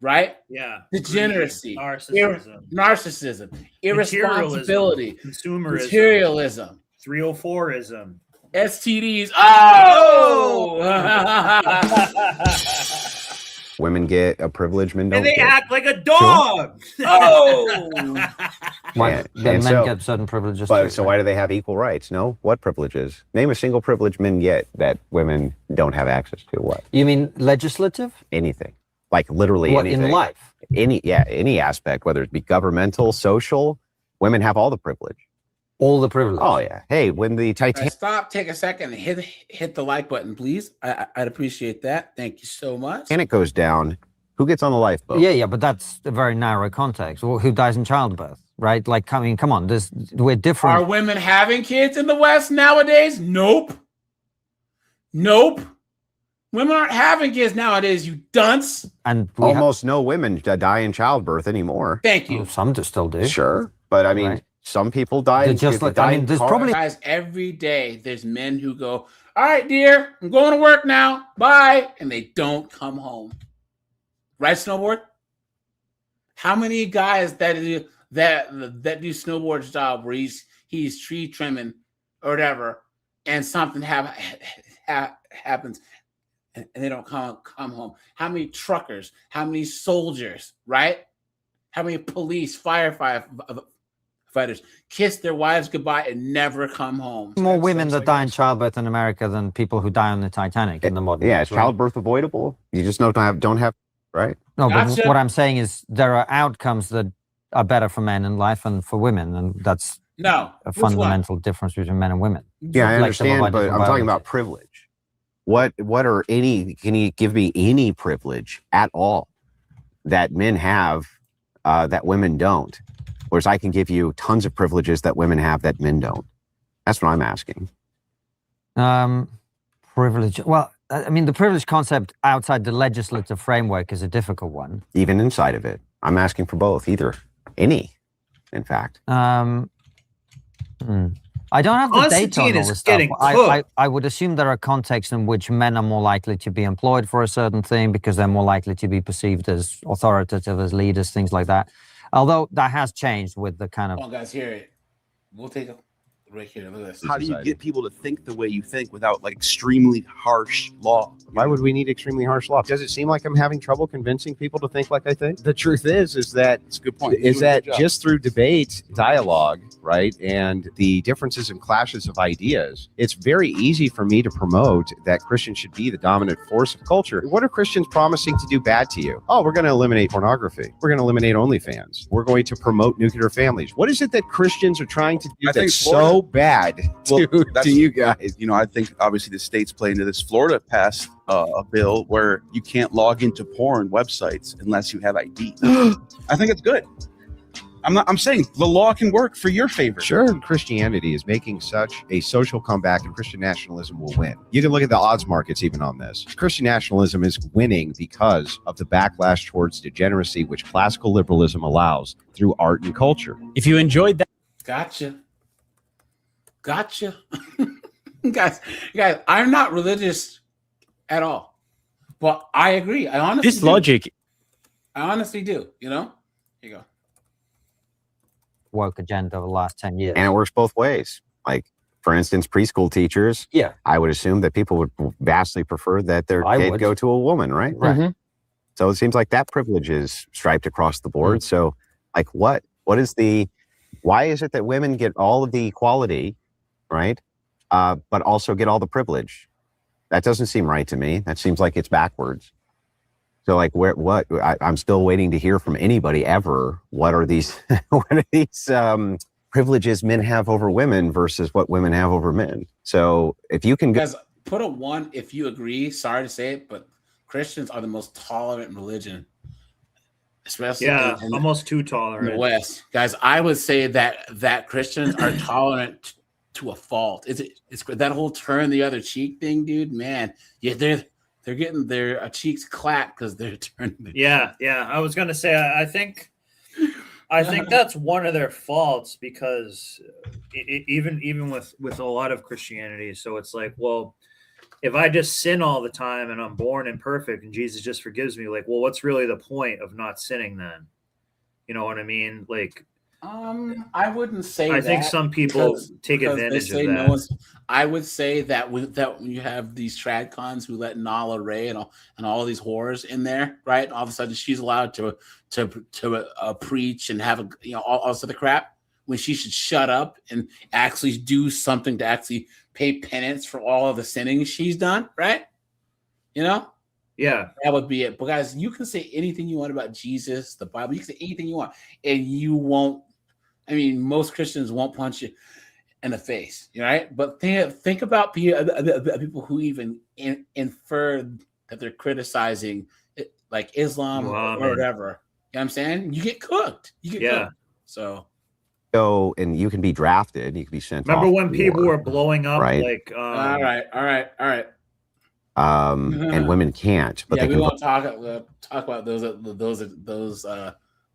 right? Yeah. Degeneracy, Narcissism. irresponsibility, Consumerism. materialism, 304ism. STDs. Oh! Women get a privilege, men don't. And they get. act like a dog. Sure. Oh! Why, men so, get certain privileges but too. so why do they have equal rights? No, what privileges? Name a single privilege men get that women don't have access to. What? You mean legislative? Anything, like literally What, anything in life? Any aspect, whether it be governmental, social. Women have all the privilege. All the privilege. Oh yeah. Hey, when the Titanic. Stop. Take a second and hit the like button, please. I'd appreciate that. Thank you so much. Titanic goes down, who gets on the lifeboat? Yeah, but that's a very narrow context. Well, who dies in childbirth, right? Like, I mean, come on, we're different. Are women having kids in the West nowadays? Nope. Women aren't having kids nowadays, you dunce. And almost no women die in childbirth anymore. Thank you. Well, some still do. Sure, but I mean, Right. some people die. Just like, I mean, there's probably Guys, every day there's men who go, all right, dear, I'm going to work now. Bye. And they don't come home. Right, snowboard? How many guys that do snowboard's job where he's tree trimming or whatever, and something happens and they don't come home? How many truckers? How many soldiers? Right? How many police, firefighters kiss their wives goodbye and never come home? more women that die in childbirth in America than people who die on the Titanic in the modern. Yeah, age, is right? childbirth avoidable? You just don't have right? No, Gotcha. but what I'm saying is there are outcomes that are better for men in life and for women, and that's No. a fundamental difference between men and women. Yeah, I Like some of understand, our but different I'm talking biology. about privilege. What are any? Can you give me any privilege at all that men have that women don't? Whereas I can give you tons of privileges that women have that men don't. That's what I'm asking. Privilege. Well, I mean, the privilege concept outside the legislative framework is a difficult one. Even inside of it, I'm asking for both. Either, any, in fact. I don't have the data on all this stuff. I would assume there are contexts in which men are more likely to be employed for a certain thing because they're more likely to be perceived as authoritative, as leaders, things like that. Although that has changed with the kind of... Come on, guys, hear it. We'll take a break here. Look at this. How do you get people to think the way you think without like extremely harsh law? Why would we need extremely harsh law? Does it seem like I'm having trouble convincing people to think like I think? The truth is that That's a good point. is that just through debate, dialogue, right, and the differences and clashes of ideas, it's very easy for me to promote that Christians should be the dominant force of culture. What are Christians promising to do bad to you? Oh, we're going to eliminate pornography. We're going to eliminate OnlyFans. We're going to promote nuclear families. What is it that Christians are trying to do I think that's Florida- so bad to you guys? You know, I think obviously the states play into this. Florida passed a bill where you can't log into porn websites unless you have ID. I think it's good. I'm saying the law can work for your favor. Sure, Christianity is making such a social comeback and Christian nationalism will win. You can look at the odds markets even on this. Christian nationalism is winning because of the backlash towards degeneracy which classical liberalism allows through art and culture. If you enjoyed that. Gotcha. guys, I'm not religious at all. But I agree. I honestly This logic. I honestly do, you know? Here you go. woke agenda over the last 10 years. And it works both ways. Like, for instance, preschool teachers. Yeah. I would assume that people would vastly prefer that their kid go to a woman, right? Right. Mm-hmm. So it seems like that privilege is striped across the board. So, like, what is why is it that women get all of the equality, right? But also get all the privilege? That doesn't seem right to me. That seems like it's backwards. So, like, I'm still waiting to hear from anybody ever. What are these privileges men have over women versus what women have over men? So, if you can guys put a 1 if you agree. Sorry to say it, but Christians are the most tolerant religion, especially almost too tolerant in the West. Guys, I would say that Christians are tolerant to a fault. It's that whole turn the other cheek thing, dude. Man, yeah, they're getting their cheeks clapped because they're turning. Yeah. I was gonna say, I think that's one of their faults because even with a lot of Christianity. So it's like, well, if I just sin all the time and I'm born imperfect and Jesus just forgives me, like, well, what's really the point of not sinning then? You know what I mean? Like, I wouldn't say I that. think some people take because advantage they say of that. I would say that when you have these trad cons who let Nala Ray and all these whores in there, right? All of a sudden she's allowed to preach and have all this other crap when she should shut up and actually do something to actually pay penance for all of the sinning she's done, right? You know? Yeah. That would be it. But guys, you can say anything you want about Jesus, the Bible, you can say anything you want, and you won't. I mean, most Christians won't punch you in the face, right? But think about people who even infer that they're criticizing like Islam or whatever. You know what I'm saying? You get cooked. You get cooked. So, and you can be drafted. You can be sent. Remember off when to people war, were blowing up? right? Like, all right. And women can't. But yeah, they we can won't talk about those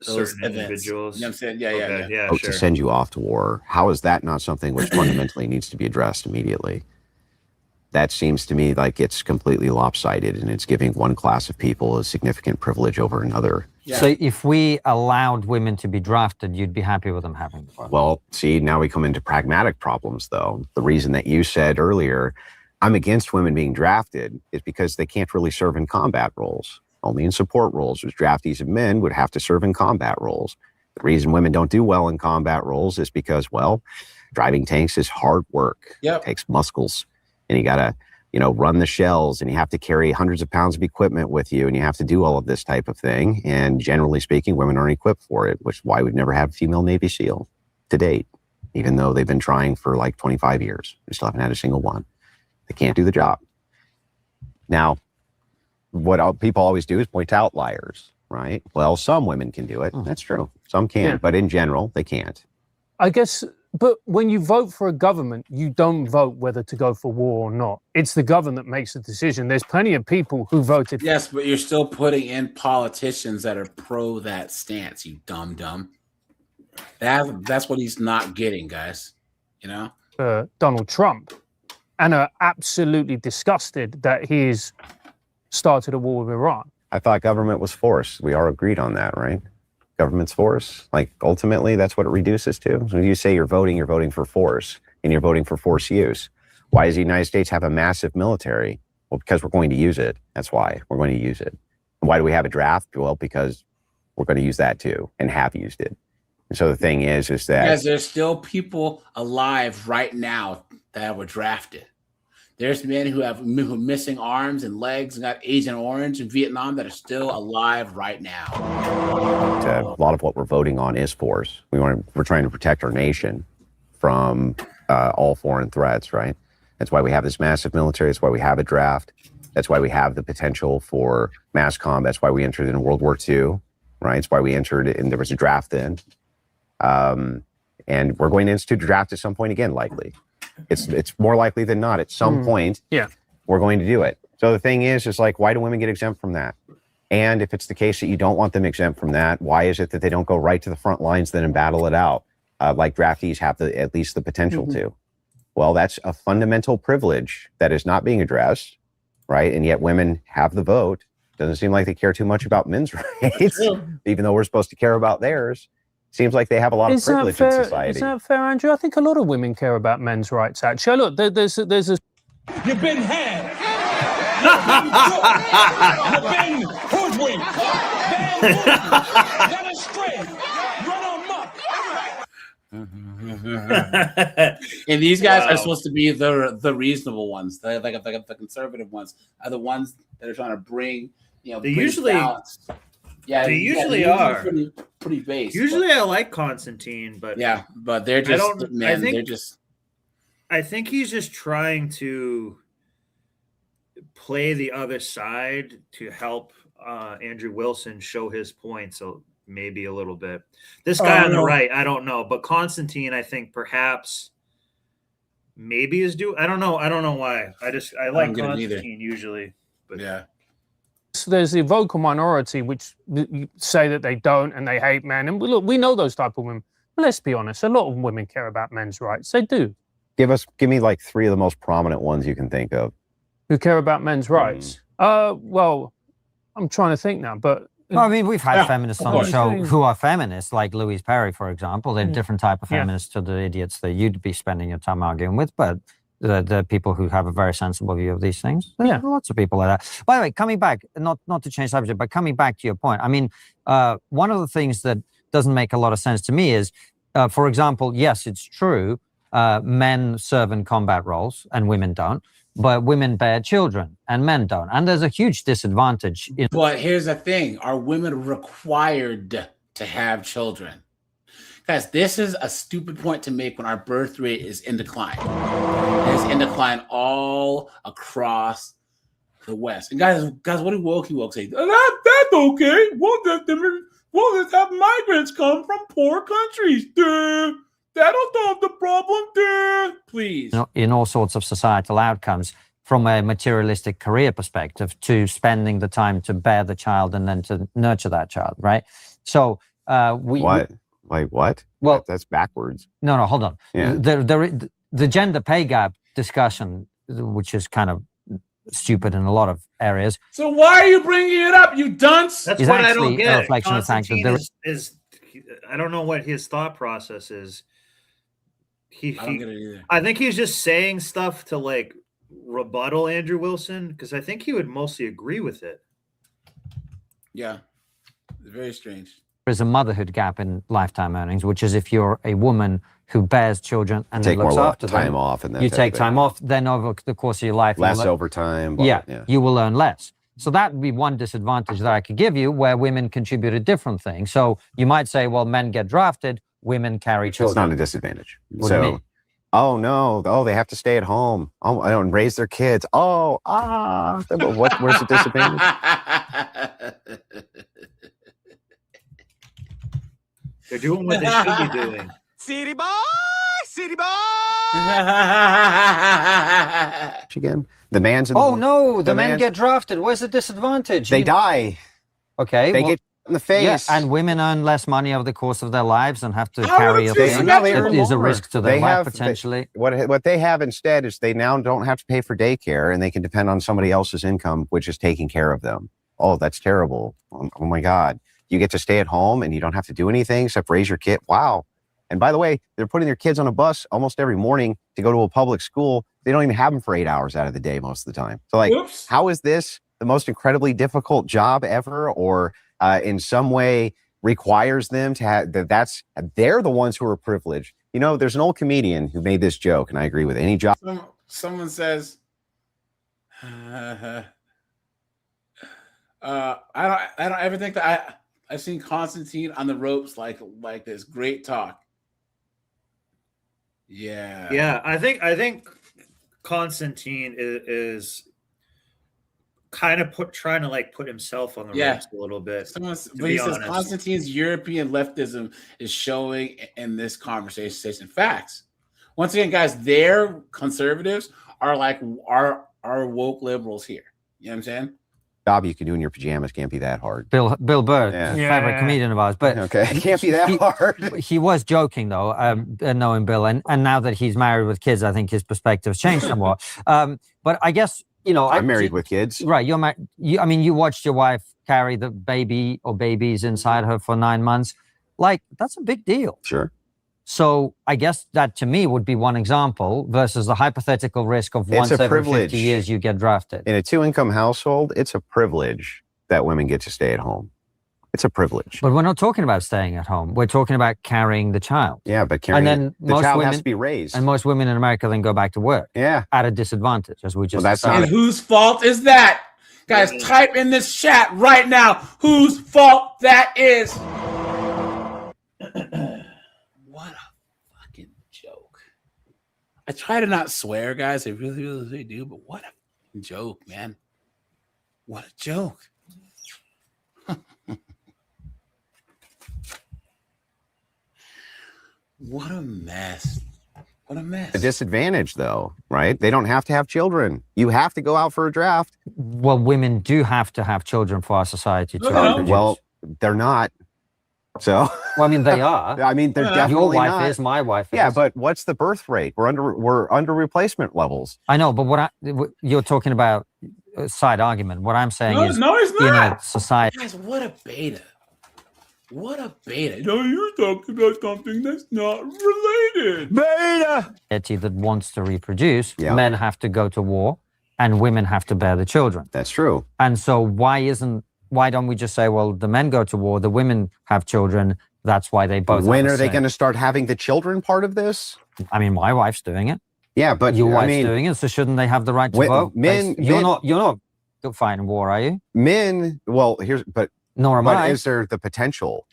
certain events. individuals. You know what I'm saying? Yeah. vote to send you off to war. How is that not something which fundamentally needs to be addressed immediately? That seems to me like it's completely lopsided, and it's giving one class of people a significant privilege over another. Yeah. So if we allowed women to be drafted, you'd be happy with them having the vote? Well, see, now we come into pragmatic problems, though. The reason that you said earlier, I'm against women being drafted, is because they can't really serve in combat roles, only in support roles, which draftees of men would have to serve in combat roles. The reason women don't do well in combat roles is because, well, driving tanks is hard work. It takes muscles, and you got to, run the shells, and you have to carry hundreds of pounds of equipment with you, and you have to do all of this type of thing. And generally speaking, women aren't equipped for it, which is why we've never had a female Navy SEAL to date, even though they've been trying for like 25 years. We still haven't had a single one. They can't do the job. Now, what people always do is point to outliers, right? Well, some women can do it. That's true. Some can, but in general, they can't. I guess, but when you vote for a government, you don't vote whether to go for war or not. It's the government that makes the decision. There's plenty of people who voted. Yes, but you're still putting in politicians that are pro that stance, you dumb. That's what he's not getting, guys. Donald Trump, and are absolutely disgusted that he's started a war with Iran. I thought government was force. We all agreed on that, right? Government's force. Like, ultimately, that's what it reduces to. When you say you're voting for force, and you're voting for force use. Why does the United States have a massive military? Well, because we're going to use it. That's why we're going to use it. And why do we have a draft? Well, because we're going to use that too, and have used it. And so the thing is that... Because there's still people alive right now that were drafted. There's men who have missing arms and legs and got Agent Orange in Vietnam that are still alive right now. A lot of what we're voting on is force. We're trying to protect our nation from all foreign threats, right? That's why we have this massive military. That's why we have a draft. That's why we have the potential for mass combat. That's why we entered in World War II, right? It's why we entered, and there was a draft then. And we're going to institute a draft at some point again, likely. It's more likely than not at some point. Yeah, we're going to do it. So the thing is like, why do women get exempt from that? And if it's the case that you don't want them exempt from that, why is it that they don't go right to the front lines then and battle it out, like draftees have at least the potential to? Well, that's a fundamental privilege that is not being addressed, right? And yet women have the vote. Doesn't seem like they care too much about men's rights, even though we're supposed to care about theirs. Seems like they have a lot of privilege in society. Is that fair, Andrew? I think a lot of women care about men's rights, actually. Look, there's a... You've been had. You've been hoodwinked. Led astray. Run amok. And these guys are supposed to be the reasonable ones, the conservative ones, are the ones that are trying to bring, they usually balance. Yeah, they usually are pretty base. Usually, I like Constantine, but they're just. I think he's just trying to play the other side to help Andrew Wilson show his point. So maybe a little bit. This guy on the right, I don't know, but Constantine, I think perhaps maybe is due. I don't know why. I like Constantine usually, but yeah. There's the vocal minority which say that they don't and they hate men, and look, we know those type of women. But let's be honest, a lot of women care about men's rights. They do. Give me like 3 of the most prominent ones you can think of. who care about men's rights. Well, I'm trying to think now, but well, I mean, we've had Yeah, feminists of on the course. show who are feminists, like Louise Perry, for example. They're a Mm. different type of Yeah. feminists to the idiots that you'd be spending your time arguing with, but the people who have a very sensible view of these things. There are lots of people like that. By the way, coming back, not to change subject, but coming back to your point, I mean, one of the things that doesn't make a lot of sense to me is, for example, yes, it's true, men serve in combat roles and women don't, but women bear children and men don't. And there's a huge disadvantage. But here's the thing. Are women required to have children? Guys, this is a stupid point to make when our birth rate is in decline. It is in decline all across the West. And guys, what do woke say? That's okay. We'll just have migrants come from poor countries. That'll solve the problem. Please. In all sorts of societal outcomes, from a materialistic career perspective to spending the time to bear the child and then to nurture that child, right? So What? Like what? Well, that's backwards. No, hold on. Yeah. The gender pay gap discussion, which is kind of stupid in a lot of areas. So why are you bringing it up, you dunce? That's Is what I actually don't a get. reflection of the fact that Constantine there is I don't know what his thought process is. I don't get it either. I think he's just saying stuff to like rebuttal Andrew Wilson, because I think he would mostly agree with it. Yeah. Very strange. is a motherhood gap in lifetime earnings, which is if you're a woman who bears children and then Take looks more after them, time off and that you type take of time thing. off, then over the course of your life, Less you'll earn- overtime. blah, Yeah, blah, you will earn less. So that would be one disadvantage that I could give you, where women contribute a different thing. So you might say, well, men get drafted, women carry It's children. not a disadvantage. What do you mean? Oh no! Oh, they have to stay at home. Oh, I don't raise their kids. Oh, what? Where's the disadvantage? They're doing what they should be doing. City boy, city boy. Again, the man's. Oh no, the men man's- get drafted. Where's the disadvantage? They die. Okay, They get in the face. Yeah, and women earn less money over the course of their lives and have to Oh, carry a that's thing no, they that earn is a more. risk to their They life have- potentially. What they have instead is they now don't have to pay for daycare and they can depend on somebody else's income, which is taking care of them. Oh, that's terrible. Oh my God. You get to stay at home and you don't have to do anything except raise your kid. Wow. And by the way, they're putting their kids on a bus almost every morning to go to a public school. They don't even have them for 8 hours out of the day most of the time. So like, Oops. how is this the most incredibly difficult job ever, or in some way requires them to have they're the ones who are privileged? You know, there's an old comedian who made this joke, and I agree with it. Any job. Someone says, I don't ever think that I've seen Constantine on the ropes like this. Great talk. Yeah. Yeah, I think Constantine is kind of trying to put himself on the Yeah. ropes a little bit. But be he says honest. Constantine's European leftism is showing in this conversation. Facts. Once again, guys, their conservatives are like our woke liberals here. You know what I'm saying? Job you can do in your pajamas can't be that hard. Bill Burr, Yeah. favorite comedian of ours, but Okay, it can't be that hard. He was joking though, knowing Bill, and now that he's married with kids, I think his perspective's changed somewhat. But I guess I'm married with kids. Right, you're married. You watched your wife carry the baby or babies inside her for 9 months. Like, that's a big deal. Sure. So I guess that to me would be one example versus the hypothetical risk of It's once a every privilege. 50 years you get drafted. In a 2-income household, it's a privilege that women get to stay at home. It's a privilege. But we're not talking about staying at home. We're talking about carrying the child. Yeah, but carrying and then the child has to be raised. And most women in America then go back to work. Yeah. At a disadvantage, as we just that's decided. And whose fault is that? Guys, type in this chat right now whose fault that is. What a fucking joke. I try to not swear, guys. I really, really do, but what a fucking joke, man. What a joke. What a mess. What a mess. A disadvantage, though, right? They don't have to have children. You have to go out for a draft. Well, women do have to have children for our society to Well, they're not. So, well, I mean, they are. I mean, they're definitely your wife not. is, my wife is. Yeah, but what's the birth rate? We're under replacement levels. I know, but you're talking about a side argument. What I'm saying is, no, it's not. in a society. Guys, what a beta. What a beta. No, you're talking about something that's not related. Beta. That wants to reproduce, men have to go to war and women have to bear the children. That's true. And so why don't we just say, well, the men go to war, the women have children, that's why they both When have are they going to start having the children part of this? I mean, my wife's doing it. Yeah, but your wife's doing it, so shouldn't they have the right to vote? You're not fighting war, are you? Men, well, nor am I. Is there the potential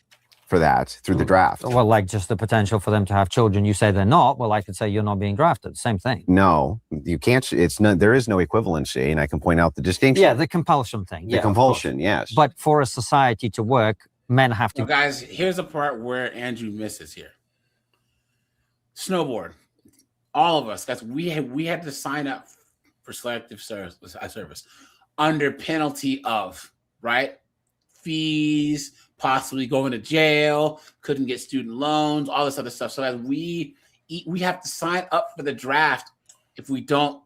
for that through the draft? Well, like just the potential for them to have children. You say they're not. Well, I could say you're not being drafted. Same thing. No, you can't. There is no equivalency, and I can point out the distinction. Yeah, the compulsion thing. The compulsion, yes. But for a society to work, men have to. Well, guys, here's the part where Andrew misses here. Snowboard. All of us, guys, we had to sign up for selective service under penalty of, right? Fees, possibly going to jail, couldn't get student loans, all this other stuff. So as we have to sign up for the draft if we don't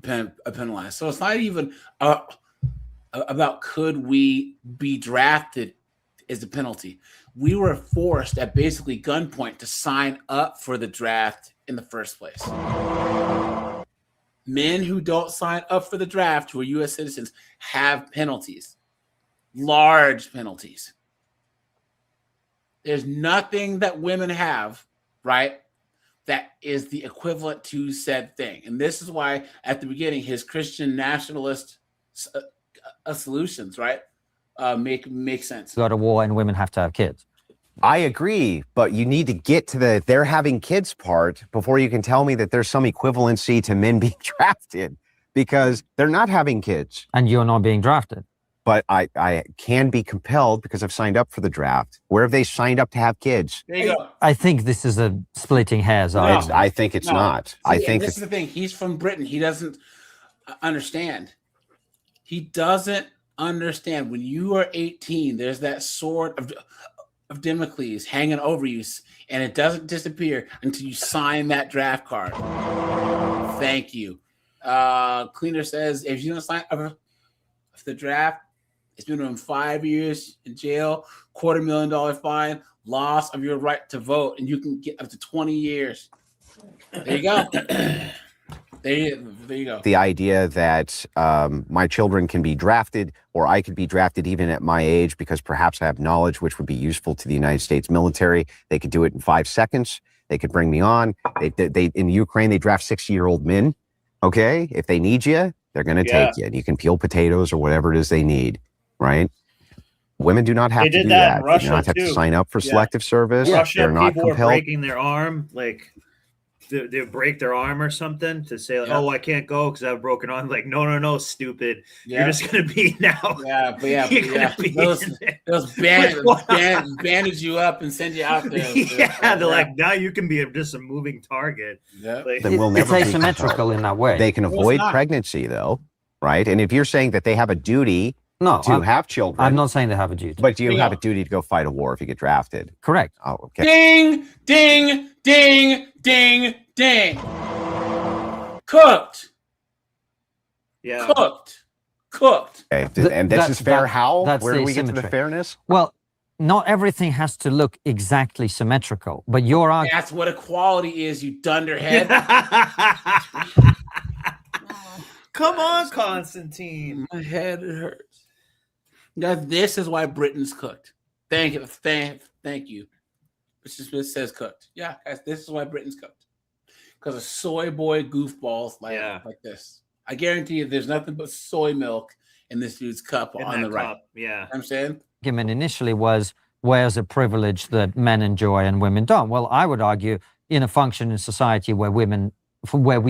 penalize. So it's not even about could we be drafted is the penalty. We were forced at basically gunpoint to sign up for the draft in the first place. Men who don't sign up for the draft, who are U.S. citizens, have penalties, large penalties. There's nothing that women have, right, that is the equivalent to said thing. And this is why at the beginning, his Christian nationalist solutions, right, make sense. Go to war and women have to have kids. I agree, but you need to get to they're having kids part before you can tell me that there's some equivalency to men being drafted, because they're not having kids. And you're not being drafted. But I can be compelled because I've signed up for the draft. Where have they signed up to have kids? There you go. I think this is a splitting hairs. No, I think it's not. See, I think this is the thing. He's from Britain. He doesn't understand. He doesn't understand. When you are 18, there's that sword of Damocles hanging over you, and it doesn't disappear until you sign that draft card. Thank you. Cleaner says, if you don't sign up for the draft, it's minimum 5 years in jail, $250,000 fine, loss of your right to vote, and you can get up to 20 years. There you go. There you go. The idea that my children can be drafted, or I could be drafted even at my age because perhaps I have knowledge which would be useful to the United States military. They could do it in 5 seconds. They could bring me on. They in Ukraine, they draft 60-year-old men. Okay, if they need you, they're going to take you. And you can peel potatoes or whatever it is they need, right? Women do not have to do that. They do not have to sign up for selective service. Russia, They're not people compelled. are breaking their arm, like they break their arm or something to say, like, oh, I can't go because I have a broken arm. Like, no, stupid. Yeah. You're just going to be now. Those bandage you up and send you out there. They're like, now you can be just a moving target. Yeah. Like, Then we'll It's never be asymmetrical in that way. They can avoid pregnancy, though, right? And if you're saying that they have a duty to have children. I'm not saying they have a duty. But do you have a duty to go fight a war if you get drafted? Correct. Oh, okay. Ding, ding, ding, ding, ding. Cooked. Yeah. Cooked. Okay. And this is fair how? Where do we get to the asymmetry. fairness? Well, not everything has to look exactly symmetrical, but your argument. That's what equality is, you dunderhead. Come on, Constantine. My head hurts. Guys, this is why Britain's cooked. Thank you. Thank you. It says cooked. Yeah, guys, this is why Britain's cooked. Because of soy boy goofballs like this. I guarantee you there's nothing but soy milk in this dude's cup on the right. Yeah. You know what I'm saying? Argument initially was, where's a privilege that men enjoy and women don't? Well, I would argue in a functioning society where we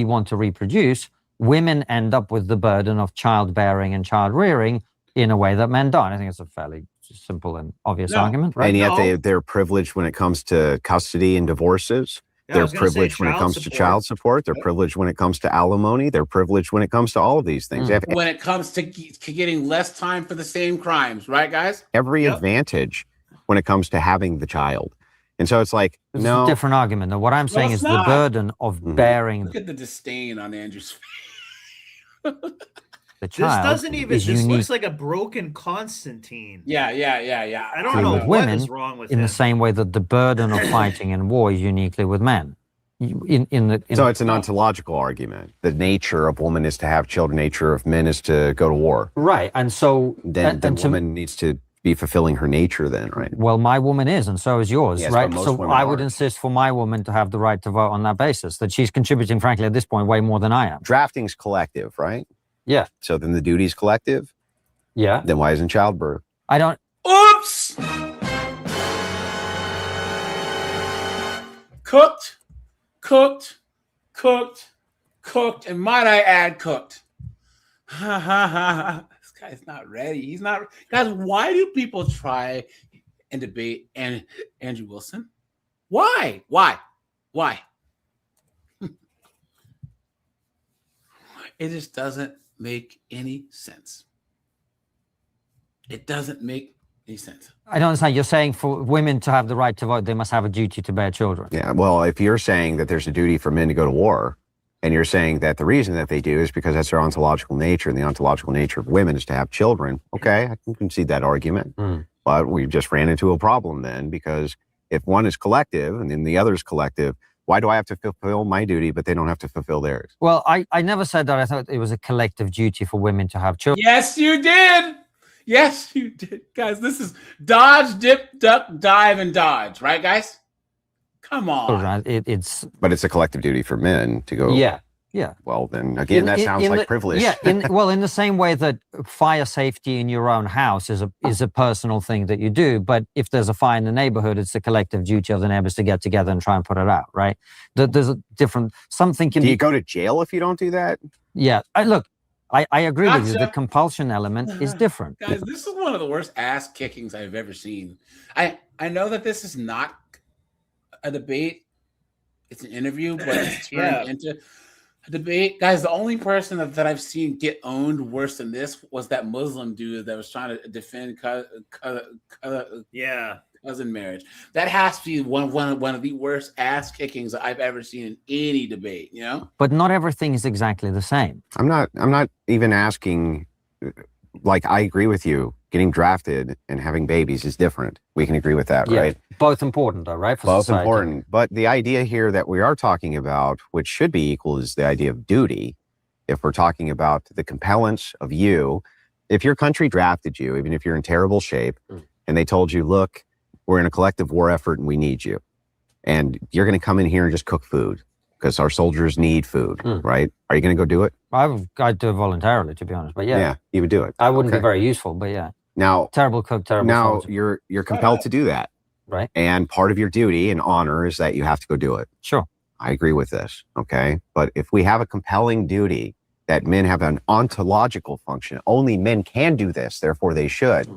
want to reproduce, women end up with the burden of childbearing and child rearing in a way that men don't. I think it's a fairly simple and obvious argument, right? And yet they're privileged when it comes to custody and divorces. They're privileged when it comes to child support. They're privileged when it comes to alimony. They're privileged when it comes to all of these things. When it comes to getting less time for the same crimes, right, guys? Every advantage when it comes to having the child. And so it's like, It's no. a different argument. Now, what I'm saying it's is the not. burden of bearing Look at the disdain on Andrew's face. the This child doesn't even. is This unique looks like a broken Constantine. Yeah. I don't to know with what women is wrong with in him. the same way that the burden of fighting in war is uniquely with men. So it's an ontological argument. The nature of woman is to have children. Nature of men is to go to war. Right, and so then the woman needs to be fulfilling her nature. Then, right? Well, my woman is, and so is yours, Yes, right? but most So women I would aren't. insist for my woman to have the right to vote on that basis. That she's contributing, frankly, at this point, way more than I am. Drafting's collective, right? Yeah. So then the duty's collective. Yeah. Then why isn't childbirth? I don't. Oops. Cooked, and might I add, cooked. This guy's not ready. He's not. Guys, why do people try and debate Andrew Wilson? Why? It just doesn't make any sense. It doesn't make any sense. I don't understand. You're saying for women to have the right to vote, they must have a duty to bear children. Yeah. Well, if you're saying that there's a duty for men to go to war, and you're saying that the reason that they do is because that's their ontological nature, and the ontological nature of women is to have children, okay, I can concede that argument. But we just ran into a problem then, because if one is collective and then the other is collective, why do I have to fulfill my duty, but they don't have to fulfill theirs? Well, I never said that. I thought it was a collective duty for women to have children. Yes, you did. Yes, you did. Guys, this is dodge, dip, duck, dive, and dodge, right, guys? Come on. But it's a collective duty for men to go. Yeah. Well, then again, that sounds like privilege. Yeah. In the same way that fire safety in your own house is a personal thing that you do, but if there's a fire in the neighborhood, it's the collective duty of the neighbors to get together and try and put it out, right? There's a different something. Do you go to jail if you don't do that? Yeah. I agree with you. The compulsion element is different. Guys, this is one of the worst ass kickings I've ever seen. I know that this is not a debate. It's an interview, but it's turned into a debate. Guys, the only person that I've seen get owned worse than this was that Muslim dude that was trying to defend cousin marriage. That has to be one of the worst ass kickings I've ever seen in any debate, you know? But not everything is exactly the same. I'm not even asking, like, I agree with you. Getting drafted and having babies is different. We can agree with that, right? Both important, though, right? For Both society. important. But the idea here that we are talking about, which should be equal, is the idea of duty. If we're talking about the compellence of you, if your country drafted you, even if you're in terrible shape, and they told you, look, we're in a collective war effort and we need you, and you're going to come in here and just cook food because our soldiers need food, right? Are you going to go do it? I'd do it voluntarily, to be honest. But yeah, you would do it. I wouldn't be very useful, but yeah. Now, terrible cook, terrible. Now soldier. you're compelled to do that, right? And part of your duty and honor is that you have to go do it. Sure, I agree with this. Okay, but if we have a compelling duty that men have an ontological function, only men can do this, therefore they should.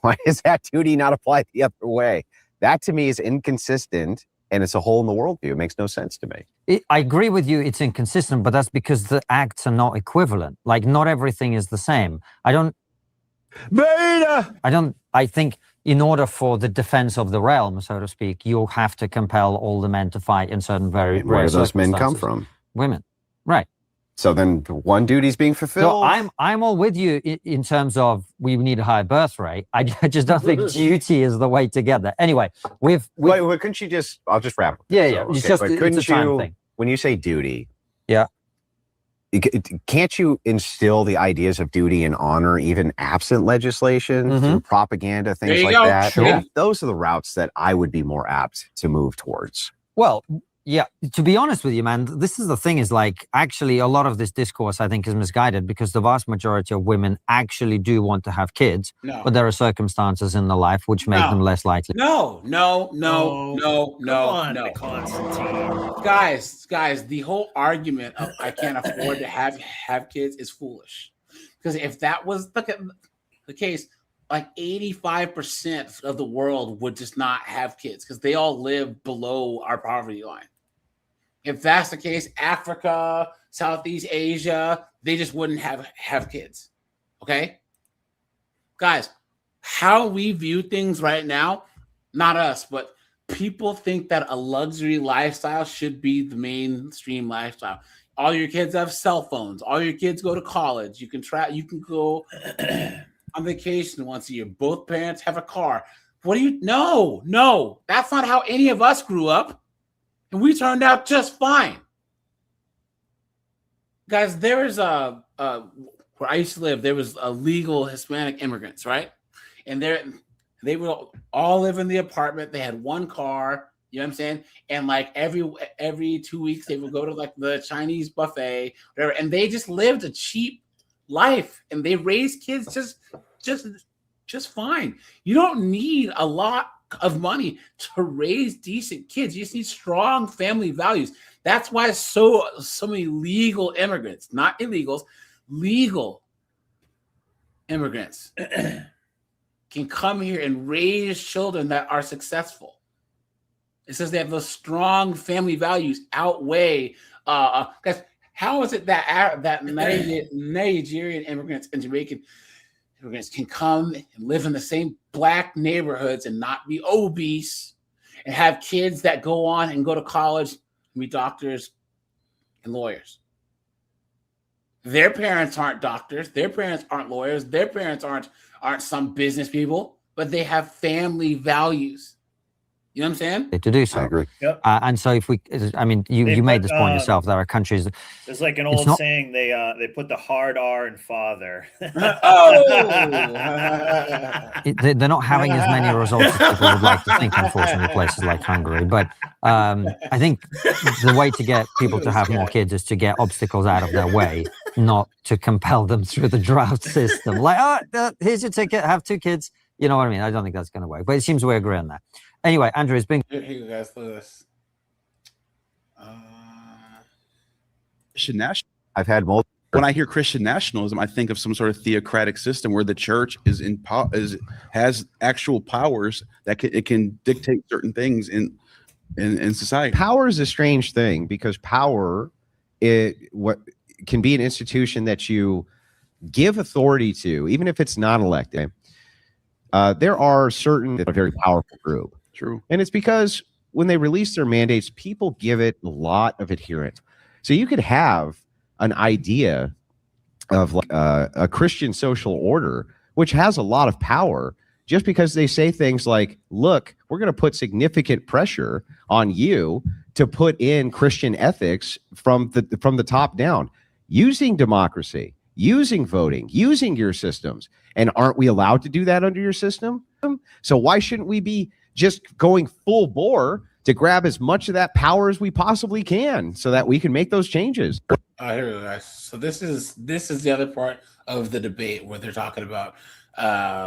Why does that duty not apply the other way? That to me is inconsistent, and it's a hole in the worldview. It makes no sense to me. I agree with you. It's inconsistent, but that's because the acts are not equivalent. Like, not everything is the same. I think in order for the defense of the realm, so to speak, you'll have to compel all the men to fight in certain very Where rare do those men come circumstances. from? Women, right? So then one duty is being fulfilled. So I'm all with you in terms of we need a higher birth rate. I just don't think duty is the way to get there. Anyway, wait, couldn't you just? I'll just wrap. Yeah. So, It's okay, just but it's couldn't a time you? thing. When you say duty, yeah. Can't you instill the ideas of duty and honor even absent legislation through propaganda, things like that? Sure. And those are the routes that I would be more apt to move towards. Well, yeah, to be honest with you, man, this is the thing is like, actually, a lot of this discourse, I think, is misguided because the vast majority of women actually do want to have kids, but there are circumstances in their life which make them less likely. No. Guys, the whole argument of I can't afford to have kids is foolish. Because if that was the case, like 85% of the world would just not have kids because they all live below our poverty line. If that's the case, Africa, Southeast Asia, they just wouldn't have kids. Okay? Guys, how we view things right now, not us, but people think that a luxury lifestyle should be the mainstream lifestyle. All your kids have cell phones. All your kids go to college. You can go on vacation once a year. Both parents have a car. No, that's not how any of us grew up. And we turned out just fine. Guys, there was where I used to live, there was illegal Hispanic immigrants, right? And they would all live in the apartment. They had one car, you know what I'm saying? And like every 2 weeks they would go to like the Chinese buffet, whatever, and they just lived a cheap life and they raised kids just fine. You don't need a lot of money to raise decent kids. You just need strong family values. That's why so many legal immigrants, not illegals, legal immigrants can come here and raise children that are successful. It says they have those strong family values outweigh. Guys, how is it that Nigerian immigrants and Jamaican immigrants can come and live in the same black neighborhoods and not be obese and have kids that go on and go to college and be doctors and lawyers? Their parents aren't doctors. Their parents aren't lawyers. Their parents aren't some business people, but they have family values. You know what I'm saying? To do so. I agree. Yep. And so if we, I mean, you made this point yourself. There are countries. There's like an old saying. They put the hard R in father. They're not having as many results as people would like to think, unfortunately, places like Hungary. But I think the way to get people to have more kids is to get obstacles out of their way, not to compel them through the draft system. Like, here's your ticket, have 2 kids. You know what I mean? I don't think that's going to work. But it seems we agree on that. Anyway, Andrew, it's been... Here you guys, look at this. Christian national. I've had multiple. When I hear Christian nationalism, I think of some sort of theocratic system where the church has actual powers that it can dictate certain things in society. Power is a strange thing because power what can be an institution that you give authority to, even if it's not elected. There are certain a very powerful group. True. And it's because when they release their mandates, people give it a lot of adherence. So you could have an idea of like a Christian social order, which has a lot of power, just because they say things like, look, we're going to put significant pressure on you to put in Christian ethics from the top down, using democracy, using voting, using your systems. And aren't we allowed to do that under your system? So why shouldn't we be just going full bore to grab as much of that power as we possibly can so that we can make those changes? Here we go, guys. So this is the other part of the debate where they're talking about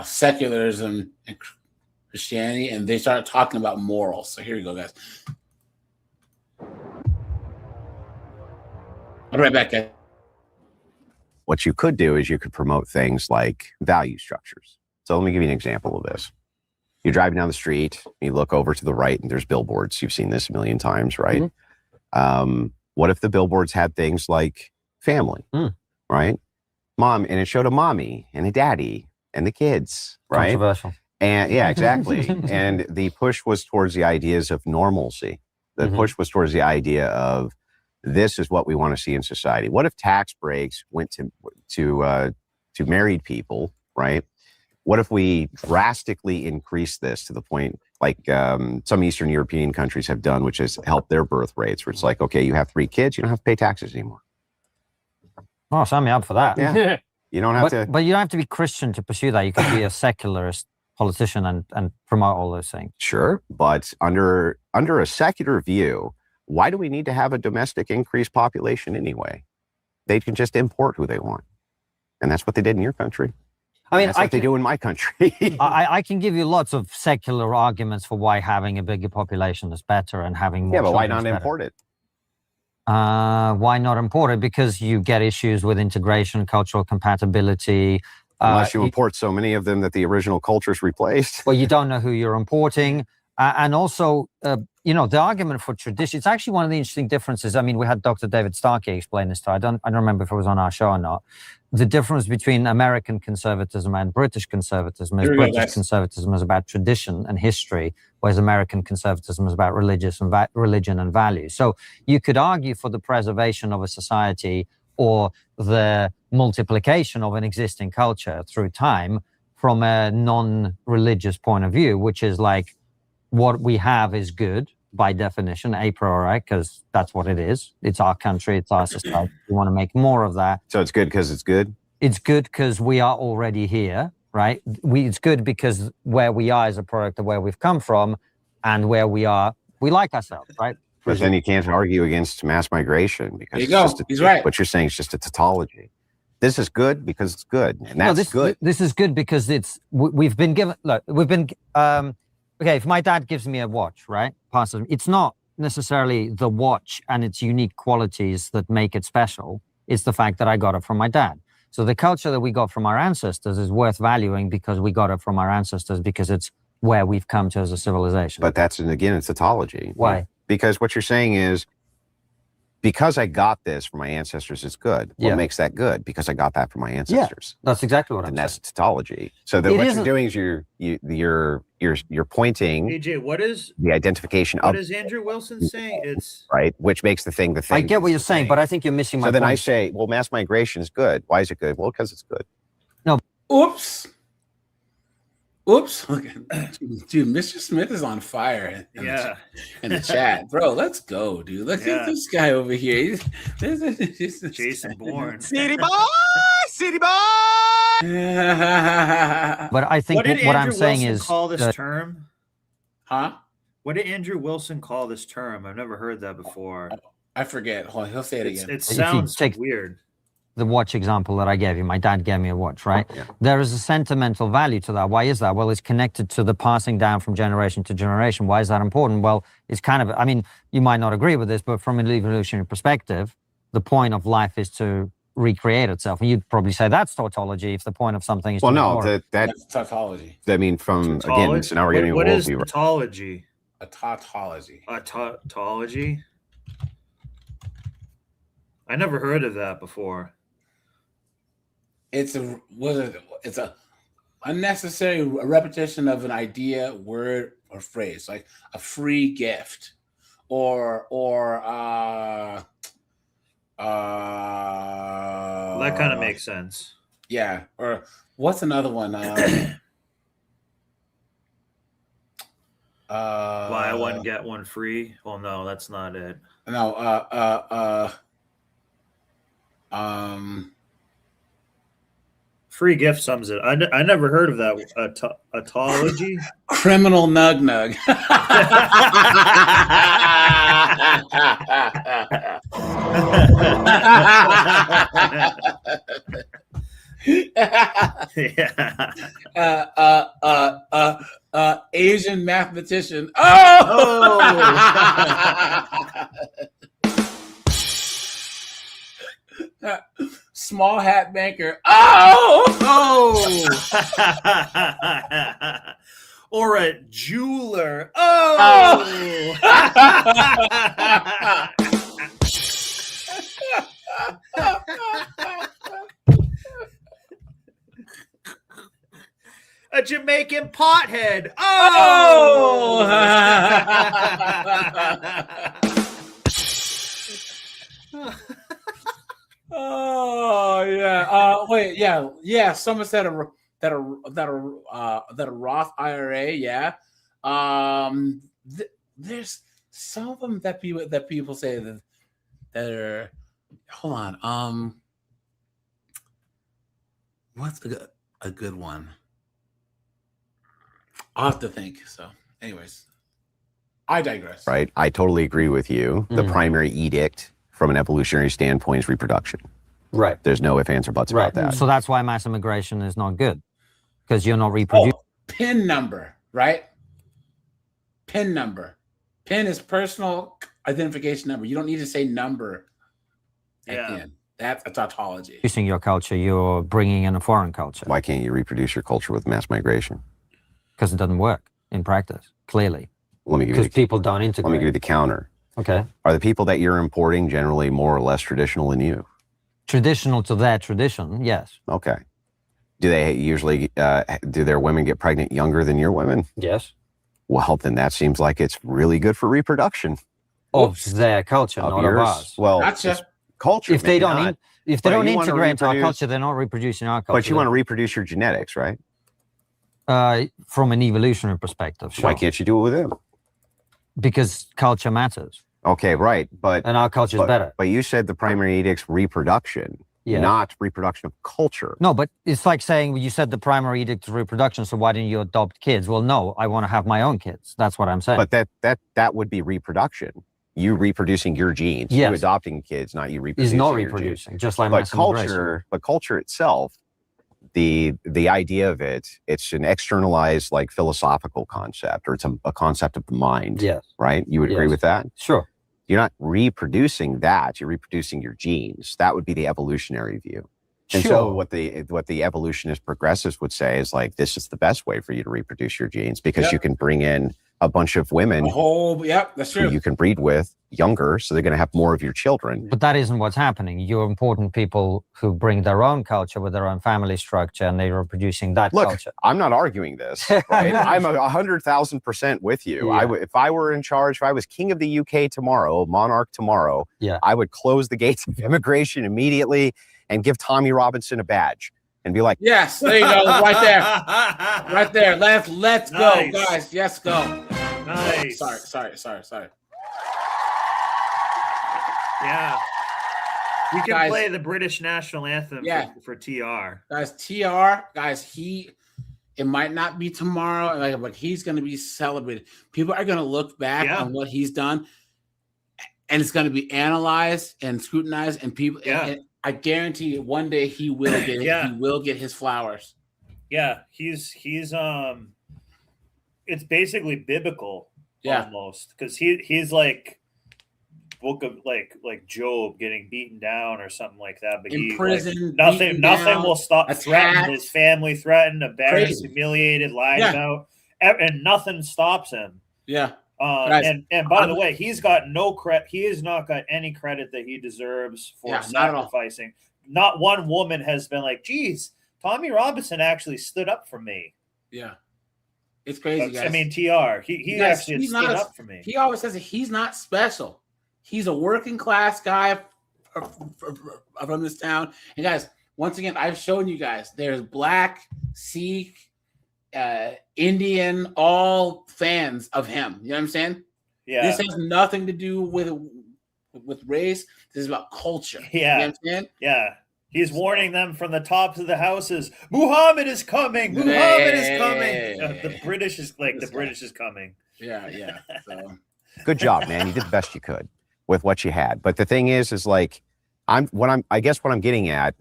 secularism and Christianity, and they start talking about morals. So here we go, guys. I'll be right back, guys. What you could do is you could promote things like value structures. So let me give you an example of this. You're driving down the street, you look over to the right, and there's billboards. You've seen this a million times, right? Mm-hmm. What if the billboards had things like family, right? Mom, and it showed a mommy and a daddy and the kids, right? Controversial. And yeah, exactly. And the push was towards the ideas of normalcy. The push was towards the idea of this is what we want to see in society. What if tax breaks went to married people, right? What if we drastically increase this to the point like some Eastern European countries have done, which has helped their birth rates, where it's like, okay, you have 3 kids, you don't have to pay taxes anymore. Oh, sign me up for that. Yeah. You don't have to. But you don't have to be Christian to pursue that. You could be a secularist politician and promote all those things. Sure. But under a secular view, why do we need to have a domestic increased population anyway? They can just import who they want. And that's what they did in your country. I mean, that's what they do in my country. I can give you lots of secular arguments for why having a bigger population is better and having more. Yeah, but why not import it? Why not import it? Because you get issues with integration, cultural compatibility. Unless you import so many of them that the original culture's replaced. Well, you don't know who you're importing. And also, you know, the argument for tradition, it's actually one of the interesting differences. I mean, we had Dr. David Starkey explain this to, I don't remember if it was on our show or not. The difference between American conservatism and British conservatism is British conservatism is about tradition and history, whereas American conservatism is about religion and values. So you could argue for the preservation of a society or the multiplication of an existing culture through time from a non-religious point of view, which is like what we have is good by definition, a priori, because that's what it is. It's our country, it's our society. We want to make more of that. So it's good because it's good? It's good because we are already here, right? It's good because where we are is a product of where we've come from, and where we are, we like ourselves, right? But then you can't argue against mass migration because there you go. He's right. What you're saying is just a tautology. This is good because it's good, and that's good. This is good because we've been given. Look, we've been. Okay, if my dad gives me a watch, right, passes, it's not necessarily the watch and its unique qualities that make it special. It's the fact that I got it from my dad. So the culture that we got from our ancestors is worth valuing because we got it from our ancestors, because it's where we've come to as a civilization. But that's, and again, it's tautology. Why? Because what you're saying is, because I got this from my ancestors, it's good. What makes that good? Because I got that from my ancestors. Yeah, that's exactly what I'm saying. And that's tautology. So that what you're doing is you're pointing. AJ, what is the identification what of? is Andrew Wilson saying? It's right, which makes the thing the thing. I get what you're saying, but I think you're missing my point. So then I say, well, mass migration is good. Why is it good? Well, because it's good. No. Oops. Oops. Okay. Dude, Mr. Smith is on fire in the chat. Bro, let's go, dude. Look at this guy over here. Jason Bourne. City boy! City boy! But I think what I'm saying is call this term? Huh? What did Andrew Wilson call this term? I've never heard that before. I forget. Hold on, he'll say it again. It sounds weird. The watch example that I gave you, my dad gave me a watch, right? Yeah. There is a sentimental value to that. Why is that? Well, it's connected to the passing down from generation to generation. Why is that important? Well, it's kind of, I mean, you might not agree with this, but from an evolutionary perspective, the point of life is to recreate itself. And you'd probably say that's tautology if the point of something is that's tautology. I mean, from again, so now we're getting what is tautology? A tautology. A tautology? I never heard of that before. It's a unnecessary repetition of an idea, word, or phrase, like a free gift, or that kind of makes sense. Yeah. Or what's another one? Buy one get one free. Well, no, that's not it. No. Free gift sums it. I never heard of that. Tautology? Criminal nug nug. Asian mathematician. Small hat banker. Or a jeweler. A Jamaican pothead. Oh yeah. Wait. Yeah. Someone said a Roth IRA. Yeah. There's some of them that people say that are. Hold on. What's a good one? I'll have to think. So, anyways, I digress. Right. I totally agree with you. The primary edict from an evolutionary standpoint is reproduction. Right. There's no ifs, ands, or buts about that. So that's why mass immigration is not good, because you're not reproducing. PIN number, right? PIN number. PIN is personal identification number. You don't need to say number at the end. That's a tautology. Reproducing your culture, you're bringing in a foreign culture. Why can't you reproduce your culture with mass migration? Because it doesn't work in practice, clearly. Let me give you because people don't integrate. Let me give you the counter. Okay. Are the people that you're importing generally more or less traditional than you? Traditional to their tradition, yes. Okay. Do they usually, do their women get pregnant younger than your women? Yes. Well, then that seems like it's really good for reproduction. Of their culture, Of not yours? of ours. Well, Gotcha. culture. If they maybe don't, not. if they But don't you wanna integrate into our reproduce- culture, they're not reproducing our culture. But you want to reproduce your genetics, right? From an evolutionary perspective, sure. Why can't you do it with them? Because culture matters. Okay, right. But and our culture is better. But you said the primary edict's reproduction, not reproduction of culture. No, but it's like saying you said the primary edict is reproduction, so why didn't you adopt kids? Well, no, I want to have my own kids. That's what I'm saying. But that would be reproduction. You reproducing your genes. Yes. You adopting kids, not you reproducing. Is not your reproducing, genes. just like but mass immigration. culture itself, the idea of it's an externalized like philosophical concept, or it's a concept of the mind. Yes. Right? You would agree Yes. with that? Sure. You're not reproducing that, you're reproducing your genes. That would be the evolutionary view. And so Sure. what the evolutionist progressives would say is like, this is the best way for you to reproduce your genes, because you can bring in a bunch of women that's who true. you can breed with younger, so they're going to have more of your children. But that isn't what's happening. You're important people who bring their own culture with their own family structure, and they are producing that Look, culture. I'm not arguing this. Right? I'm 100,000% with you. Yeah. If I were in charge, if I was king of the UK tomorrow, monarch tomorrow, I would close the gates of immigration immediately and give Tommy Robinson a badge and be like, Yes, there you go, right there, right there. Let's Nice. go, guys. Yes, go. Nice. Sorry. Yeah. We can Guys. play the British national anthem for TR. Guys, it might not be tomorrow, but he's going to be celebrated. People are going to look back on what he's done, and it's going to be analyzed and scrutinized, and people. And I guarantee you, one day he will get he will get his flowers. Yeah, he's it's basically biblical almost, because he's like book of like Job getting beaten down or something like that. But In he prison, nothing down, will stop. Threatened his family, threatened, embarrassed, Crazy. humiliated, lied about, and nothing stops him. Yeah. And by the way, he's got no credit. He has not got any credit that he deserves for Not at all. sacrificing. Not one woman has been like, "Geez, Tommy Robinson actually stood up for me." Yeah. It's crazy, guys. I mean, TR, he actually stood up for me. He always says that he's not special. He's a working class guy from this town. And guys, once again, I've shown you guys there's Black, Sikh, Indian, all fans of him. You know what I'm saying? Yeah. This has nothing to do with race. This is about culture. Yeah. You know what I'm saying? Yeah. He's warning them from the tops of the houses. Muhammad is coming. Muhammad is coming. The British is coming. Yeah. So. good job, man. You did the best you could with what you had. But the thing is like, I guess what I'm getting at,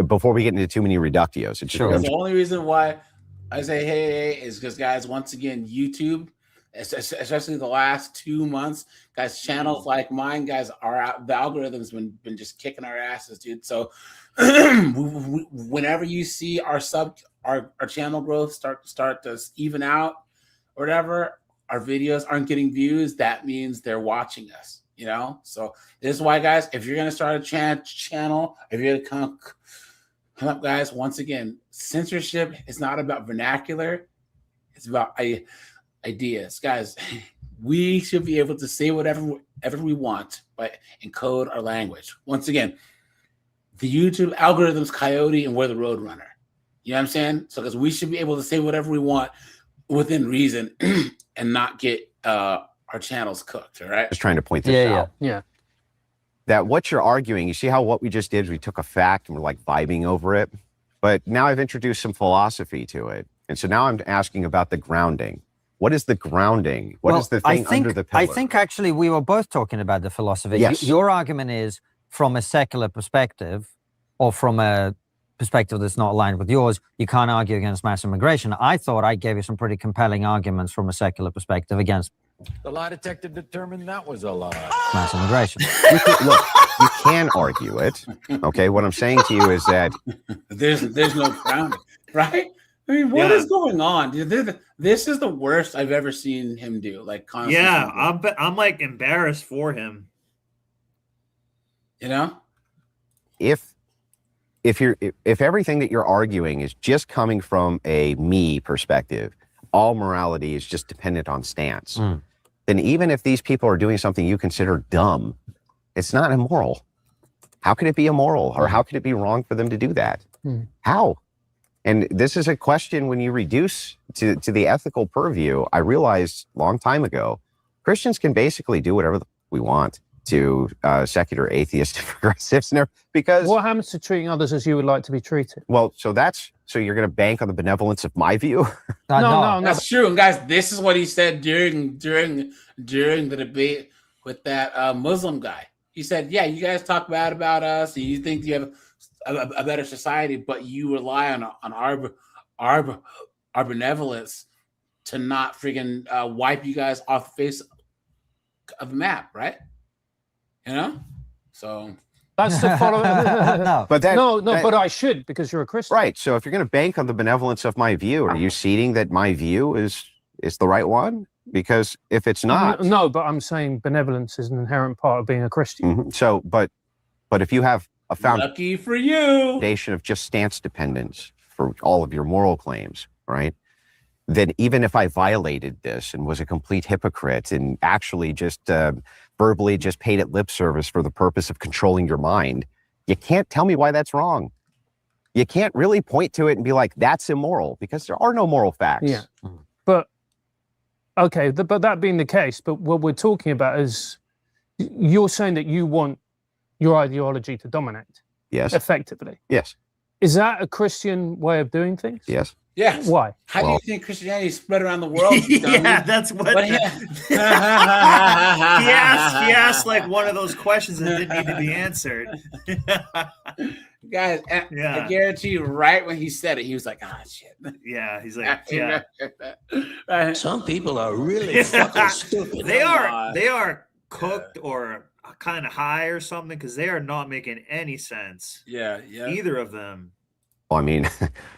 before we get into too many reductios, it's The only reason why I say hey is because, guys, once again, YouTube, especially the last 2 months, guys, channels like mine, guys, the algorithm's been just kicking our asses, dude. So whenever you see our channel growth start to even out or whatever, our videos aren't getting views, that means they're watching us, you know? So this is why, guys, if you're going to start a channel, if you're going to come up, guys, once again, censorship is not about vernacular. It's about ideas. Guys, we should be able to say whatever we want, but encode our language. Once again, the YouTube algorithm's coyote and we're the road runner. You know what I'm saying? So because we should be able to say whatever we want within reason and not get our channels cooked, all right? Just trying to point this out. Yeah. That what you're arguing, you see how what we just did is we took a fact and we're like vibing over it. But now I've introduced some philosophy to it. And so now I'm asking about the grounding. What is the grounding? What is the thing under the pillar? I think actually we were both talking about the philosophy. Yes. Your argument is from a secular perspective, or from a perspective that's not aligned with yours, you can't argue against mass immigration. I thought I gave you some pretty compelling arguments from a secular perspective against The lie detector determined that was a lie. mass immigration. You can argue it. Okay, what I'm saying to you is that there's no grounding, right? I mean, what is going on? This is the worst I've ever seen him do. Like, constantly. Yeah, I'm like embarrassed for him. You know, if everything that you're arguing is just coming from a me perspective, all morality is just dependent on stance, then even if these people are doing something you consider dumb, it's not immoral. How could it be immoral, or how could it be wrong for them to do that? How? And this is a question when you reduce to the ethical purview. I realized a long time ago, Christians can basically do whatever we want to secular atheists and progressives, because what happens to treating others as you would like to be treated? Well, so you're going to bank on the benevolence of my view? No, that's true. And guys, this is what he said during the debate with that Muslim guy. He said, "Yeah, you guys talk bad about us, and you think you have a better society, but you rely on our benevolence to not freaking wipe you guys off the face of the map, right? You know, so that's the following." but I should, because you're a Christian, right? So if you're going to bank on the benevolence of my view, are you ceding that my view is the right one? Because if it's not, no, but I'm saying benevolence is an inherent part of being a Christian. So, but if you have a lucky for you foundation of just stance dependence for all of your moral claims, right? Then even if I violated this and was a complete hypocrite and actually just verbally just paid it lip service for the purpose of controlling your mind, you can't tell me why that's wrong. You can't really point to it and be like, that's immoral, because there are no moral facts. Yeah. But okay, but that being the case, but what we're talking about is you're saying that you want your ideology to dominate. Yes. Effectively. Yes. Is that a Christian way of doing things? Yes. Yes. Why? How do you think Christianity is spread around the world? Yeah, that's what. He he asked like one of those questions that didn't need to be answered. Guys, I guarantee you, right when he said it, he was like, "Ah, shit." Yeah, he's like, yeah. Some people are really fucking stupid. They are cooked or kind of high or something, because they are not making any sense. Yeah. Either of them. Well, I mean,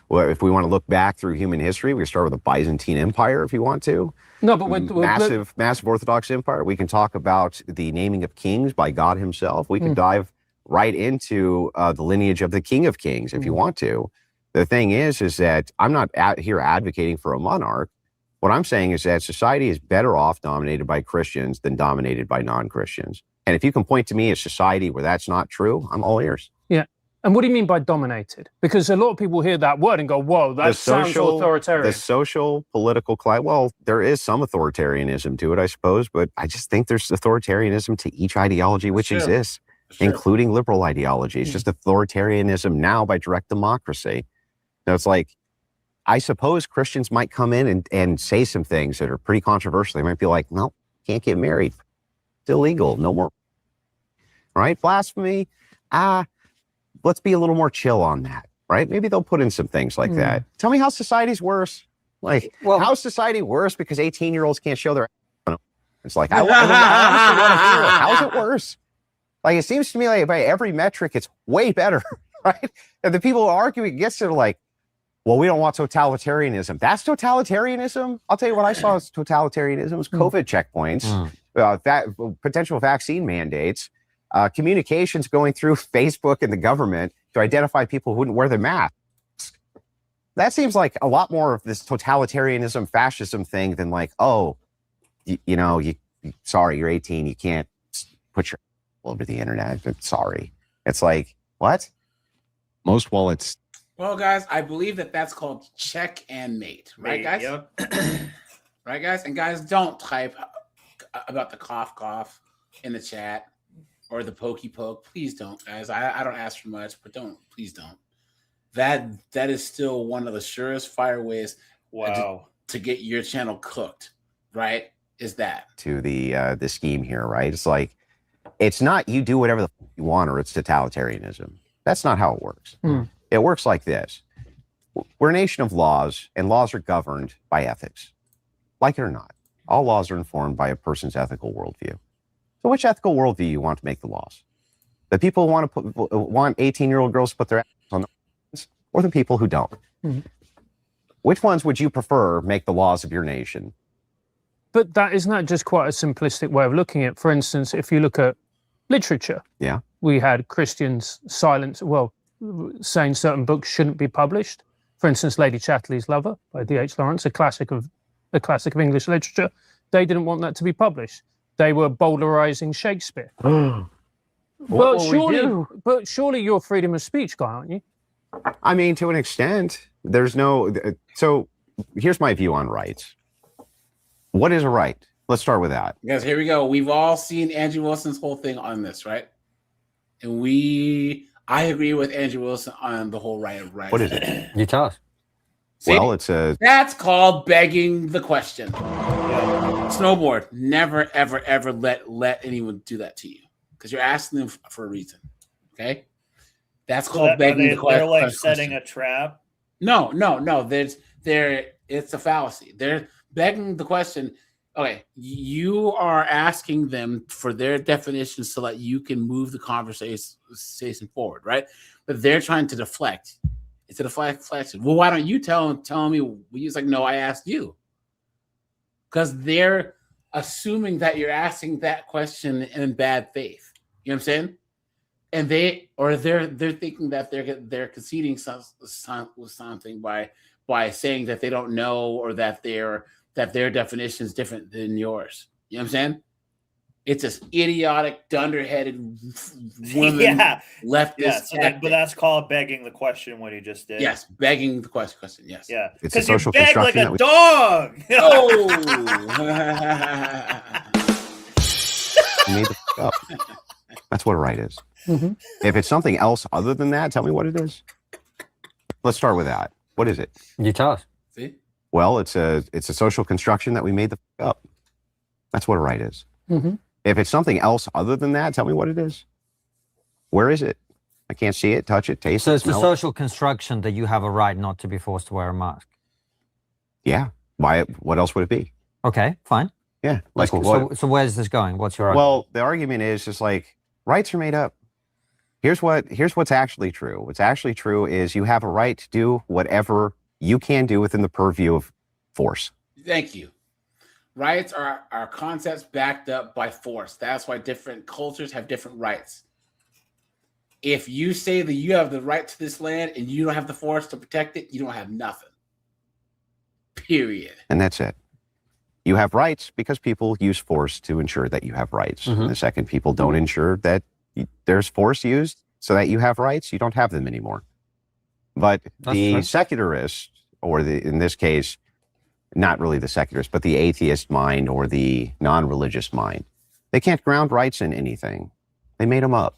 well, if we want to look back through human history, we can start with the Byzantine Empire if you want to. No, but massive Orthodox Empire. We can talk about the naming of kings by God himself. We can dive right into the lineage of the King of Kings if you want to. The thing is that I'm not here advocating for a monarch. What I'm saying is that society is better off dominated by Christians than dominated by non-Christians. And if you can point to me a society where that's not true, I'm all ears. Yeah. And what do you mean by dominated? Because a lot of people hear that word and go, whoa, that sounds authoritarian. The social, political climate, well, there is some authoritarianism to it, I suppose, but I just think there's authoritarianism to each ideology which exists, including liberal ideology. It's just authoritarianism now by direct democracy. Now, it's like, I suppose Christians might come in and say some things that are pretty controversial. They might be like, no, can't get married. It's illegal. No more. Right? Blasphemy. Let's be a little more chill on that. Right? Maybe they'll put in some things like that. Tell me how society's worse. Like, how's society worse because 18-year-olds can't show their... It's like, I honestly want to hear, how's it worse? Like, it seems to me like by every metric, it's way better. Right? And the people arguing against it are like, well, we don't want totalitarianism. That's totalitarianism? I'll tell you what I saw as totalitarianism was COVID checkpoints, potential vaccine mandates, communications going through Facebook and the government to identify people who wouldn't wear their masks. That seems like a lot more of this totalitarianism, fascism thing than like, oh, sorry, you're 18, you can't put your over the internet. Sorry. It's like, what? Most wallets. Well, guys, I believe that's called check and mate, right, guys? Yep. Right, guys? And guys, don't type about the cough in the chat or the pokey poke. Please don't, guys. I don't ask for much, but please don't. That is still one of the surest fire ways to get your channel cooked, right? Is that to the scheme here, right? It's like, it's not you do whatever you want or it's totalitarianism. That's not how it works. It works like this. We're a nation of laws, and laws are governed by ethics. Like it or not, all laws are informed by a person's ethical worldview. So which ethical worldview you want to make the laws? The people who want 18-year-old girls to put their ass on the or the people who don't? Which ones would you prefer make the laws of your nation? But isn't that just quite a simplistic way of looking at it? For instance, if you look at literature, yeah, we had Christians saying certain books shouldn't be published. For instance, Lady Chatterley's Lover by D.H. Lawrence, a classic of English literature. They didn't want that to be published. They were bowdlerizing Shakespeare. But surely you're a freedom of speech guy, aren't you? I mean, to an extent, there's no. So here's my view on rights. What is a right? Let's start with that. Guys, here we go. We've all seen Andrew Wilson's whole thing on this, right? And I agree with Andrew Wilson on the whole right of rights. What is it? You tell us. See, well, that's called begging the question. Snowboard, never, ever, ever let anyone do that to you because you're asking them for a reason. Okay, that's called begging the question. They're like setting a trap. No. It's a fallacy. They're begging the question. Okay, you are asking them for their definitions so that you can move the conversation forward, right? But they're trying to deflect. It's a deflection. Well, why don't you tell me? He's like, no, I asked you. Because they're assuming that you're asking that question in bad faith. You know what I'm saying? And they're thinking that they're conceding something by saying that they don't know or that their definition is different than yours. You know what I'm saying? It's this idiotic, dunderheaded woman leftist. Yeah, but that's called begging the question. What he just did. Yes, begging the question. Yes. Yeah, because you beg like a dog. Oh. Made the up. That's what a right is. Mm-hmm. If it's something else other than that, tell me what it is. Let's start with that. What is it? You tell us. See? Well, it's a social construction that we made the up. That's what a right is. Mm-hmm. If it's something else other than that, tell me what it is. Where is it? I can't see it, touch it, taste it, So it's a smell social construction that you have a right not to be forced to wear a mask. Yeah. Why? What else would it be? Okay, fine. Yeah. Like, so where's this going? What's your argument? Well, the argument is just like rights are made up. Here's what's actually true. What's actually true is you have a right to do whatever you can do within the purview of force. Thank you. Rights are concepts backed up by force. That's why different cultures have different rights. If you say that you have the right to this land and you don't have the force to protect it, you don't have nothing. Period. And that's it. You have rights because people use force to ensure that you have rights. Mm-hmm. And the second people don't ensure that there's force used so that you have rights, you don't have them anymore. But the secularist, or in this case, not really the secularist, but the atheist mind or the non-religious mind, they can't ground rights in anything. They made them up.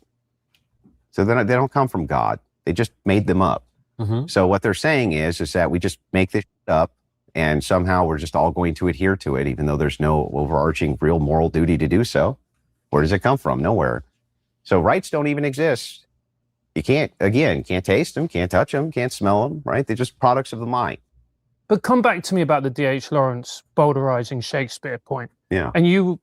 So they don't come from God. They just made them up. Mm-hmm. So what they're saying is that we just make this up and somehow we're just all going to adhere to it, even though there's no overarching real moral duty to do so. Where does it come from? Nowhere. So rights don't even exist. You can't taste them, can't touch them, can't smell them, right? They're just products of the mind. But come back to me about the D.H. Lawrence bowdlerizing Shakespeare point. Yeah. And you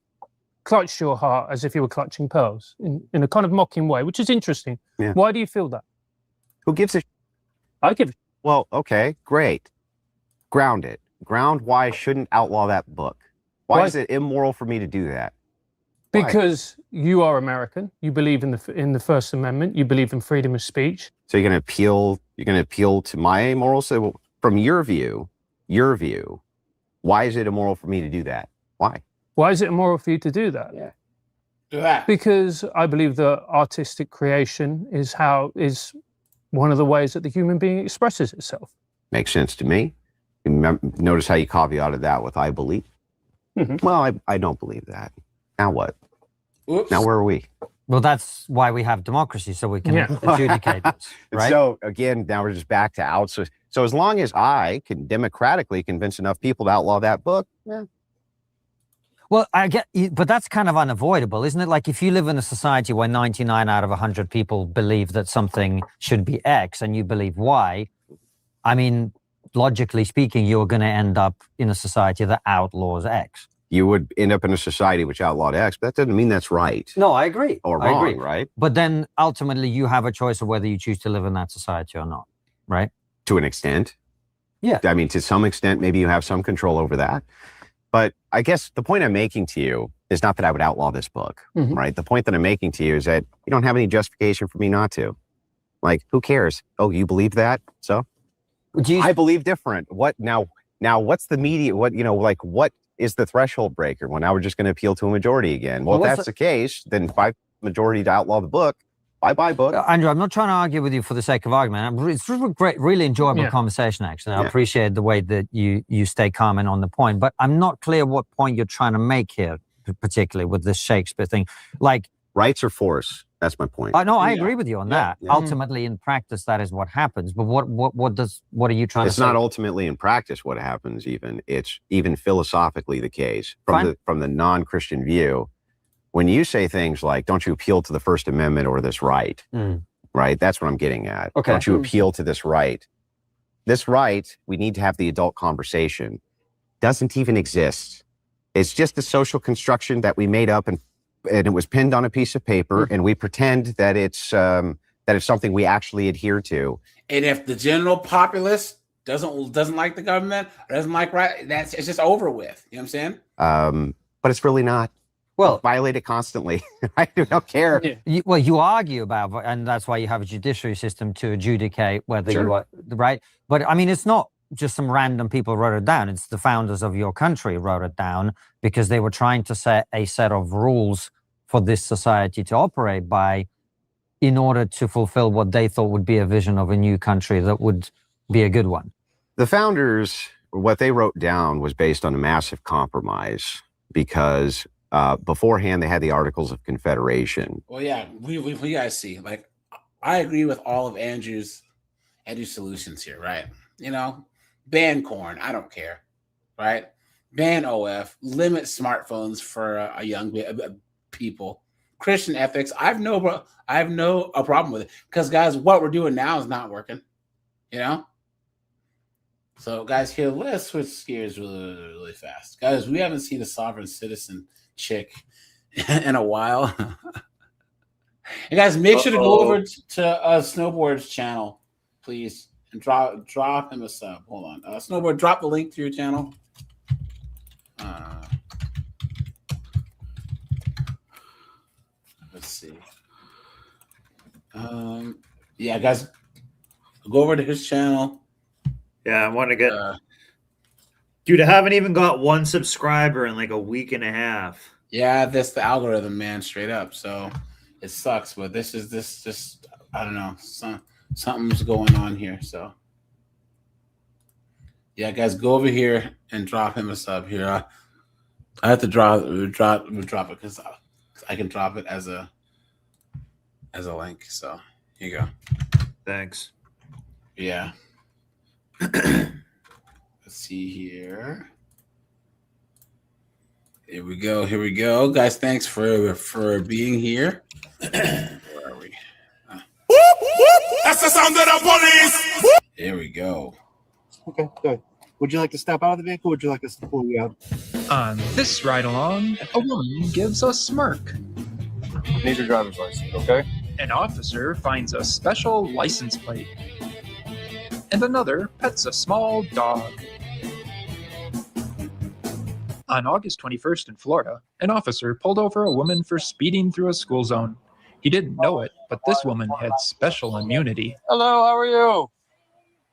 clutched your heart as if you were clutching pearls in a kind of mocking way, which is interesting. Yeah. Why do you feel that? Who gives a I give a Well, okay, great. Ground it. Ground why I shouldn't outlaw that book. Why is it immoral for me to do that? Why? Because you are American. You believe in the First Amendment. You believe in freedom of speech. So you're going to appeal to my morals? So from your view, why is it immoral for me to do that? Why? Why is it immoral for you to do that? Yeah. Do that. Because I believe that artistic creation is one of the ways that the human being expresses itself. Makes sense to me. Notice how you caveated that with I believe. Mm-hmm. Well, I don't believe that. Now what? Oops. Now where are we? Well, that's why we have democracy, so we can adjudicate this, right? So again, now we're just back to out. So as long as I can democratically convince enough people to outlaw that book, yeah. Well, I get, but that's kind of unavoidable, isn't it? Like if you live in a society where 99 out of 100 people believe that something should be X and you believe Y, I mean, logically speaking, you're going to end up in a society that outlaws X. You would end up in a society which outlawed X, but that doesn't mean that's right. No, I agree. Or I wrong, agree. right? But then ultimately you have a choice of whether you choose to live in that society or not, right? To an extent. Yeah. I mean, to some extent, maybe you have some control over that. But I guess the point I'm making to you is not that I would outlaw this book, right? The point that I'm making to you is that you don't have any justification for me not to. Like, who cares? Oh, you believe that? So I believe different. What now, what's the media? What, what is the threshold breaker? Well, now we're just going to appeal to a majority again. Well, if that's the case, then by majority to outlaw the book, bye-bye book. Andrew, I'm not trying to argue with you for the sake of argument. It's a great, really enjoyable conversation, actually. I appreciate the way that you stay calm and on the point, but I'm not clear what point you're trying to make here, particularly with this Shakespeare thing. Like, rights or force? That's my point. No, I agree with you on that. Ultimately, in practice, that is what happens. But what are you trying to say? It's not ultimately in practice what happens. It's even philosophically the case from the non-Christian view. When you say things like, don't you appeal to the First Amendment or this right, right? That's what I'm getting at. Okay. Don't you appeal to this right? This right, we need to have the adult conversation, doesn't even exist. It's just a social construction that we made up and it was pinned on a piece of paper and we pretend that it's something we actually adhere to. And if the general populace doesn't like the government, or doesn't like it's just over with. You know what I'm saying? But it's really not. Well, violate it constantly. I don't care. You argue about, and that's why you have a judiciary system to adjudicate whether you are right. But I mean, it's not just some random people wrote it down. It's the founders of your country wrote it down because they were trying to set a set of rules for this society to operate by in order to fulfill what they thought would be a vision of a new country that would be a good one. The founders, what they wrote down was based on a massive compromise because beforehand, they had the Articles of Confederation. Well, yeah, we guys see. Like, I agree with all of Andrew's solutions here, right? Ban corn, I don't care, right? Ban OF, limit smartphones for a young people. Christian ethics, I have no problem with it because, guys, what we're doing now is not working. So, guys, here, let's switch gears really, really fast, guys. We haven't seen a sovereign citizen chick in a while. And guys, make sure to go over to Snowboard's channel, please, and drop him a sub. Hold on, Snowboard, drop the link to your channel. Let's see. Yeah, guys, go over to his channel. Yeah, I want to get. Dude, I haven't even got one subscriber in like a week and a half. Yeah, that's the algorithm, man, straight up. So it sucks, but this just I don't know. Something's going on here. So yeah, guys, go over here and drop him a sub here. I have to drop it because I can drop it as a link. So here you go. Thanks. Yeah. Let's see here. Here we go. Guys, thanks for being here. Where are we? That's the sound of the police! Here we go. Okay, good. Would you like to step out of the vehicle or would you like us to pull you out? On this ride along, a woman gives a smirk. Need your driver's license, okay? An officer finds a special license plate. And another pets a small dog. On August 21st in Florida, an officer pulled over a woman for speeding through a school zone. He didn't know it, but this woman had special immunity. Hello, how are you?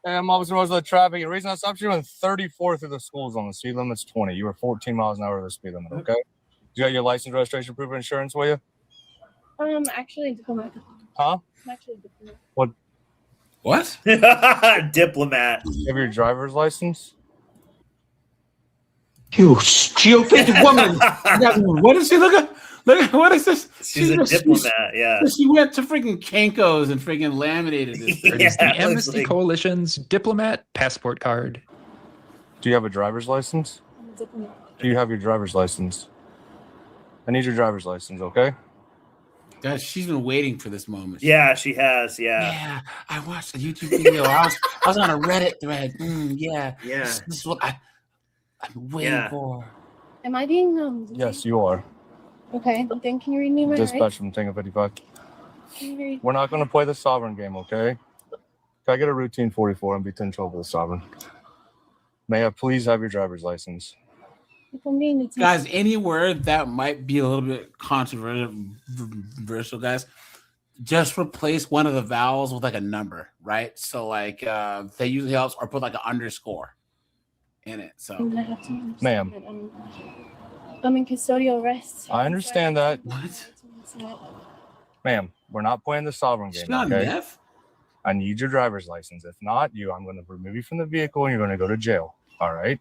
Hey, I'm Officer Roosevelt Traffic. The reason I stopped you went 34 through the school zone. The speed limit's 20. You were 14 miles an hour over the speed limit, okay? You got your license, registration, proof of insurance with you? Actually, diplomat. Huh? I'm actually diplomat. What? Diplomat. You have your driver's license? You stupid woman! What is she? Look at what is this? She's a diplomat. Yeah. She went to freaking Kinko's and freaking laminated this. It is the Amnesty Coalition's diplomat passport card. Do you have a driver's license? I'm a diplomat. Do you have your driver's license? I need your driver's license, okay? Guys, she's been waiting for this moment. Yeah, she has. Yeah, I watched a YouTube video. I was on a Reddit thread. Yeah. This is what I'm waiting for. Am I being Yes, you are. Okay, then can you read me my Dispatch rights? from Tango 55. Can you read? We're not going to play the sovereign game, okay? Can I get a routine 44 and be 10 trouble with the sovereign? May I please have your driver's license? Guys, any word that might be a little bit controversial, guys, just replace one of the vowels with like a number, right? So like that usually helps, or put like an underscore in it. So, Ma'am, I'm in custodial arrest. I understand that. What? Ma'am, we're not playing the sovereign game, She's not okay? deaf? I need your driver's license. If not, I'm going to remove you from the vehicle and you're going to go to jail. All right?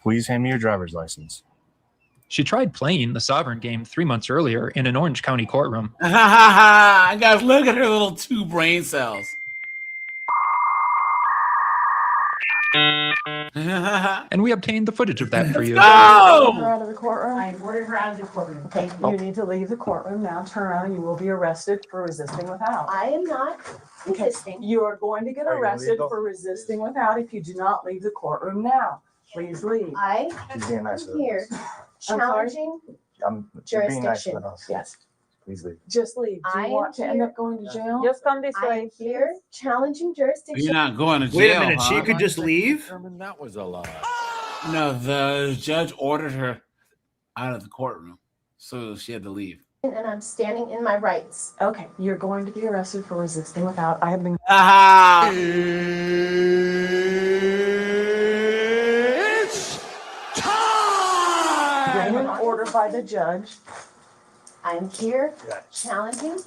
Please hand me your driver's license. She tried playing the sovereign game 3 months earlier in an Orange County courtroom. Guys, look at her little 2 brain cells. And we obtained the footage of that for you. Go! Out of the courtroom. I ordered her out of the courtroom. Okay, Oh. you need to leave the courtroom now. Turn around. You will be arrested for resisting without. I am not resisting. You are going to get Are you gonna arrested leave, though? for resisting without if you do not leave the courtroom now. Please leave. I She's being nice am here sorry? challenging She's being nice jurisdiction. to us. Yes, Please leave. just leave. Do I you want am to end here- up going to jail? Just come this I way. am here challenging jurisdiction. You're not going to jail. Wait a minute, huh? she could just leave? That was a lie. No, the judge ordered her out of the courtroom, so she had to leave. And I'm standing in my rights. Okay, you're going to be arrested for resisting without. I have been Ah! It's time! given an order by the judge. I'm here challenging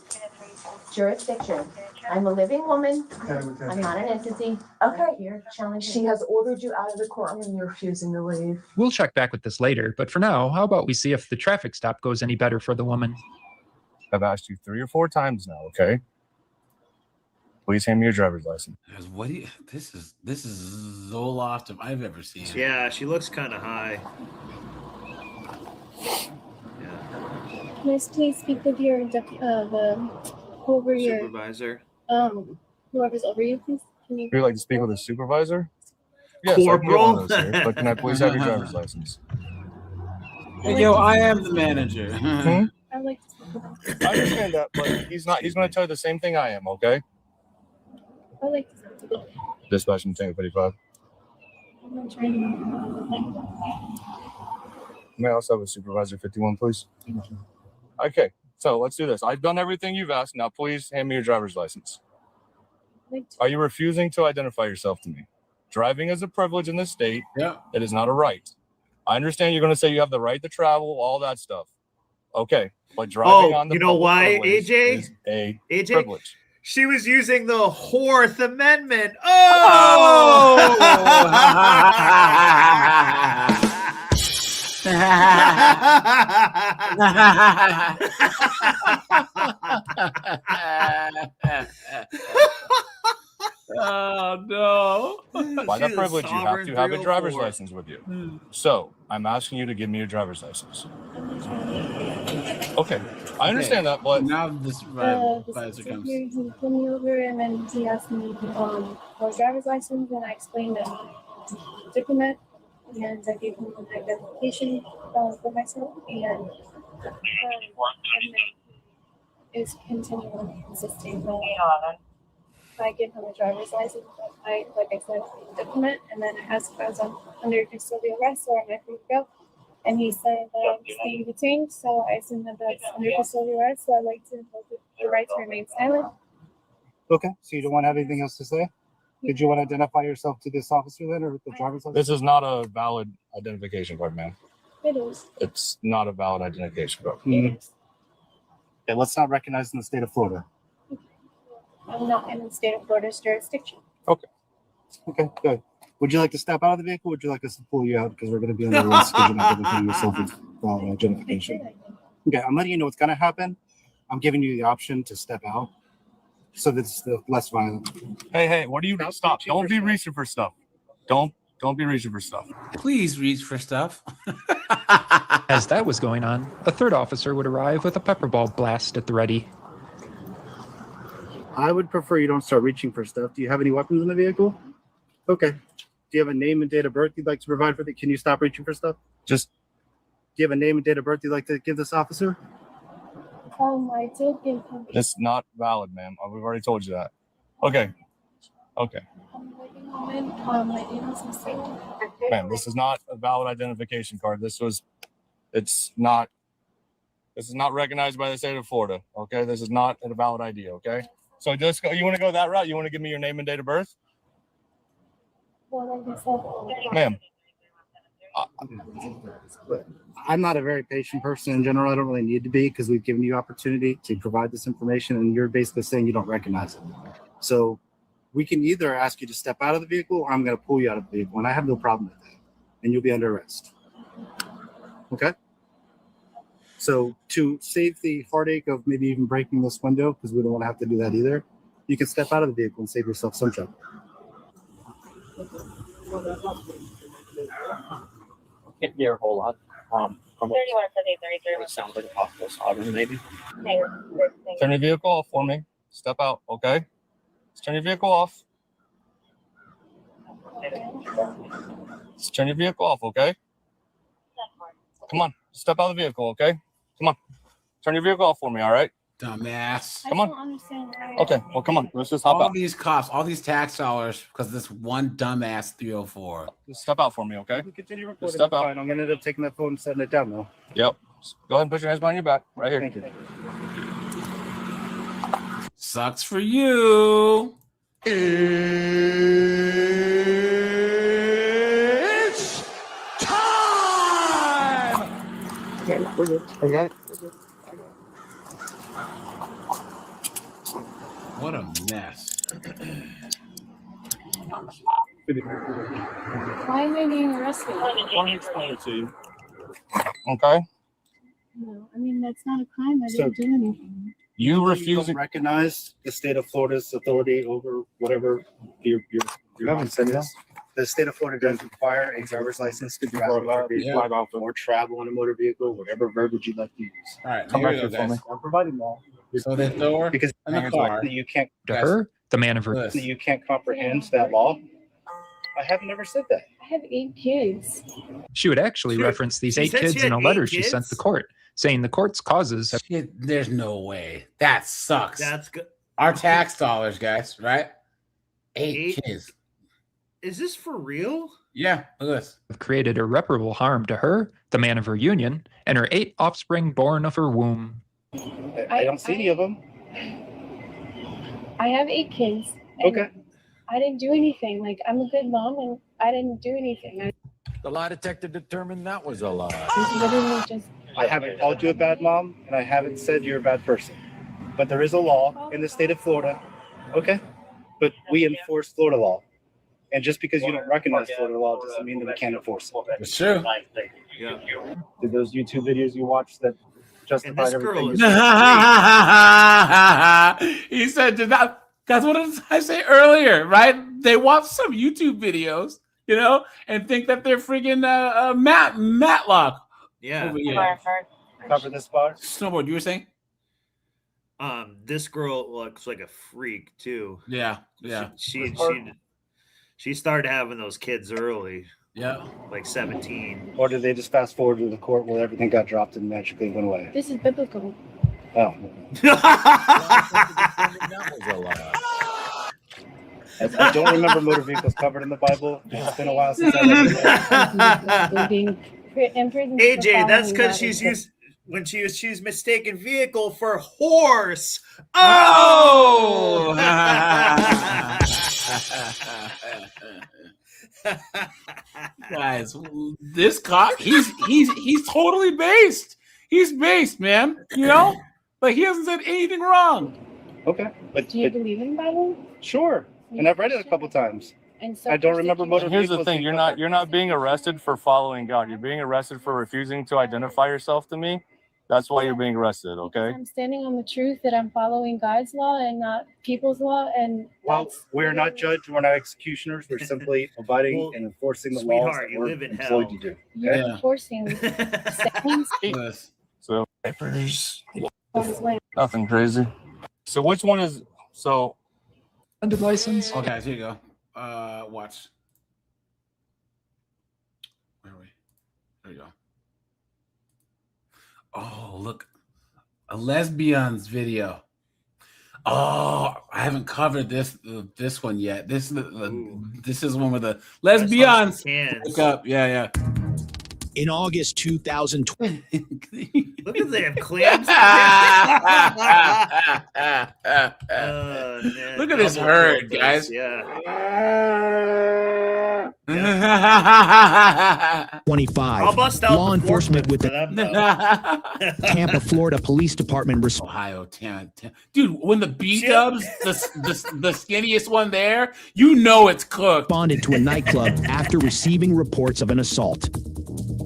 jurisdiction. I'm a living woman. I'm not an entity. Okay. I'm here challenging. She has ordered you out of the courtroom and you're refusing to leave. We'll check back with this later, but for now, how about we see if the traffic stop goes any better for the woman? I've asked you 3 or 4 times now, okay? Please hand me your driver's license. Guys, what do you? This is Zoloft if I've ever seen. Yeah, she looks kind of high. Can I please speak with your whoever your Supervisor. whoever's over you, please? Can you? You'd like to speak with a supervisor? Yes, I can get Corporal. one of those here, but can I please have your driver's license? Hey, yo, I am the manager. I'd like to speak with him. I understand that, but he's not. He's going to tell you the same thing I am, okay? I'd like to speak with him. Dispatch from Tango 55. I'm not trying to. May I also have a supervisor 51, please? Okay, so let's do this. I've done everything you've asked. Now, please hand me your driver's license. Are you refusing to identify yourself to me? Driving is a privilege in this state. Yeah. It is not a right. I understand you're going to say you have the right to travel, all that stuff. Okay, but driving on the you know public why, roadways AJ? is a AJ? privilege. She was using the 4th Amendment. Oh! Oh no! By that She's a privilege, you have sovereign to have a driver's 304. license with you. So I'm asking you to give me your driver's license. Okay, I understand that, but now the supervisor comes. He pulled me over and then he asked me for his driver's license, and I explained that I'm a diplomat, and I gave him an identification for myself, and is continuing insisting that I give him a driver's license. Like I said, I'm a diplomat, and then I asked if I was under custodial arrest or am I free to go, and he said that I'm being detained, so I assume that that's under custodial arrest, so I'd like to invoke the right to remain silent. Okay, so you don't want to have anything else to say? Did you want to identify yourself to this officer then, or the driver's license? this is not a valid identification card, man. It is. It's not a valid identification card. Okay, let's not recognize in the state of Florida. I'm not in the state of Florida's jurisdiction. Okay, good. Would you like to step out of the vehicle? Or would you like us to pull you out because we're going to be on the arrest because you're not going to give yourself a identification? Okay, I'm letting you know what's going to happen. I'm giving you the option to step out, so that's the less violent. Hey, what do you stop? Don't be reaching for stuff. Don't be reaching for stuff. Please reach for stuff. As that was going on, a third officer would arrive with a pepper ball blast at the ready. I would prefer you don't start reaching for stuff. Do you have any weapons in the vehicle? Okay. Do you have a name and date of birth you'd like to provide for the? Can you stop reaching for stuff? Do you have a name and date of birth you'd like to give this officer? I did give him. It's not valid, ma'am. We've already told you that. Okay. I'm letting Moment, my name is Mister. Ma'am, this is not a valid identification card. This is not recognized by the state of Florida. Okay, this is not a valid ID. Okay, so just go. You want to go that route? You want to give me your name and date of birth, Well, like I said, ma'am? I'm not a very patient person in general. I don't really need to be because we've given you opportunity to provide this information, and you're basically saying you don't recognize it. So we can either ask you to step out of the vehicle, or I'm going to pull you out of the vehicle, and I have no problem with that, and you'll be under arrest. Okay. So to save the heartache of maybe even breaking this window, because we don't want to have to do that either, you can step out of the vehicle and save yourself some trouble. Can't be a whole lot. From what it sounds like a possible sovereign, maybe. Turn your vehicle off for me. Step out, okay? Let's turn your vehicle off. Let's turn your vehicle off, okay? Come on, step out of the vehicle, okay? Come on. Turn your vehicle off for me, all right? Dumbass. Come on. I don't understand why. Okay, well, come on. Let's just hop All out. these cops, all these tax dollars, because this one dumbass 304. Just step out for me, okay? We continue Just recording. step out. Fine. I'm going to end up taking that phone and setting it down, though. Yep. Go ahead and put your hands behind your back, right here. Thank you. Sucks for you. It's time! Okay, we're good. Okay. What a mess. Why am I being arrested? Let me explain it to you. Okay? No, I mean that's not a crime. I So- didn't do anything. You refuse refuse to recognize the state of Florida's authority over whatever your consent is. The state of Florida does require a driver's license to drive a motor vehicle or travel in a motor vehicle, whatever verbiage you'd like to use. All right, Come here back we go, here for me. guys. I'm providing that. So they throw her Because in the car. you can't To her, the man of her. Listen. you can't comprehend that law. I have never said that. I have 8 kids. She would actually She- reference these she 8 said kids she in had a letter 8 she sent kids? the court, saying the court's causes have Shit, there's no way. That sucks. That's good. Our tax dollars, guys, right? 8 8? kids. Is this for real? Yeah, look at this. created irreparable harm to her, the man of her union, and her 8 offspring born of her womb. I don't see any of them. I have 8 kids. and Okay. I didn't do anything. Like I'm a good mom, and I didn't do anything. The lie detector determined that was a lie. I literally just. I haven't called you a bad mom, and I haven't said you're a bad person. But there is a law in the state of Florida. Okay. But we enforce Florida law. And just because you don't recognize Florida law doesn't mean that we can't enforce it. It's true. Yeah. Did those YouTube videos you watched that justified this girl everything? is- He said, "Did that?" That's what I say earlier, right? They watch some YouTube videos, you know, and think that they're freaking Matlock. Yeah. Over here. Cover this bar. Snowboard, you were saying? This girl looks like a freak too. Yeah, yeah. She started having those kids early. Yeah. Like 17. Or did they just fast forward to the court where everything got dropped and magically went away? This is biblical. Oh. That was a lie. I don't remember motor vehicles covered in the Bible. It's been a while since I read it. AJ, that's because she's mistaken vehicle for horse. Oh! Guys, this cop, he's totally based. He's based, man. You know, like he hasn't said anything wrong. Okay, but Do you believe in the Bible? sure, and I've read it a couple times. And so I don't remember motor Here's the vehicles thing: being you're not being arrested for following God. You're being arrested for refusing to identify yourself to me. That's why you're being arrested. Okay. I'm standing on the truth that I'm following God's law and not people's law. And Well, we're not judges, we're not executioners. We're simply abiding and enforcing the laws sweetheart, that you we're live in employed hell. to do. you're Okay? enforcing seconds So Papers. on his land. nothing crazy. So which one is so? Suspended license. Oh, guys, here you go. Watch. Where are we? There you go. Oh, look. A lesbian's video. Oh, I haven't covered this one yet. This is one with the lesbians break up. Yeah. In August 2020. Look at them clams. Look at this herd, guys. Yeah. 25. I'll bust out Law the enforcement with for them, though. Tampa, Florida Police Department Ohio, dude. When the B-dubs, the skinniest one there, you know it's cooked. Responded to a nightclub after receiving reports of an assault.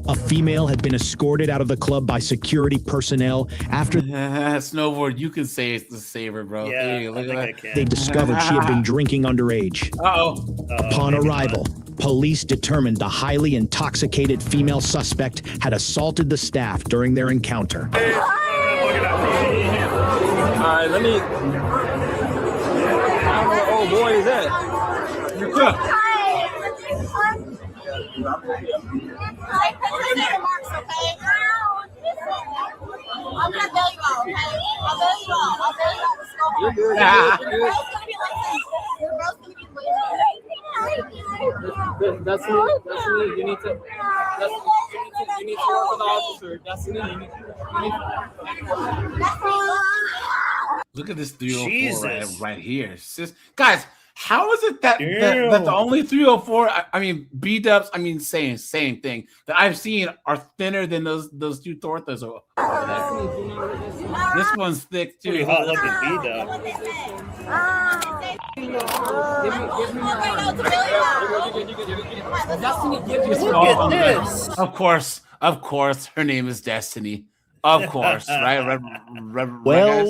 A female had been escorted out of the club by security personnel after snowboard. You can say it's the saver, bro. Yeah, hey, look at that. they discovered she had been drinking underage. Upon arrival, police determined the highly intoxicated female suspect had assaulted the staff during their encounter. All right, let me. Oh boy, is that? You're cooked. I'm gonna bail you out, okay? I'll bail you out. Let's go home. You're good. We're both gonna be like this. We're both gonna be like this. Destiny, you need to work with the officer. Destiny, you need Look at this 304 right here. Guys, how is it that the only 304, I mean, B-dubs, I mean, same thing, that I've seen are thinner than those two tortas over there. This one's thick, too. Pretty hot looking B-dub. Look at this. Of course, her name is Destiny. Of course, right? Well.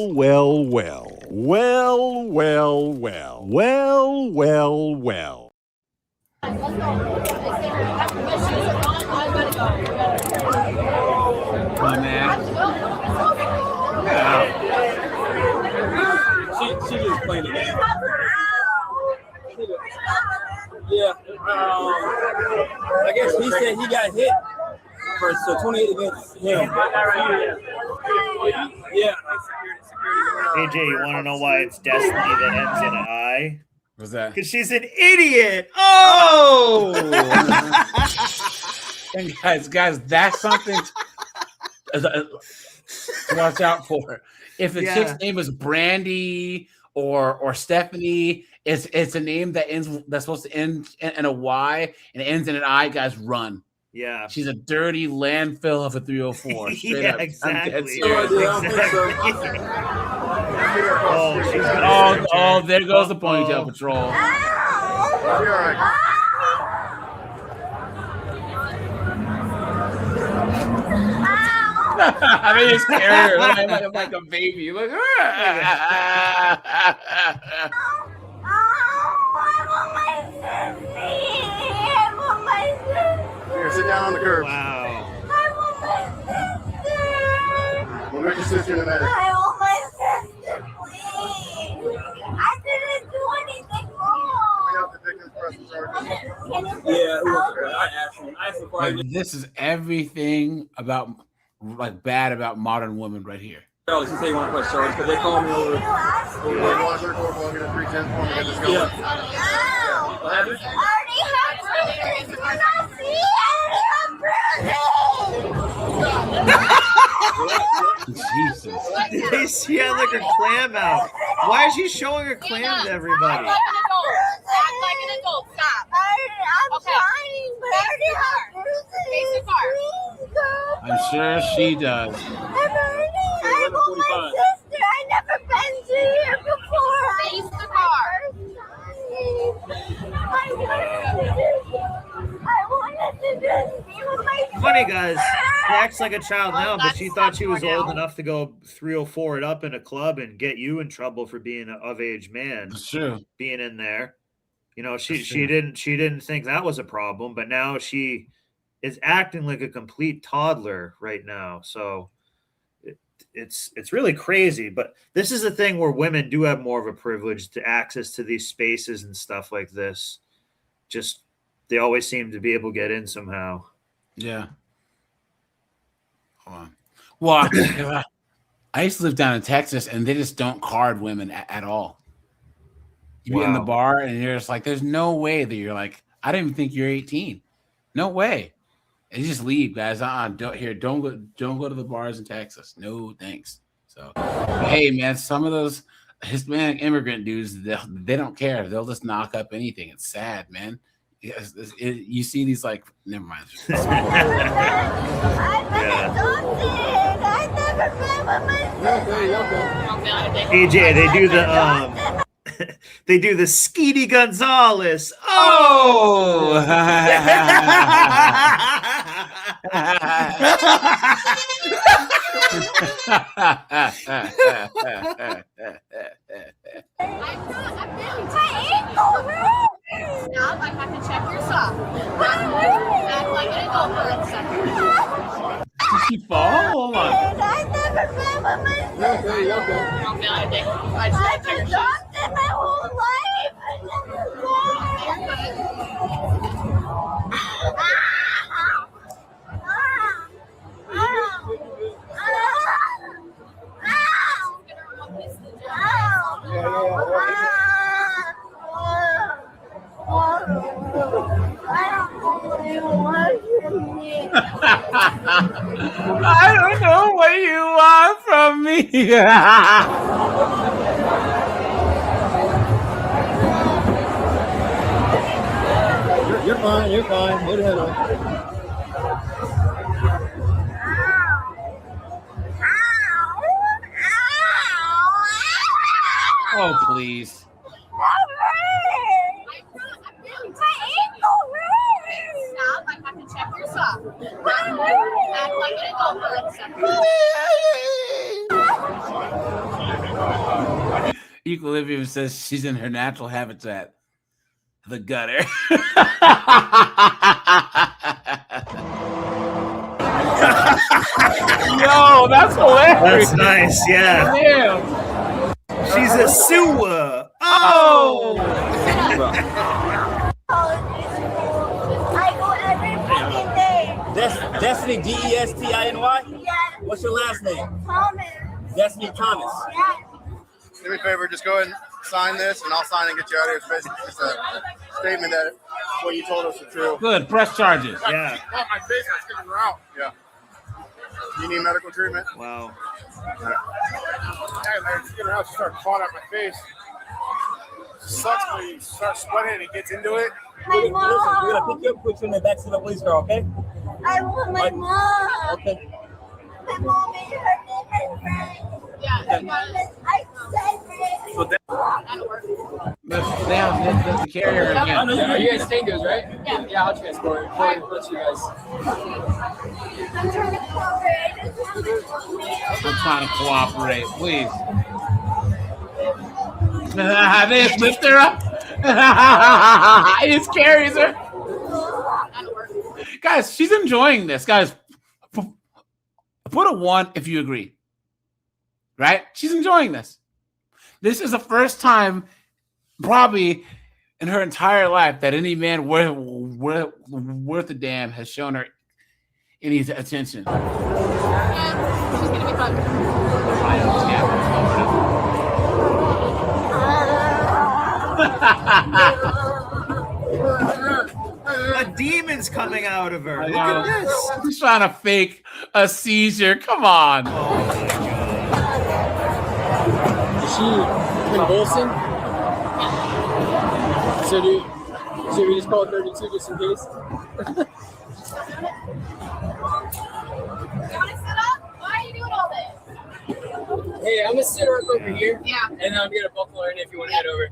Come on, man. She just playing the game. Yeah. I guess he said he got hit first, so 28 against him. Yeah. AJ, you want to know why it's Destiny that ends in an I? What's that? Because she's an idiot. Oh! And guys, that's something to watch out for. If the chick's name is Brandy or Stephanie, it's a name that's supposed to end in a Y and it ends in an I. Guys, run. Yeah, she's a dirty landfill of a 304. Straight up. Exactly. Oh, there goes the ponytail patrol. I mean, it's scary. Like a baby. Like, Here, sit down on the curb. Wow. We'll make your sister in a minute. I want my sister, please. I didn't do anything wrong. I asked him. This is everything about bad about modern women right here. Charlie, she said you want to play Charlie because they called me over. What happened? Jesus. She had like her clam out. Why is she showing her clam to everybody? Act like an adult. Stop. I'm trying, but face the car. I'm sure she does. I want my sister. I never been to here before. Face the car. I wanted to just be with my sister. Funny, guys. She acts like a child now, but she thought she was old enough to go 304 it up in a club and get you in trouble for being an of-age man. That's true. Being in there. You know, she didn't think that was a problem, but now she is acting like a complete toddler right now. So it's really crazy. But this is the thing where women do have more of a privilege to access to these spaces and stuff like this. Just they always seem to be able to get in somehow. Yeah. Hold on. Well, I used to live down in Texas, and they just don't card women at all. You be in the bar, and you're just like, there's no way that you're like, I didn't even think you're 18. No way. And you just leave, guys. Don't go to the bars in Texas. No thanks. So, hey, man, some of those Hispanic immigrant dudes, they don't care. They'll just knock up anything. It's sad, man. You see these like, never mind. AJ, they do the they do the Skeety Gonzalez. Oh. Now I have to check your sock. Act like it is over in a second. Did she fall? Hold on. I never been with my sister. Okay, I think I just gotta check your shoes. My whole life. I don't know what you want from me. You're fine. You're fine. Hold your head up. Oh, please. Stop, I have to check your sock. Act like it is over in a second. Equilibrium says she's in her natural habitat, the gutter. Yo, that's hilarious. That's nice, yeah. Damn. She's a sewer. Oh. I go every fucking day. Destiny, Destiny? Yeah. What's your last name? Thomas. Destiny Thomas. Yeah. Do me a favor, just go ahead and sign this, and I'll sign and get you out of here. It's basically just a statement that what you told us is true. Good. Press charges. Yeah. Oh, my face is getting out. Yeah. You need medical treatment? Wow. Yeah, Larry, just getting out. She started clawing at my face. Sucks when you start sweating and it gets into it. My mom. We're gonna pick you up, put you in the back of the police car, okay? I want my mom. Okay. My mom made her name friend. Yeah, I said it. So that's the carrier again. Are you guys Tangos, right? Yeah. Yeah, I'll transport. What's you guys? I'm trying to cooperate. I'm trying to cooperate, please. They just lift her up. It just carries her. Guys, she's enjoying this. Guys, put a 1 if you agree. Right? She's enjoying this. This is the first time, probably in her entire life, that any man worth a damn has shown her any attention. Yeah, she's gonna be fun. A demon's coming out of her. Look at this. She's trying to fake a seizure. Come on. Is she convulsing? So we just call it 32 just in case? You want to sit up? Why are you doing all this? Hey, I'm gonna sit right over here. Yeah. And then I'm gonna buckle her in if you want to head over.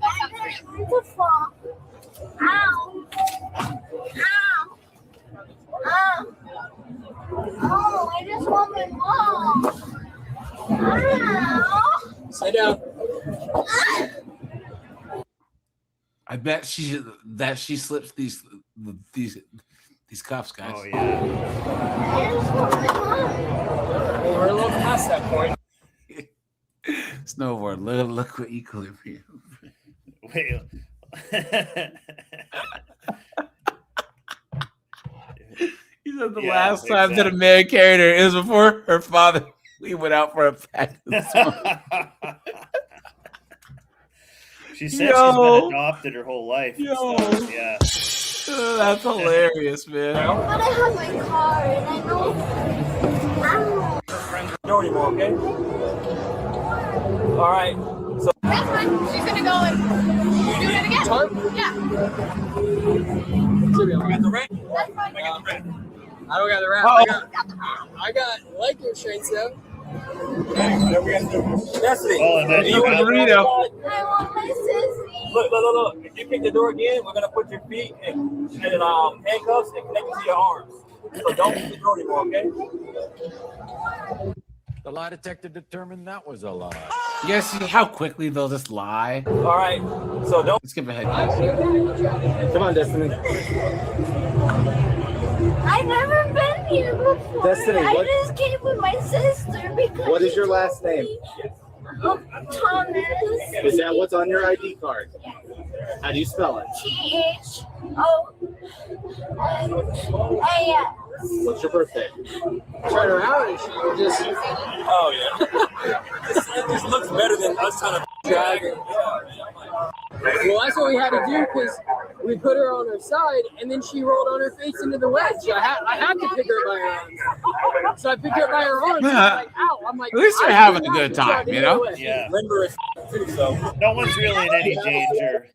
Ow. Ow. Ow. Oh, I just want my mom. Ow. Sit down. I bet she slips these cuffs, guys. Oh yeah. Well, we're a little past that point. Snowboard, look what equilibrium. Wait. He said the last time that a man carried her is before her father We went out for a pack this morning. She said she's been adopted her whole life. And Yo. stuff. Yeah. Oh, that's hilarious, man. But I have my car and I know. Know anymore, okay? All right. So That's fine. She's gonna go and do it again. Yeah. I got the rent. That's fine. I got the rent. I don't got the rent. I got life insurance though. Destiny. Oh, and then I want my sissy. Look. If you pick the door again, we're gonna put your feet in handcuffs and connect it to your arms. So don't pick the door anymore, okay? The lie detector determined that was a lie. You guys see how quickly they'll just lie? All right. So don't skip ahead. Come on, Destiny. I've never been here before. Destiny, I what- just came with my sister because. What is she your told last name? me- Thomas. Is that what's on your ID card? How do you spell it? THOAS. What's your birthday? Turn around and she just. Oh yeah. This looks better than us trying to drag her. Well, that's what we had to do because we put her on her side and then she rolled on her face into the wedge. I had to pick her by her arms. So I picked her by her arms. And I was like, ow. I'm like, At least they're having a good time, you know? Yeah. Limber is too, so. No one's really in any danger.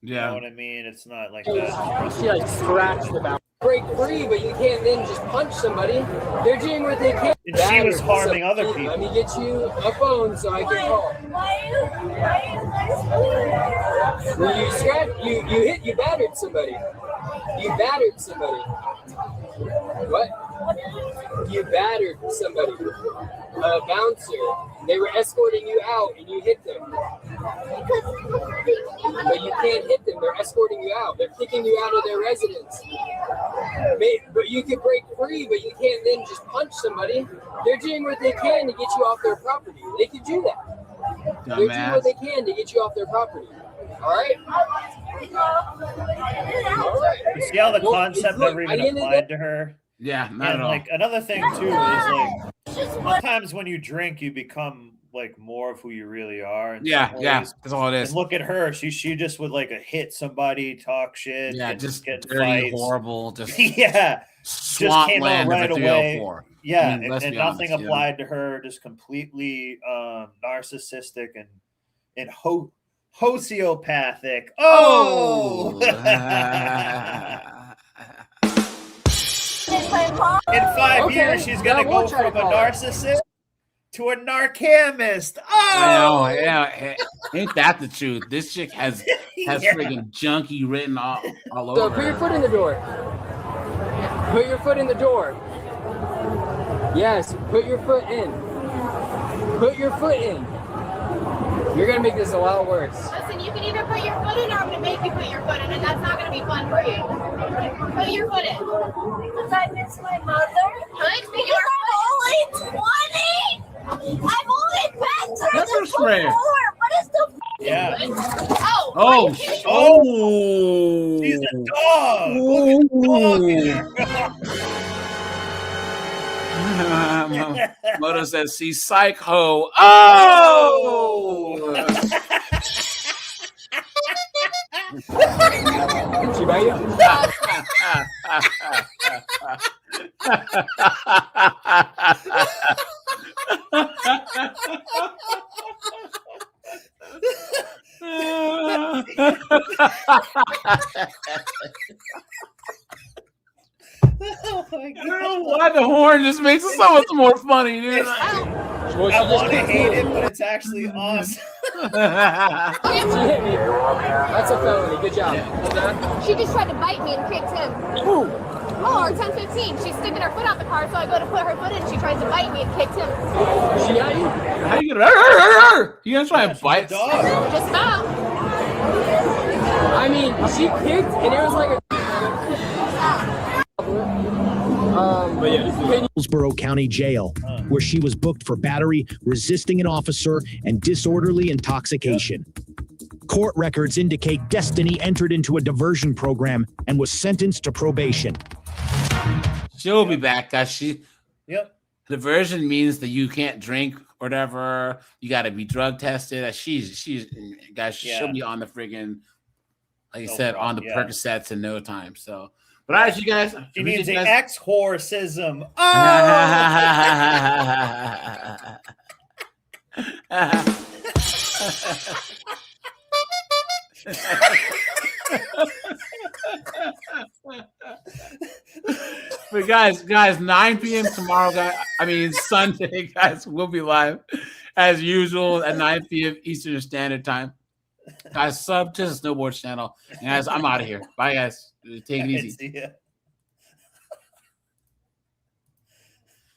Yeah. You know what I mean? It's not like that. She like scratched about. Break free, but you can't then just punch somebody. They're doing what they can. And she was harming other people. Let me get you a phone so I can call. Well, you battered somebody. You battered somebody. What? You battered somebody. A bouncer. They were escorting you out and you hit them. But you can't hit them. They're escorting you out. They're kicking you out of their residence. But you could break free, but you can't then just punch somebody. They're doing what they can to get you off their property. They could do that. They're doing what they can to get you off their property. All right? All right. You see how the concept look, never at the even end of the applied to her? Yeah, not And at all. like another thing too is like sometimes when you drink, you become like more of who you really are. And Yeah, that's all it is. And look at her; she just would like hit somebody, talk shit, Yeah, and just get dirty, fights. horrible, just yeah, just came out swampland right of a away. 304. Yeah, I mean, let's and be nothing honest, applied to her. Just completely narcissistic and sociopathic. Oh. In 5 years, she's gonna go from a narcissist to a narcamist. Oh, I know, yeah. Ain't that the truth? This chick has Yeah. friggin' junkie written all So over put your her. foot in the door. Put your foot in the door. Yes, put your foot in. Put your foot in. You're gonna make this a lot worse. Listen, you can either put your foot in or I'm gonna make you put your foot in, and that's not gonna be fun for you. Put your foot in. Because I miss my mother. Put your only 20. I've only been through Pepper this spray. before. What is the Yeah. Oh, She's a dog. Look at Moto says, see, psycho. Oh! Did she bite you? Oh my I don't know why the horn just makes it so much more funny, dude. I want to hate it, but it's actually awesome. She hit me. That's a felony. Good job. She just tried to bite me and kicked him. Ooh. Oh, or 10:15. She's sticking her foot out the car, so I go to put her foot in. She tries to bite me and kicked him. She got you? How you gonna? You gonna try and bite? Just about. I mean, she kicked, and it was like a. But yeah, Hillsborough County Jail, where she was booked for battery, resisting an officer, and disorderly intoxication. Court records indicate Destiny entered into a diversion program and was sentenced to probation. She'll be back, guys. Yep. Diversion means that you can't drink or whatever. You got to be drug tested. She's guys. She'll be on the friggin', like I said, on the Percocets in no time. So, but all right, you guys. She means the ex-horseism. But guys, 9 p.m. tomorrow, Sunday, guys, we'll be live as usual at 9 p.m. Eastern Standard Time. Guys, sub to the Snowboard channel. And guys, I'm out of here. Bye, guys. Take it easy. See ya.